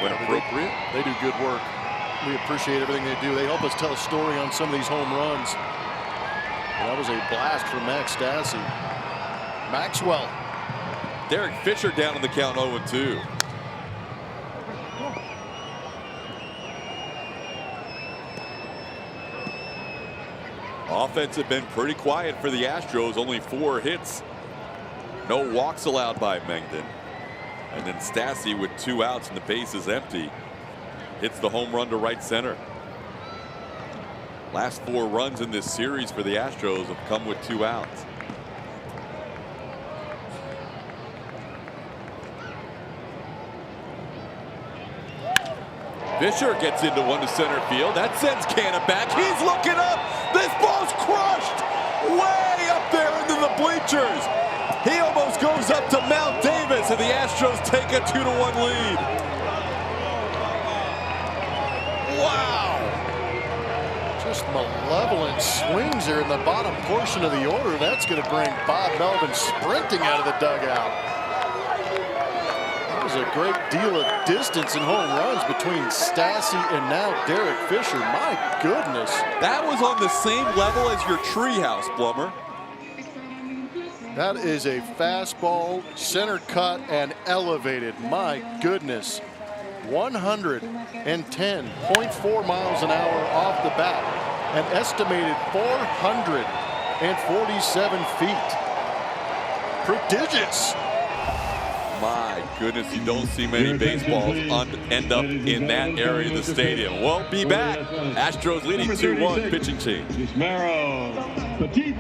when appropriate. They do good work. We appreciate everything they do. They help us tell a story on some of these home runs. That was a blast from Max Stassi. Maxwell. Derek Fisher down in the count 0-2. Offense had been pretty quiet for the Astros. Only 4 hits. No walks allowed by Mengden. And then Stassi with 2 outs and the base is empty. Hits the home run to right center. Last 4 runs in this series for the Astros have come with 2 outs. Fisher gets into one to center field. That sends Canna back. He's looking up. This ball's crushed way up there into the bleachers. He almost goes up to Mount Davis, and the Astros take a 2-1 lead. Wow. Just malevolent swings there in the bottom portion of the order. That's going to bring Bob Melvin sprinting out of the dugout. That was a great deal of distance and home runs between Stassi and now Derek Fisher. My goodness. That was on the same level as your treehouse, Plummer. That is a fastball, center cut, and elevated. My goodness. 110.4 miles an hour off the bat. An estimated 447 feet. Prodigious. My goodness, you don't see many baseballs end up in that area of the stadium. We'll be back. Astros leading 2-1, pitching change. Petit.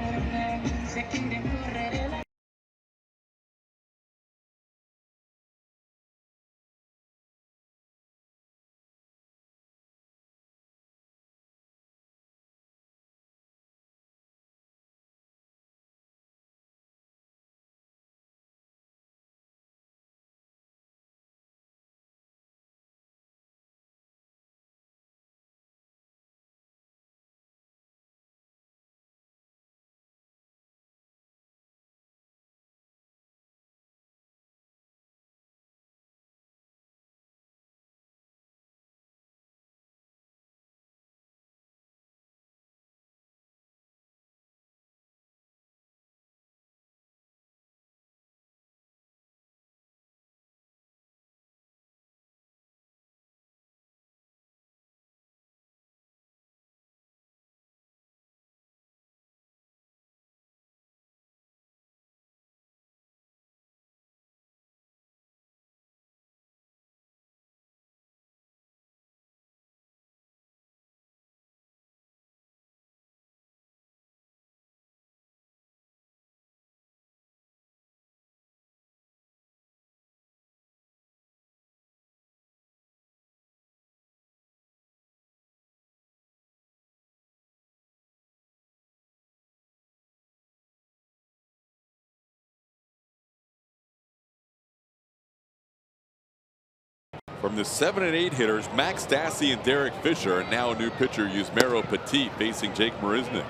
From the 7 and 8 hitters, Max Stassi and Derek Fisher, and now a new pitcher, Yusmeiro Petit, facing Jake Marisnick.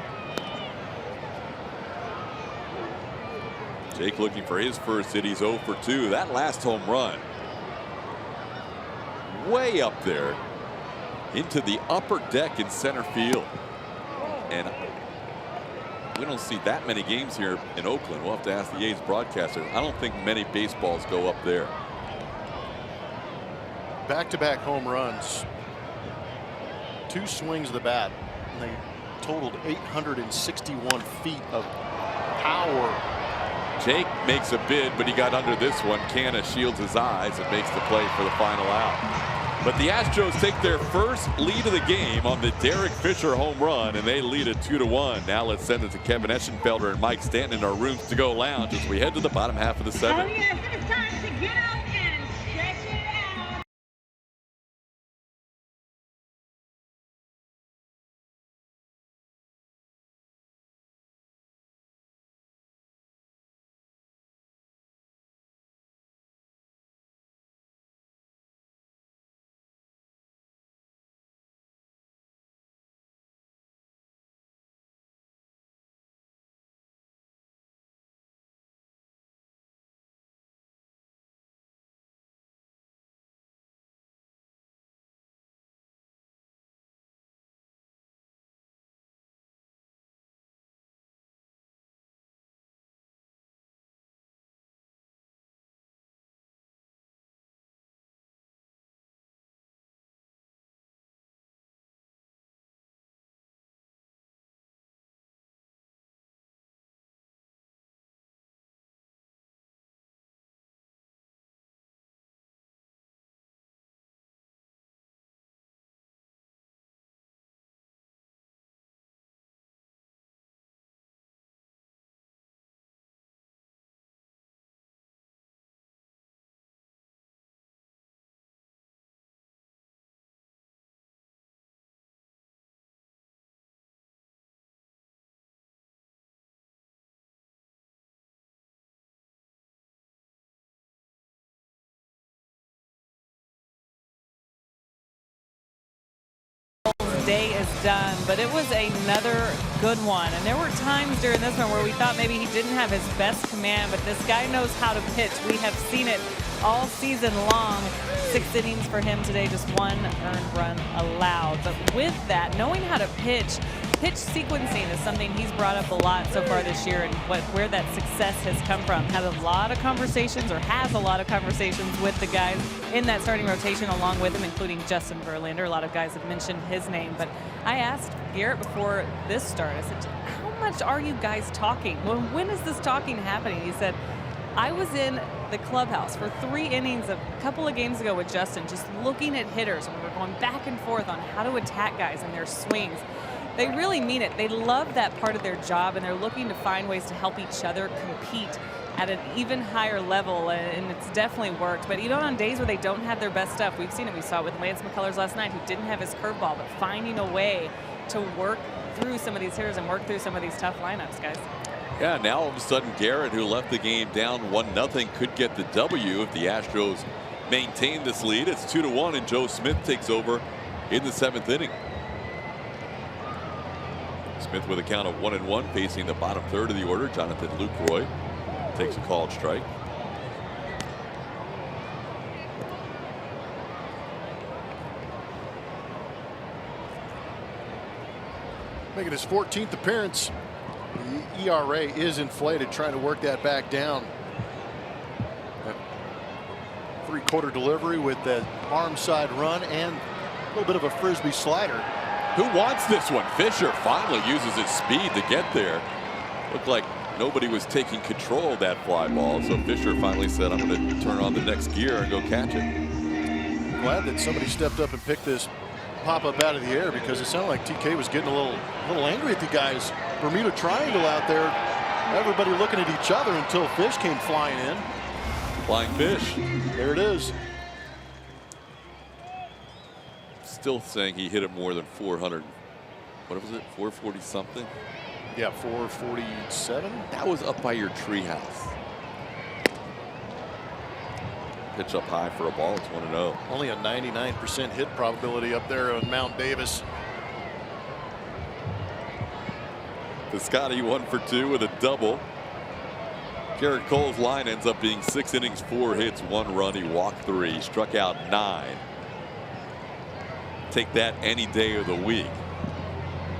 Jake looking for his first hit. He's 0 for 2. That last home run, way up there into the upper deck in center field. And we don't see that many games here in Oakland. We'll have to ask the A's broadcaster. I don't think many baseballs go up there. Back-to-back home runs. 2 swings of the bat. And they totaled 861 feet of power. Jake makes a bid, but he got under this one. Canna shields his eyes and makes the play for the final out. But the Astros take their first lead of the game on the Derek Fisher home run, and they lead it 2-1. Now let's send it to Kevin Eschenfelder and Mike Stanton in our Rooms to Go lounge as we head to the bottom half of the seventh. Oh yes, it's time to get up and stretch it out. Day is done, but it was another good one. And there were times during this one where we thought maybe he didn't have his best command, but this guy knows how to pitch. We have seen it all season long. 6 innings for him today, just 1 earned run allowed. But with that, knowing how to pitch sequencing is something he's brought up a lot so far this year, and where that success has come from. Had a lot of conversations, or has a lot of conversations with the guys in that starting rotation along with him, including Justin Verlander. A lot of guys have mentioned his name, but I asked Garrett before this started, I said, how much are you guys talking? Well, when is this talking happening? He said, I was in the clubhouse for 3 innings a couple of games ago with Justin, just looking at hitters, and we were going back and forth on how to attack guys and their swings. They really mean it. They love that part of their job, and they're looking to find ways to help each other compete at an even higher level, and it's definitely worked. But even on days where they don't have their best stuff, we've seen it. We saw it with Lance McCullers last night, who didn't have his curveball, but finding a way to work through some of these hitters and work through some of these tough lineups, guys. Yeah, now all of a sudden Garrett, who left the game down 1-0, could get the W if the Astros maintain this lead. It's 2-1, and Joe Smith takes over in the 7th inning. Smith with a count of 1-1, facing the bottom third of the order. Jonathan Lucroy takes a called strike. Making his 14th appearance. The ERA is inflated, trying to work that back down. That 3/4 delivery with that arm side run and a little bit of a frisbee slider. Who wants this one? Fisher finally uses his speed to get there. Looked like nobody was taking control of that fly ball, so Fisher finally said, I'm going to turn on the next gear and go catch it. Glad that somebody stepped up and picked this pop-up out of the air, because it sounded like TK was getting a little angry at the guys. Bermuda Triangle out there, everybody looking at each other until Fish came flying in. Flying fish. There it is. Still saying he hit it more than 400. What was it? 440 something? Yeah, 447. That was up by your treehouse. Pitch up high for a ball. It's 1-0. Only a 99% hit probability up there on Mount Davis. Piscotty 1 for 2 with a double. Garrett Cole's line ends up being 6 innings, 4 hits, 1 run. He walked 3, struck out 9. Take that any day of the week.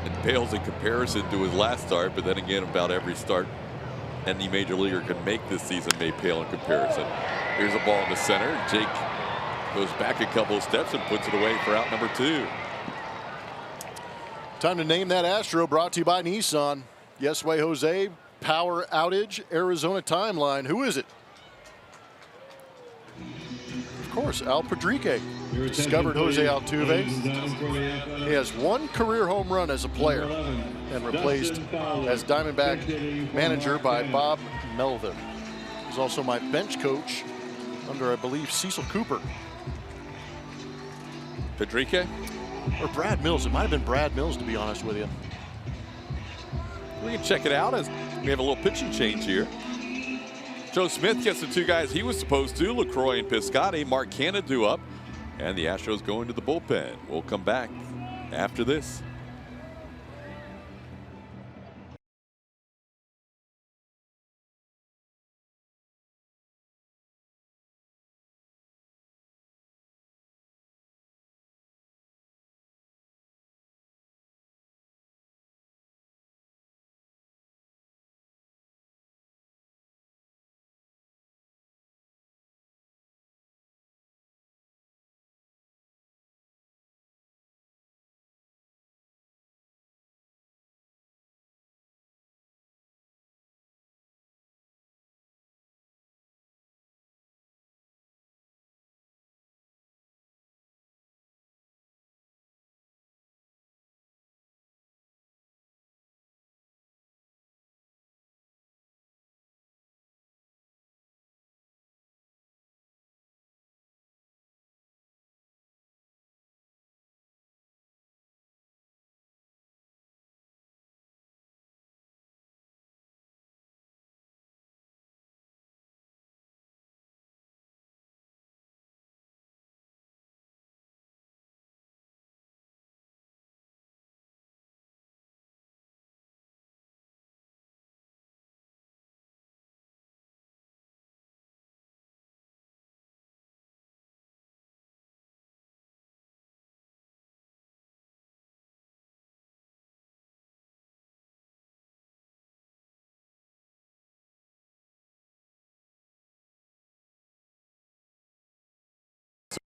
It pales in comparison to his last start, but then again, about every start any major leaguer can make this season may pale in comparison. Here's a ball in the center. Jake goes back a couple of steps and puts it away for out number 2. Time to name that Astro, brought to you by Nissan. Yes way Jose, power outage Arizona timeline. Who is it? Of course, Al Padrique discovered Jose Altuve. He has one career home run as a player and replaced as Diamondback manager by Bob Melvin. He's also my bench coach under, I believe, Cecil Cooper. Padrique? Or Brad Mills. It might have been Brad Mills, to be honest with you. We can check it out as we have a little pitching change here. Joe Smith gets the two guys he was supposed to, LaCroix and Piscotty. Mark Canadu up, and the Astros go into the bullpen. We'll come back after this.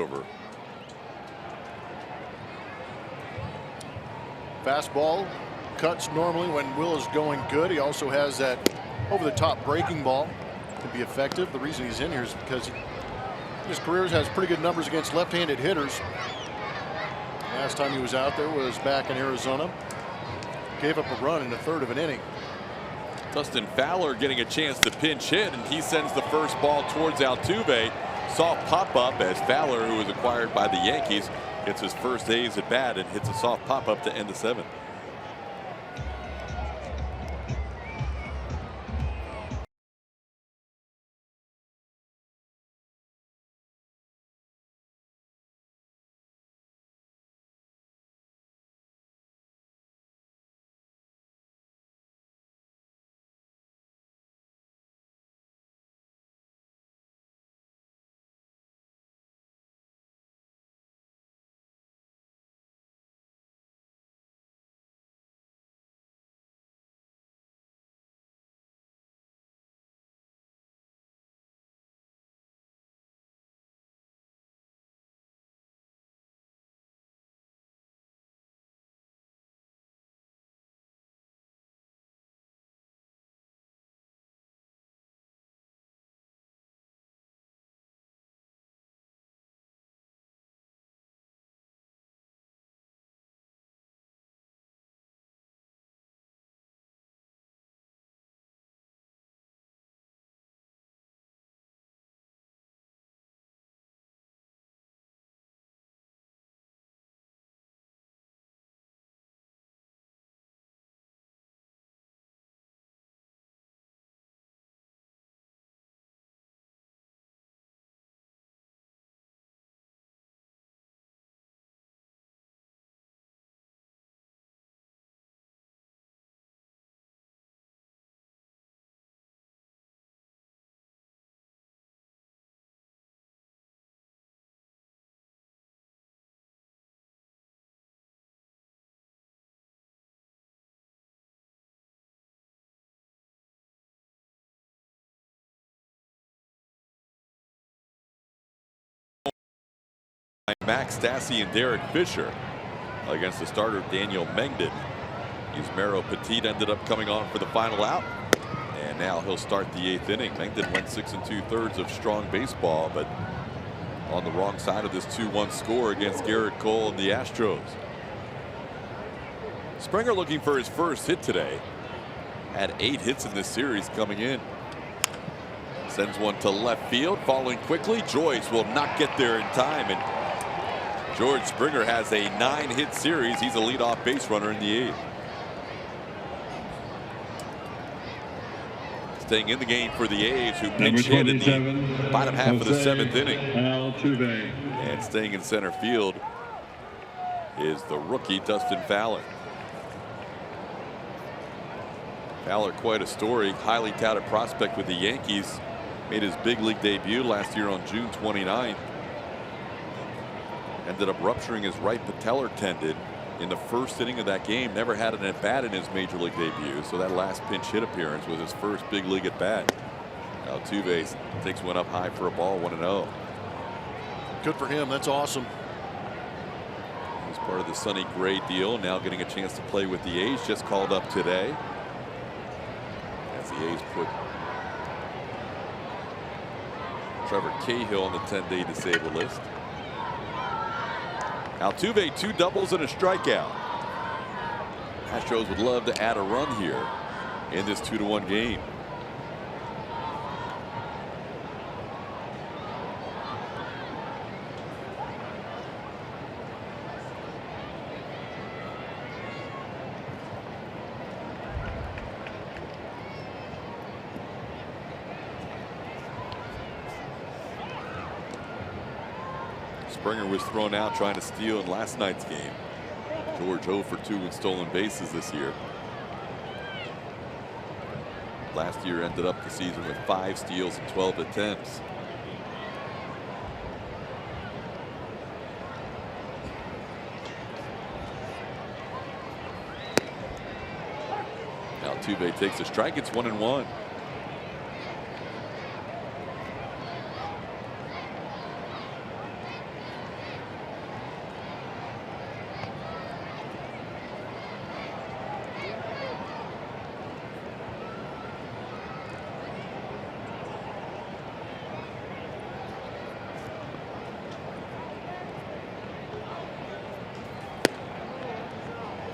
Over. Fastball cuts normally when Will is going good. He also has that over-the-top breaking ball. Can be effective. The reason he's in here is because his career has pretty good numbers against left-handed hitters. Last time he was out there was back in Arizona. Gave up a run in the third of an inning. Dustin Fowler getting a chance to pinch hit, and he sends the first ball towards Altuve. Soft pop-up as Fowler, who was acquired by the Yankees, gets his first A's at bat and hits a soft pop-up to end the seventh. Max Stassi and Derek Fisher against the starter Daniel Mengden. Yusmeiro Petit ended up coming on for the final out. And now he'll start the 8th inning. Langdon went 6 2/3 of strong baseball, but on the wrong side of this 2-1 score against Garrett Cole and the Astros. Springer looking for his first hit today. Had 8 hits in this series coming in. Sends one to left field, falling quickly. Joyce will not get there in time, and George Springer has a 9-hit series. He's a leadoff base runner in the 8th. Staying in the game for the A's, who pinch hit in the bottom half of the 7th inning. And staying in center field is the rookie Dustin Fowler. Fowler, quite a story, highly touted prospect with the Yankees. Made his big league debut last year on June 29th. Ended up rupturing his right patellar tendon in the first inning of that game. Never had an at bat in his major league debut, so that last pinch hit appearance was his first big league at bat. Altuve takes one up high for a ball, 1-0. Good for him. That's awesome. He's part of the Sonny Gray deal, now getting a chance to play with the A's. Just called up today as the A's put Trevor Cahill on the 10-day disabled list. Altuve, 2 doubles and a strikeout. Astros would love to add a run here in this 2-1 game. Springer was thrown out trying to steal in last night's game. George 0 for 2 with stolen bases this year. Last year ended up the season with 5 steals and 12 attempts. Altuve takes a strike. It's 1-1.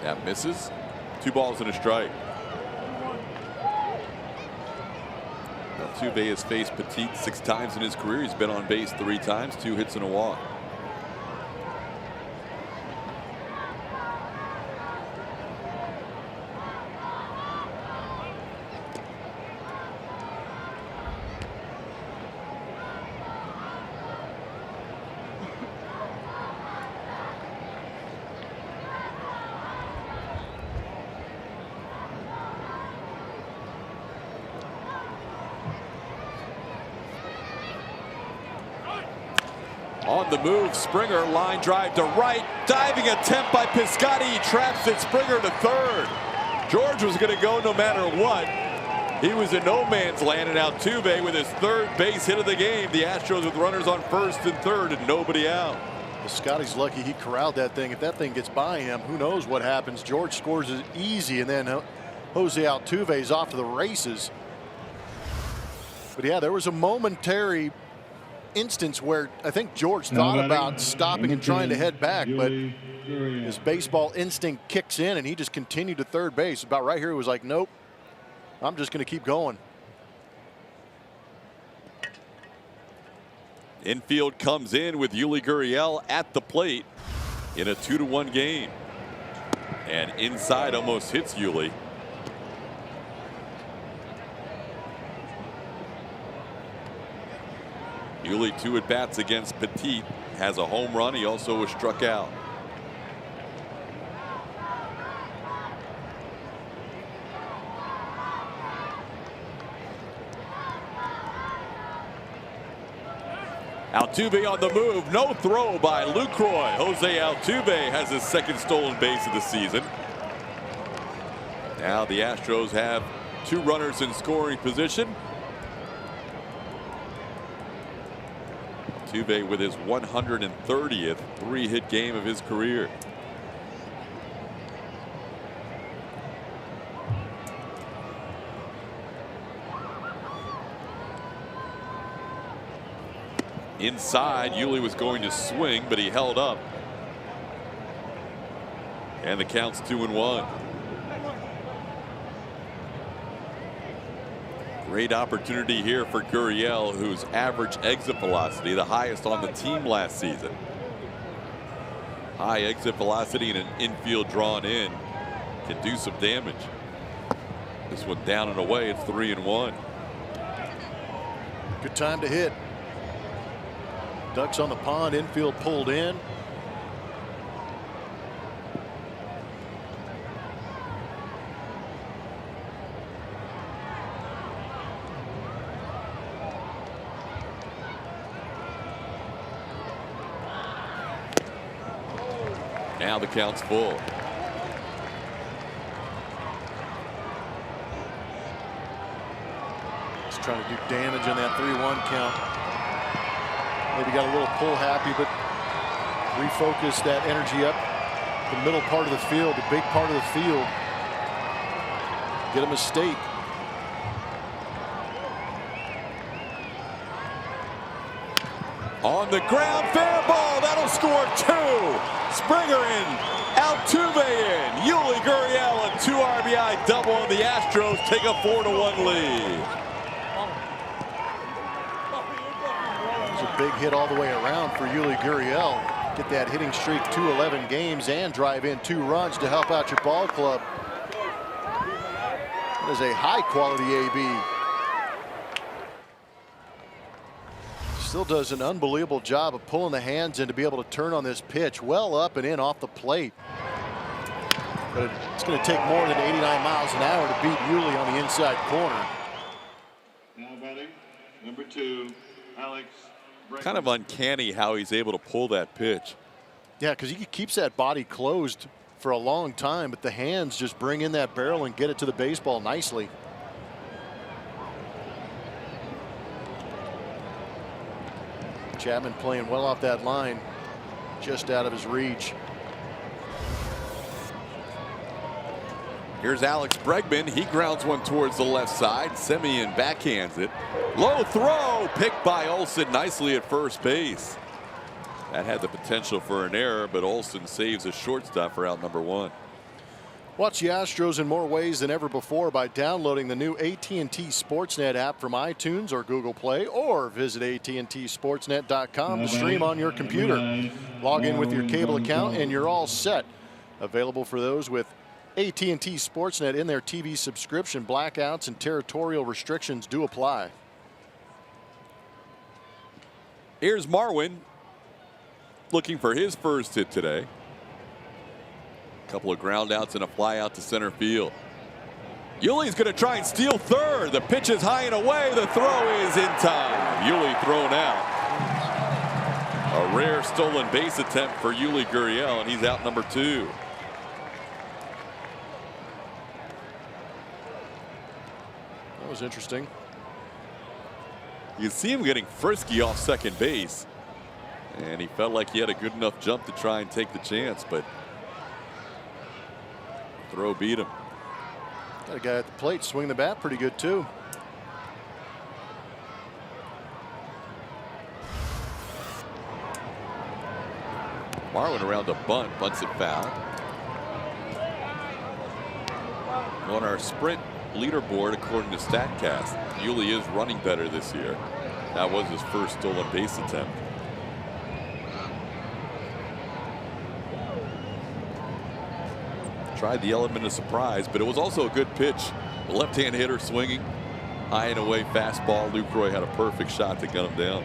That misses. 2 balls and a strike. Altuve has faced Petit 6 times in his career. He's been on base 3 times, 2 hits and a walk. On the move, Springer, line drive to right, diving attempt by Piscotty. He traps it. Springer to third. George was going to go no matter what. He was in no man's land, and Altuve with his 3rd base hit of the game. The Astros with runners on 1st and 3rd and nobody out. Scotty's lucky he corralled that thing. If that thing gets by him, who knows what happens. George scores it easy, and then Jose Altuve's off to the races. But yeah, there was a momentary instance where I think George thought about stopping and trying to head back, but his baseball instinct kicks in and he just continued to third base. About right here, he was like, nope, I'm just going to keep going. Infield comes in with Yuli Gurriel at the plate in a 2-1 game. And inside almost hits Yuli. Yuli 2 at-bats against Petit. Has a home run. He also was struck out. Altuve on the move. No throw by Lucroy. Jose Altuve has his 2nd stolen base of the season. Now the Astros have 2 runners in scoring position. Altuve with his 130th 3-hit game of his career. inside. Yuli was going to swing, but he held up. And the count's 2-1. Great opportunity here for Gurriel, whose average exit velocity, the highest on the team last season. High exit velocity and an infield drawn in can do some damage. This one down and away. It's 3-1. Good time to hit. Ducks on the pond, infield pulled in. Now the count's full. He's trying to do damage in that 3-1 count. Maybe got a little pull happy, but refocus that energy up the middle part of the field, the big part of the field. Get a mistake. On the ground, fair ball. That'll score 2. Springer in, Altuve in. Yuli Gurriel, a 2 RBI double, and the Astros take a 4-1 lead. It's a big hit all the way around for Yuli Gurriel. Get that hitting streak to 11 games and drive in 2 runs to help out your ball club. That is a high quality AB. Still does an unbelievable job of pulling the hands in to be able to turn on this pitch well up and in off the plate. But it's going to take more than 89 miles an hour to beat Yuli on the inside corner. Now batting, number 2, Alex. Kind of uncanny how he's able to pull that pitch. Yeah, because he keeps that body closed for a long time, but the hands just bring in that barrel and get it to the baseball nicely. Chapman playing well off that line, just out of his reach. Here's Alex Bregman. He grounds one towards the left side. Semien backhands it. Low throw, picked by Olsen nicely at first base. That had the potential for an error, but Olsen saves a shortstop for out number 1. Watch the Astros in more ways than ever before by downloading the new AT&T Sportsnet app from iTunes or Google Play, or visit AT&TSportsnet.com to stream on your computer. Log in with your cable account and you're all set. Available for those with AT&T Sportsnet in their TV subscription. Blackouts and territorial restrictions do apply. Here's Marwin looking for his first hit today. Couple of ground outs and a fly out to center field. Yuli's going to try and steal third. The pitch is high and away. The throw is in time. Yuli thrown out. A rare stolen base attempt for Yuli Gurriel, and he's out number 2. That was interesting. You see him getting frisky off second base, and he felt like he had a good enough jump to try and take the chance, but throw beat him. Got a guy at the plate swing the bat pretty good too. Marwin around a bunt, bunts it foul. On our sprint leaderboard, according to StatCast, Yuli is running better this year. That was his first stolen base attempt. Tried the element of surprise, but it was also a good pitch. The left-hand hitter swinging, high and away fastball. Lucroy had a perfect shot to gun him down.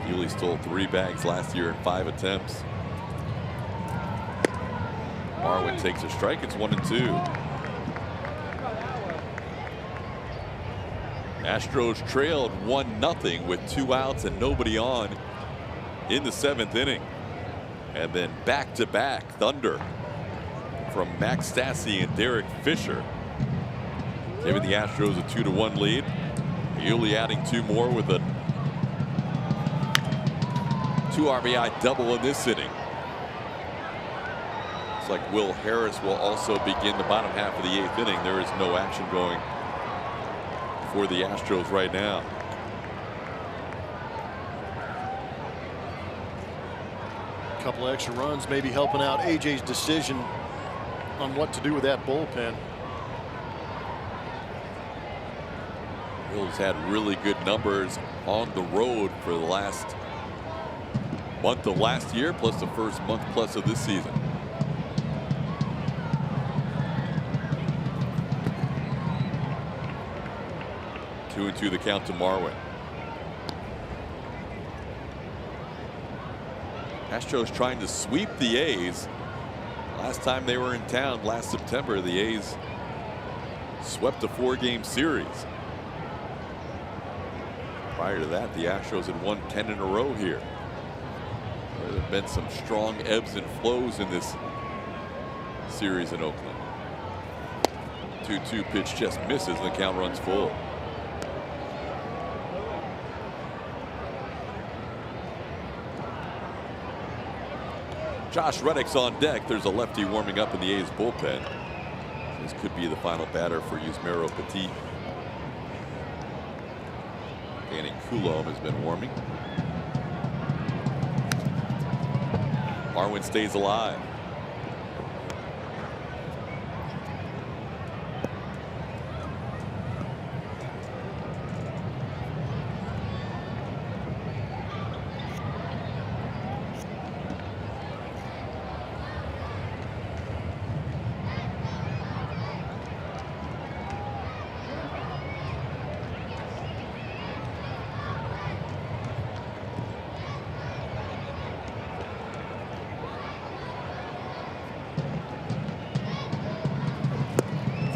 Yuli stole 3 bags last year in 5 attempts. Marwin takes a strike. It's 1-2. Astros trailed 1-0 with 2 outs and nobody on in the 7th inning. And then back-to-back thunder from Max Stassi and Derek Fisher, giving the Astros a 2-1 lead. Yuli adding 2 more with a 2 RBI double in this inning. Looks like Will Harris will also begin the bottom half of the 8th inning. There is no action going for the Astros right now. A couple of extra runs maybe helping out AJ's decision on what to do with that bullpen. Hill's had really good numbers on the road for the last month of last year, plus the first month plus of this season. Two and two the count to Marwin. Astros trying to sweep the A's. Last time they were in town last September, the A's swept a 4-game series. Prior to that, the Astros had won 10 in a row here. There have been some strong ebbs and flows in this series in Oakland. 2-2 pitch just misses and the count runs full. Josh Reddick's on deck. There's a lefty warming up in the A's bullpen. This could be the final batter for Yusmeiro Petit. Danny Coulomb has been warming. Marwin stays alive.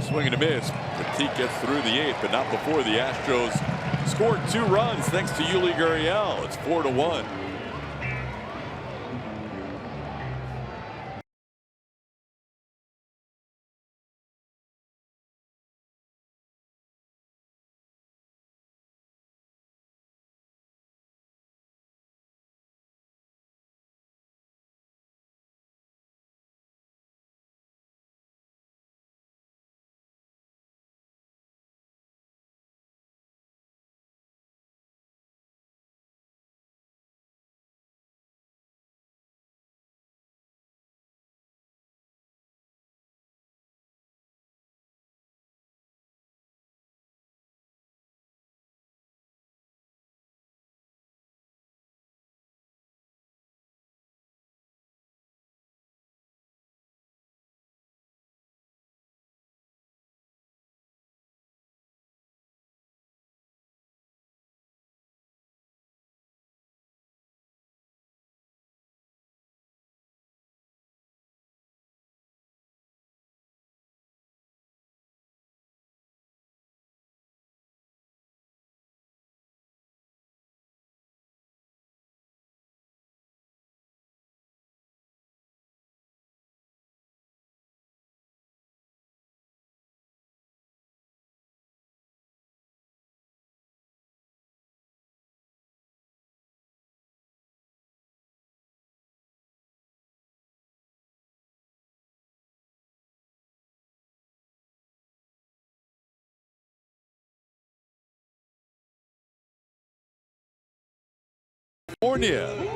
Swing and a miss. Petit gets through the 8th, but not before the Astros scored 2 runs thanks to Yuli Gurriel. It's 4-1.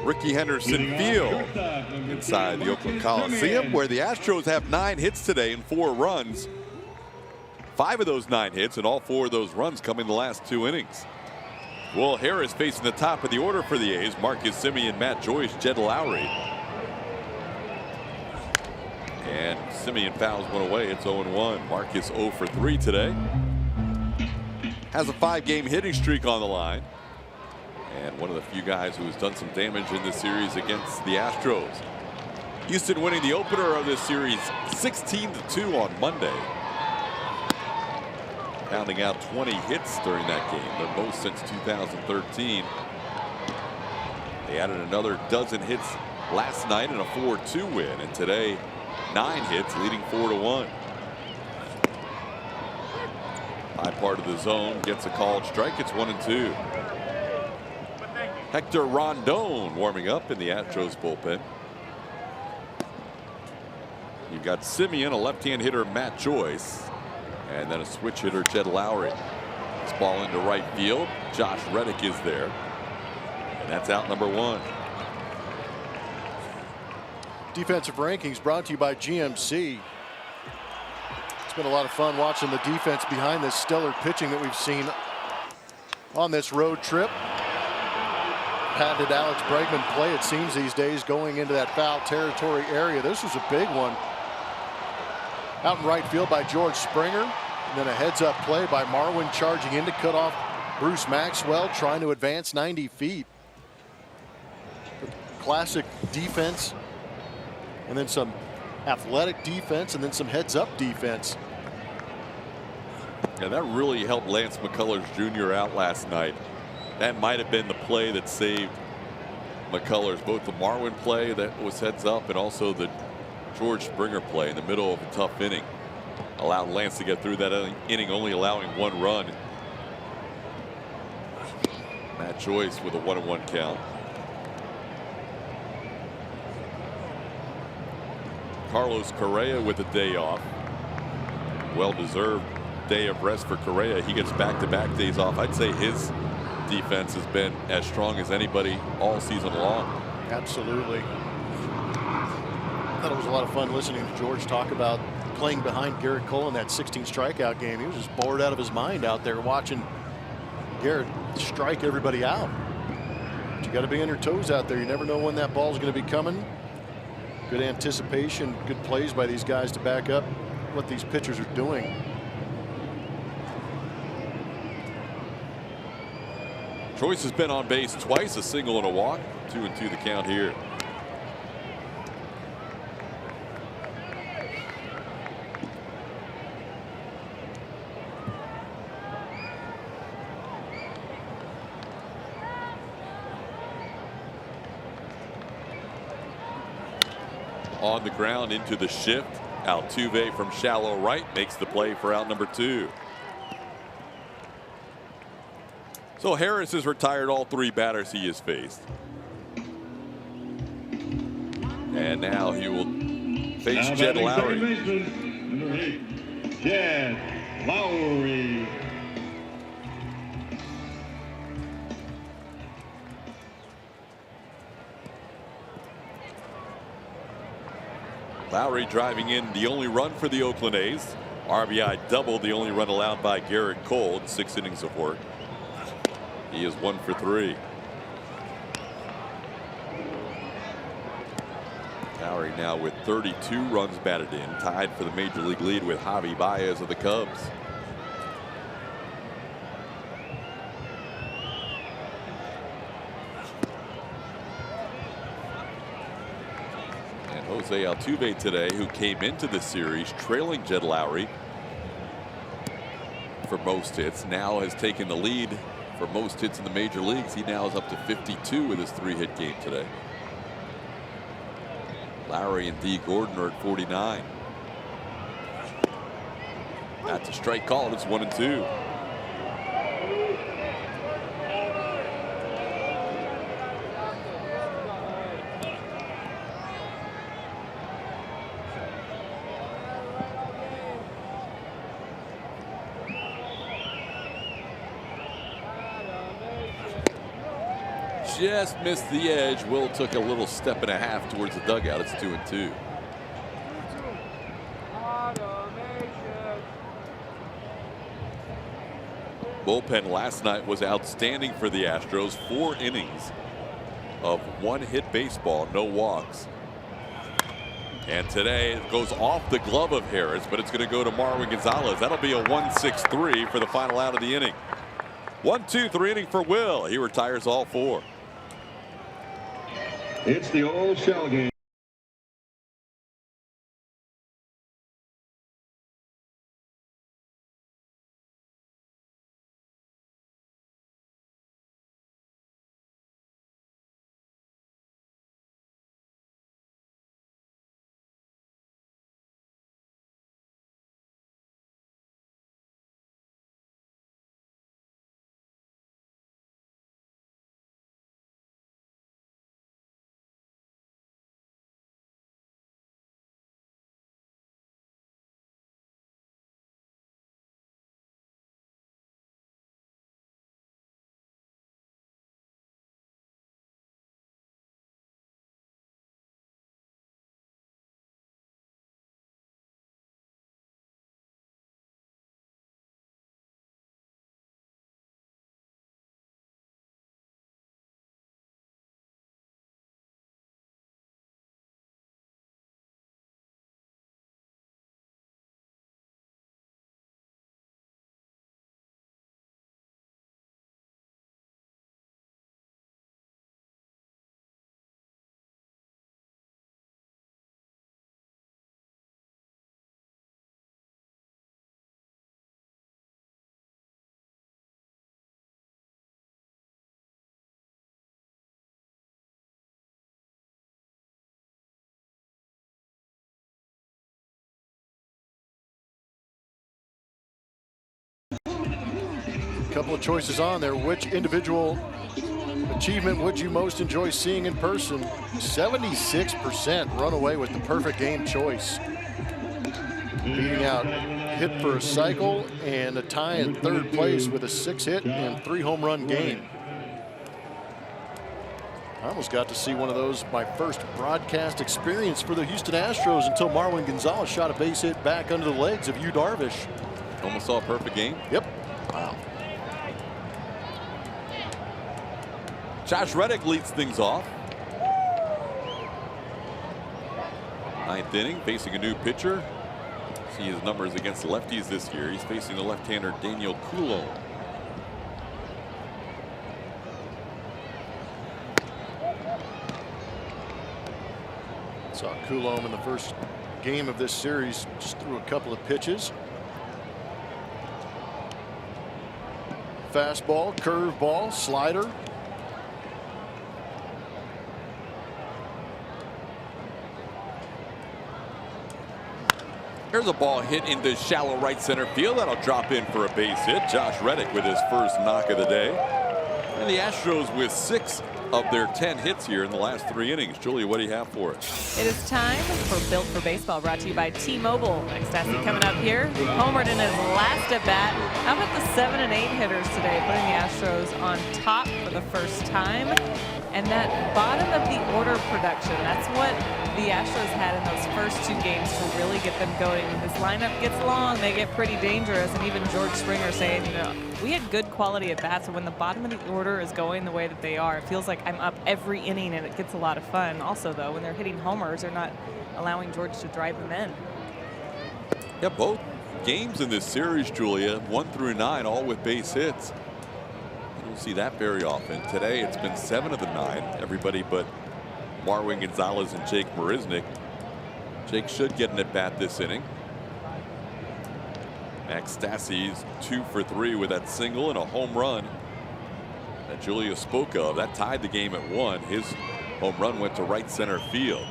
Ricky Henderson Field inside the Oakland Coliseum, where the Astros have 9 hits today and 4 runs. 5 of those 9 hits and all 4 of those runs come in the last 2 innings. Will Harris facing the top of the order for the A's. Marcus Semien, Matt Joyce, Jed Lowry. And Semien fouls one away. It's 0-1. Marcus 0 for 3 today. Has a 5-game hitting streak on the line. And one of the few guys who has done some damage in this series against the Astros. Houston winning the opener of this series 16-2 on Monday. Pounding out 20 hits during that game, their most since 2013. They added another dozen hits last night in a 4-2 win, and today 9 hits, leading 4-1. High part of the zone, gets a called strike. It's 1-2. Hector Rondon warming up in the Astros bullpen. You've got Semien, a left-hand hitter, Matt Joyce, and then a switch hitter, Jed Lowry. This ball into right field. Josh Reddick is there, and that's out number 1. Defensive rankings brought to you by GMC. It's been a lot of fun watching the defense behind this stellar pitching that we've seen on this road trip. Patented Alex Bregman play, it seems these days, going into that foul territory area. This was a big one. Out in right field by George Springer. And then a heads-up play by Marwin charging in to cut off Bruce Maxwell, trying to advance 90 feet. Classic defense, and then some athletic defense, and then some heads-up defense. Yeah, that really helped Lance McCullers Jr. out last night. That might have been the play that saved McCullers, both the Marwin play that was heads up and also the George Springer play in the middle of a tough inning. Allowed Lance to get through that inning, only allowing 1 run. Matt Joyce with a 1-1 count. Carlos Correa with a day off. Well-deserved day of rest for Correa. He gets back-to-back days off. I'd say his defense has been as strong as anybody all season long. Absolutely. I thought it was a lot of fun listening to George talk about playing behind Garrett Cole in that 16 strikeout game. He was just bored out of his mind out there watching Garrett strike everybody out. But you got to be on your toes out there. You never know when that ball is going to be coming. Good anticipation, good plays by these guys to back up what these pitchers are doing. Joyce has been on base twice, a single and a walk. 2-2 the count here. On the ground into the shift. Altuve from shallow right makes the play for out number 2. So Harris has retired all 3 batters he has faced. And now he will face Jed Lowry. Number 8, Jed Lowry. Lowry driving in the only run for the Oakland A's. RBI double, the only run allowed by Garrett Cole in 6 innings of work. He is 1 for 3. Lowry now with 32 runs batted in, tied for the major league lead with Javi Baez of the Cubs. And Jose Altuve today, who came into the series trailing Jed Lowry for most hits, now has taken the lead for most hits in the major leagues. He now is up to 52 with his 3-hit game today. Lowry and D. Gordon are at 49. That's a strike call. It's 1-2. Just missed the edge. Will took a little step and a half towards the dugout. It's 2-2. Bullpen last night was outstanding for the Astros. 4 innings of 1-hit baseball, no walks. And today it goes off the glove of Harris, but it's going to go to Marwin Gonzalez. That'll be a 1-6-3 for the final out of the inning. 1-2-3 inning for Will. He retires all 4. It's the old shell game. A couple of choices on there. Which individual achievement would you most enjoy seeing in person? 76% run away with the perfect game choice. Beating out hit for a cycle and a tie in third place with a 6-hit and 3 home run game. I almost got to see one of those, my first broadcast experience for the Houston Astros, until Marwin Gonzalez shot a base hit back under the legs of Yu Darvish. Almost saw a perfect game. Yep. Wow. Josh Reddick leads things off. 9th inning, facing a new pitcher. See his numbers against lefties this year. He's facing the left-hander Daniel Coulomb. Saw Coulomb in the first game of this series, just threw a couple of pitches. Fastball, curveball, slider. Here's a ball hit into shallow right center field. That'll drop in for a base hit. Josh Reddick with his first knock of the day. And the Astros with 6 of their 10 hits here in the last 3 innings. Julia, what do you have for us? It is time for Built for Baseball, brought to you by T-Mobile. Next Stassi coming up here. Homered in his last at bat. How about the 7 and 8 hitters today, putting the Astros on top for the first time? And that bottom of the order production, that's what the Astros had in those first 2 games to really get them going. When this lineup gets long, they get pretty dangerous. And even George Springer saying, you know, we had good quality at bats, and when the bottom of the order is going the way that they are, it feels like I'm up every inning, and it gets a lot of fun. Also, though, when they're hitting homers, they're not allowing George to drive them in. Yeah, both games in this series, Julia, 1 through 9, all with base hits. You don't see that very often. Today, it's been 7 of the 9. Everybody but Marwin Gonzalez and Jake Marisnick. Jake should get an at-bat this inning. Max Stassi's 2 for 3 with that single and a home run that Julia spoke of. That tied the game at 1. His home run went to right center field.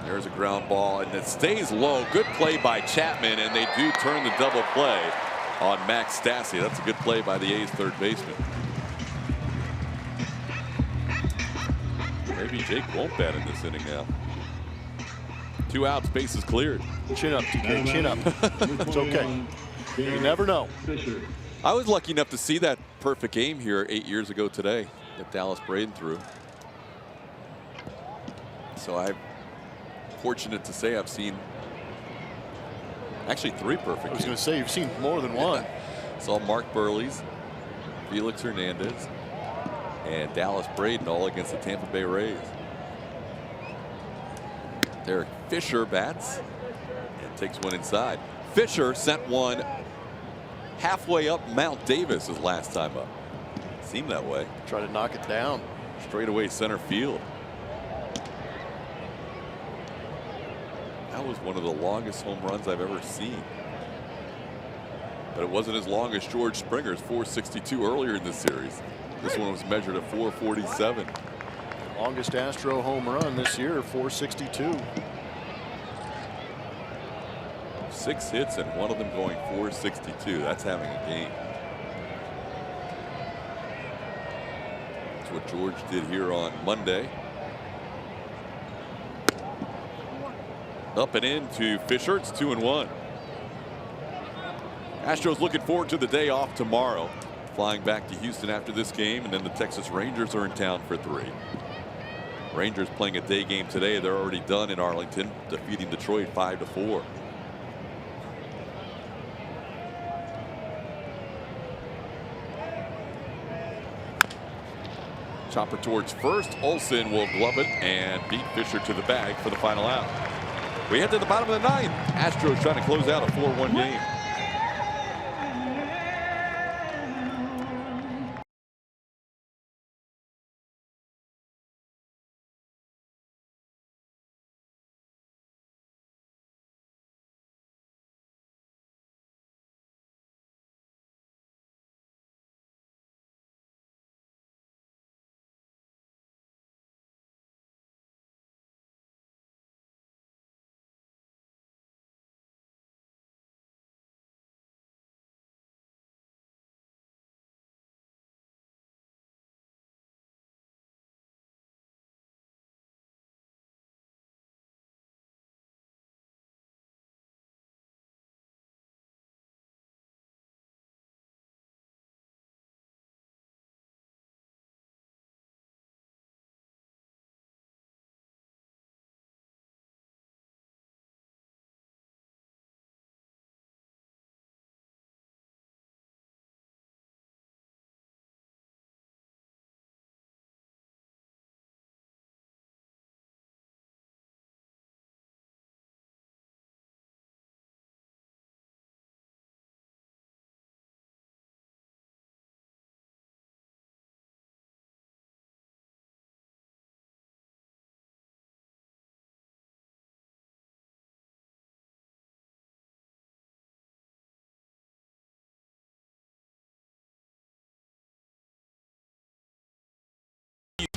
There's a ground ball, and it stays low. Good play by Chapman, and they do turn the double play on Max Stassi. That's a good play by the A's third baseman. Maybe Jake won't bat in this inning now. 2 outs, bases cleared. Chin up, TK, chin up. It's okay. You never know. I was lucky enough to see that perfect game here 8 years ago today that Dallas Braden threw. So I'm fortunate to say I've seen actually 3 perfect games. I was going to say, you've seen more than one. Saw Mark Burley's, Felix Hernandez, and Dallas Braden all against the Tampa Bay Rays. Derek Fisher bats and takes one inside. Fisher sent one halfway up Mount Davis his last time up. Seemed that way. Try to knock it down. Straight away center field. That was one of the longest home runs I've ever seen. But it wasn't as long as George Springer's 462 earlier in this series. This one was measured at 447. Longest Astro home run this year, 462. 6 hits and one of them going 462. That's having a game. That's what George did here on Monday. Up and in to Fisher. It's 2-1. Astros looking forward to the day off tomorrow. Flying back to Houston after this game, and then the Texas Rangers are in town for 3. Rangers playing a day game today. They're already done in Arlington, defeating Detroit 5-4. Chopper towards first. Olsen will glove it and beat Fisher to the bag for the final out. We head to the bottom of the 9th. Astros trying to close out a 4-1 game.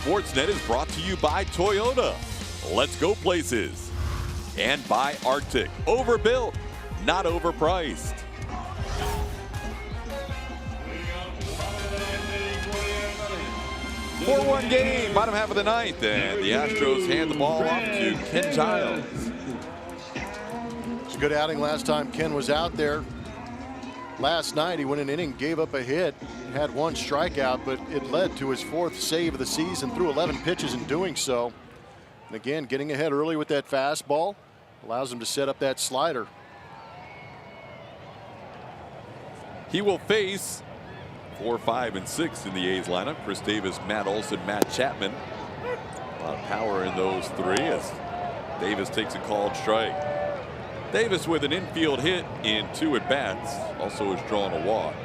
Sportsnet is brought to you by Toyota. Let's go places. And by Arctic. Overbuilt, not overpriced. 4-1 game, bottom half of the ninth, and the Astros hand the ball off to Ken Giles. It's a good outing last time Ken was out there. Last night he went an inning, gave up a hit, had one strikeout, but it led to his 4th save of the season, threw 11 pitches in doing so. And again, getting ahead early with that fastball allows him to set up that slider. He will face 4, 5, and 6 in the A's lineup. Chris Davis, Matt Olson, Matt Chapman. A lot of power in those three as Davis takes a called strike. Davis with an infield hit in 2 at-bats, also has drawn a walk.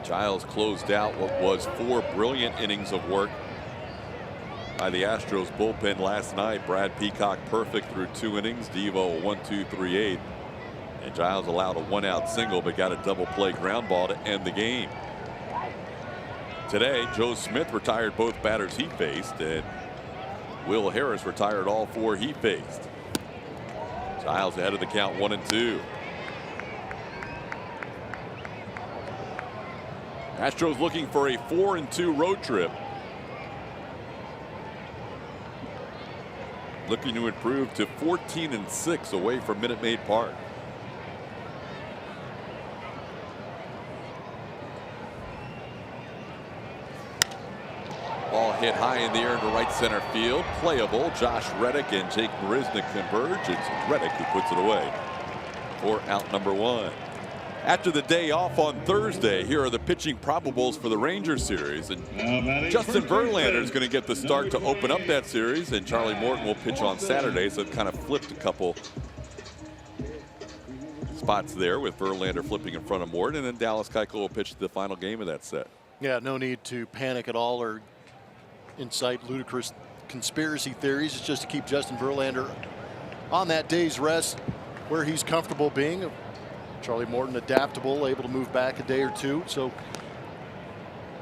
Giles closed out what was 4 brilliant innings of work by the Astros bullpen last night. Brad Peacock perfect through 2 innings. Devo 1-2-3-8. And Giles allowed a 1-out single but got a double play ground ball to end the game. Today, Joe Smith retired both batters he faced, and Will Harris retired all 4 he faced. Giles ahead of the count 1-2. Astros looking for a 4-2 road trip. Looking to improve to 14-6 away from Minute Maid Park. Ball hit high in the air into right center field. Playable. Josh Reddick and Jake Marisnick converge. It's Reddick who puts it away for out number 1. After the day off on Thursday, here are the pitching probables for the Rangers series. And Justin Verlander is going to get the start to open up that series, and Charlie Morton will pitch on Saturday. So it kind of flipped a couple spots there with Verlander flipping in front of Morton, and then Dallas Keuchel will pitch the final game of that set. Yeah, no need to panic at all or incite ludicrous conspiracy theories. It's just to keep Justin Verlander on that day's rest where he's comfortable being. Charlie Morton adaptable, able to move back a day or 2. So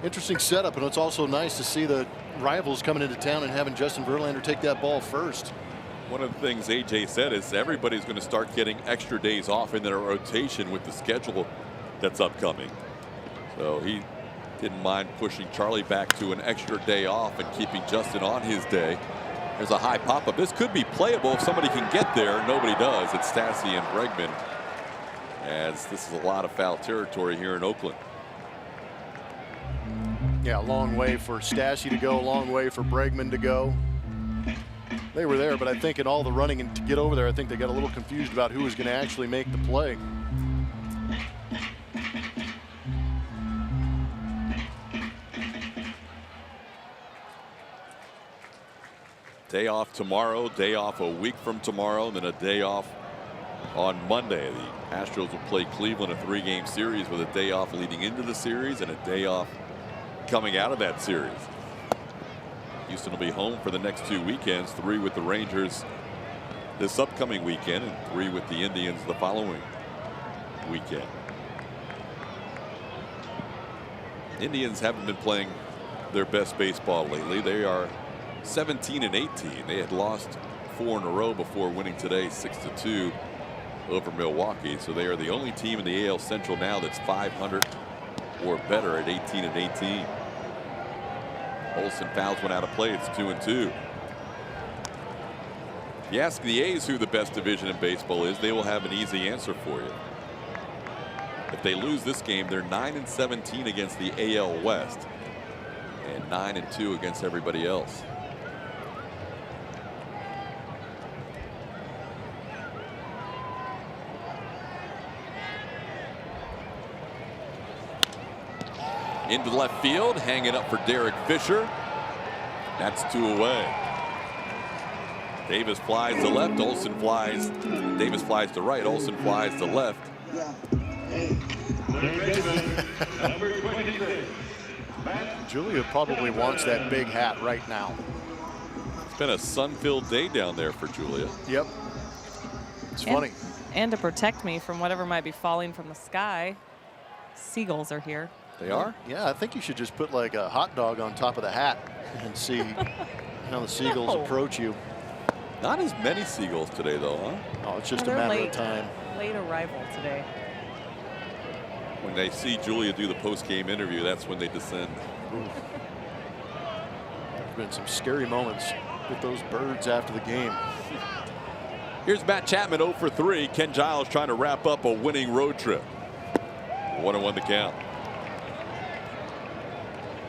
interesting setup, and it's also nice to see the rivals coming into town and having Justin Verlander take that ball first. One of the things AJ said is everybody's going to start getting extra days off in their rotation with the schedule that's upcoming. So he didn't mind pushing Charlie back to an extra day off and keeping Justin on his day. There's a high pop-up. This could be playable if somebody can get there. Nobody does. It's Stassi and Bregman, as this is a lot of foul territory here in Oakland. Yeah, a long way for Stassi to go, a long way for Bregman to go. They were there, but I think in all the running and to get over there, I think they got a little confused about who was going to actually make the play. Day off tomorrow, day off a week from tomorrow, and then a day off on Monday. The Astros will play Cleveland a 3-game series with a day off leading into the series and a day off coming out of that series. Houston will be home for the next 2 weekends, 3 with the Rangers this upcoming weekend and 3 with the Indians the following weekend. Indians haven't been playing their best baseball lately. They are 17-18. They had lost 4 in a row before winning today 6-2 over Milwaukee. So they are the only team in the AL Central now that's 500 or better at 18-18. Olsen fouls one out of play. It's 2-2. If you ask the A's who the best division in baseball is, they will have an easy answer for you. If they lose this game, they're 9-17 against the AL West and 9-2 against everybody else. Into left field, hanging up for Derek Fisher. That's 2 away. Davis flies to left. Olsen flies. Davis flies to right. Olsen flies to left. Julia probably wants that big hat right now. It's been a sun-filled day down there for Julia. Yep. It's funny. And to protect me from whatever might be falling from the sky, seagulls are here. They are? Yeah, I think you should just put like a hot dog on top of the hat and see how the seagulls approach you. Not as many seagulls today, though, huh? Oh, it's just a They're matter late. of time. Late arrival today. When they see Julia do the post-game interview, that's when they descend. There's been some scary moments with those birds after the game. Here's Matt Chapman 0 for 3. Ken Giles trying to wrap up a winning road trip. 1-1 the count.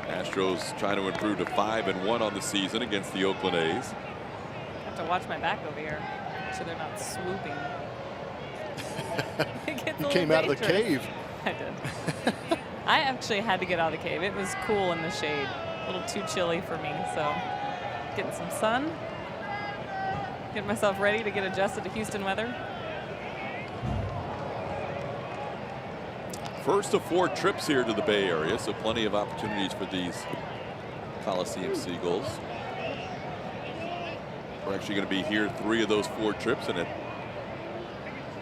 Astros trying to improve to 5-1 on the season against the Oakland A's. I have to watch my back over here so they're not swooping. You came out of the cave. I did. I actually had to get out of the cave. It was cool in the shade. A little too chilly for me, so getting some sun. Getting myself ready to get adjusted to Houston weather. First of 4 trips here to the Bay Area, so plenty of opportunities for these Coliseum Seagulls. We're actually going to be here 3 of those 4 trips, and at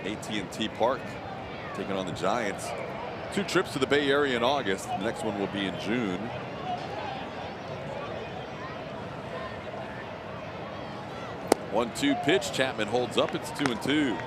AT&T Park taking on the Giants. 2 trips to the Bay Area in August. The next one will be in June. One-two pitch. Chapman holds up. It's 2-2.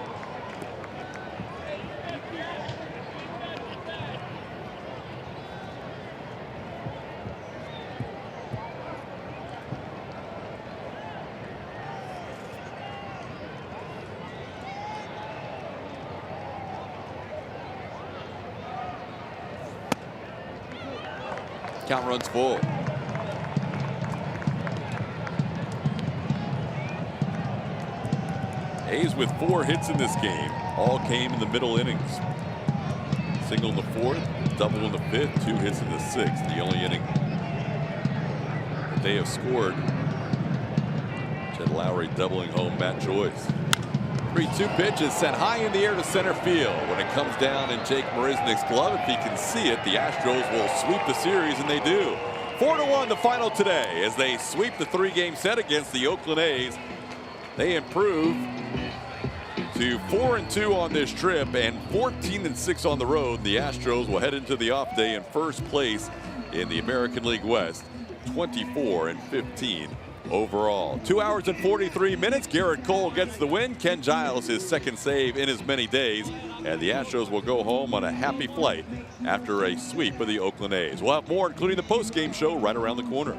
Count runs full. A's with 4 hits in this game. All came in the middle innings. Single in the 4th, double in the 5th, 2 hits in the 6th. The only inning that they have scored. Jed Lowry doubling home Matt Joyce. 3-2 pitch is sent high in the air to center field. When it comes down in Jake Marisnick's glove, if he can see it, the Astros will sweep the series, and they do. 4-1 the final today as they sweep the 3-game set against the Oakland A's. They improve to 4-2 on this trip and 14-6 on the road. The Astros will head into the off day in first place in the American League West, 24-15 overall. 2 hours and 43 minutes. Garrett Cole gets the win. Ken Giles his second save in as many days, and the Astros will go home on a happy flight after a sweep of the Oakland A's. We'll have more, including the post-game show, right around the corner.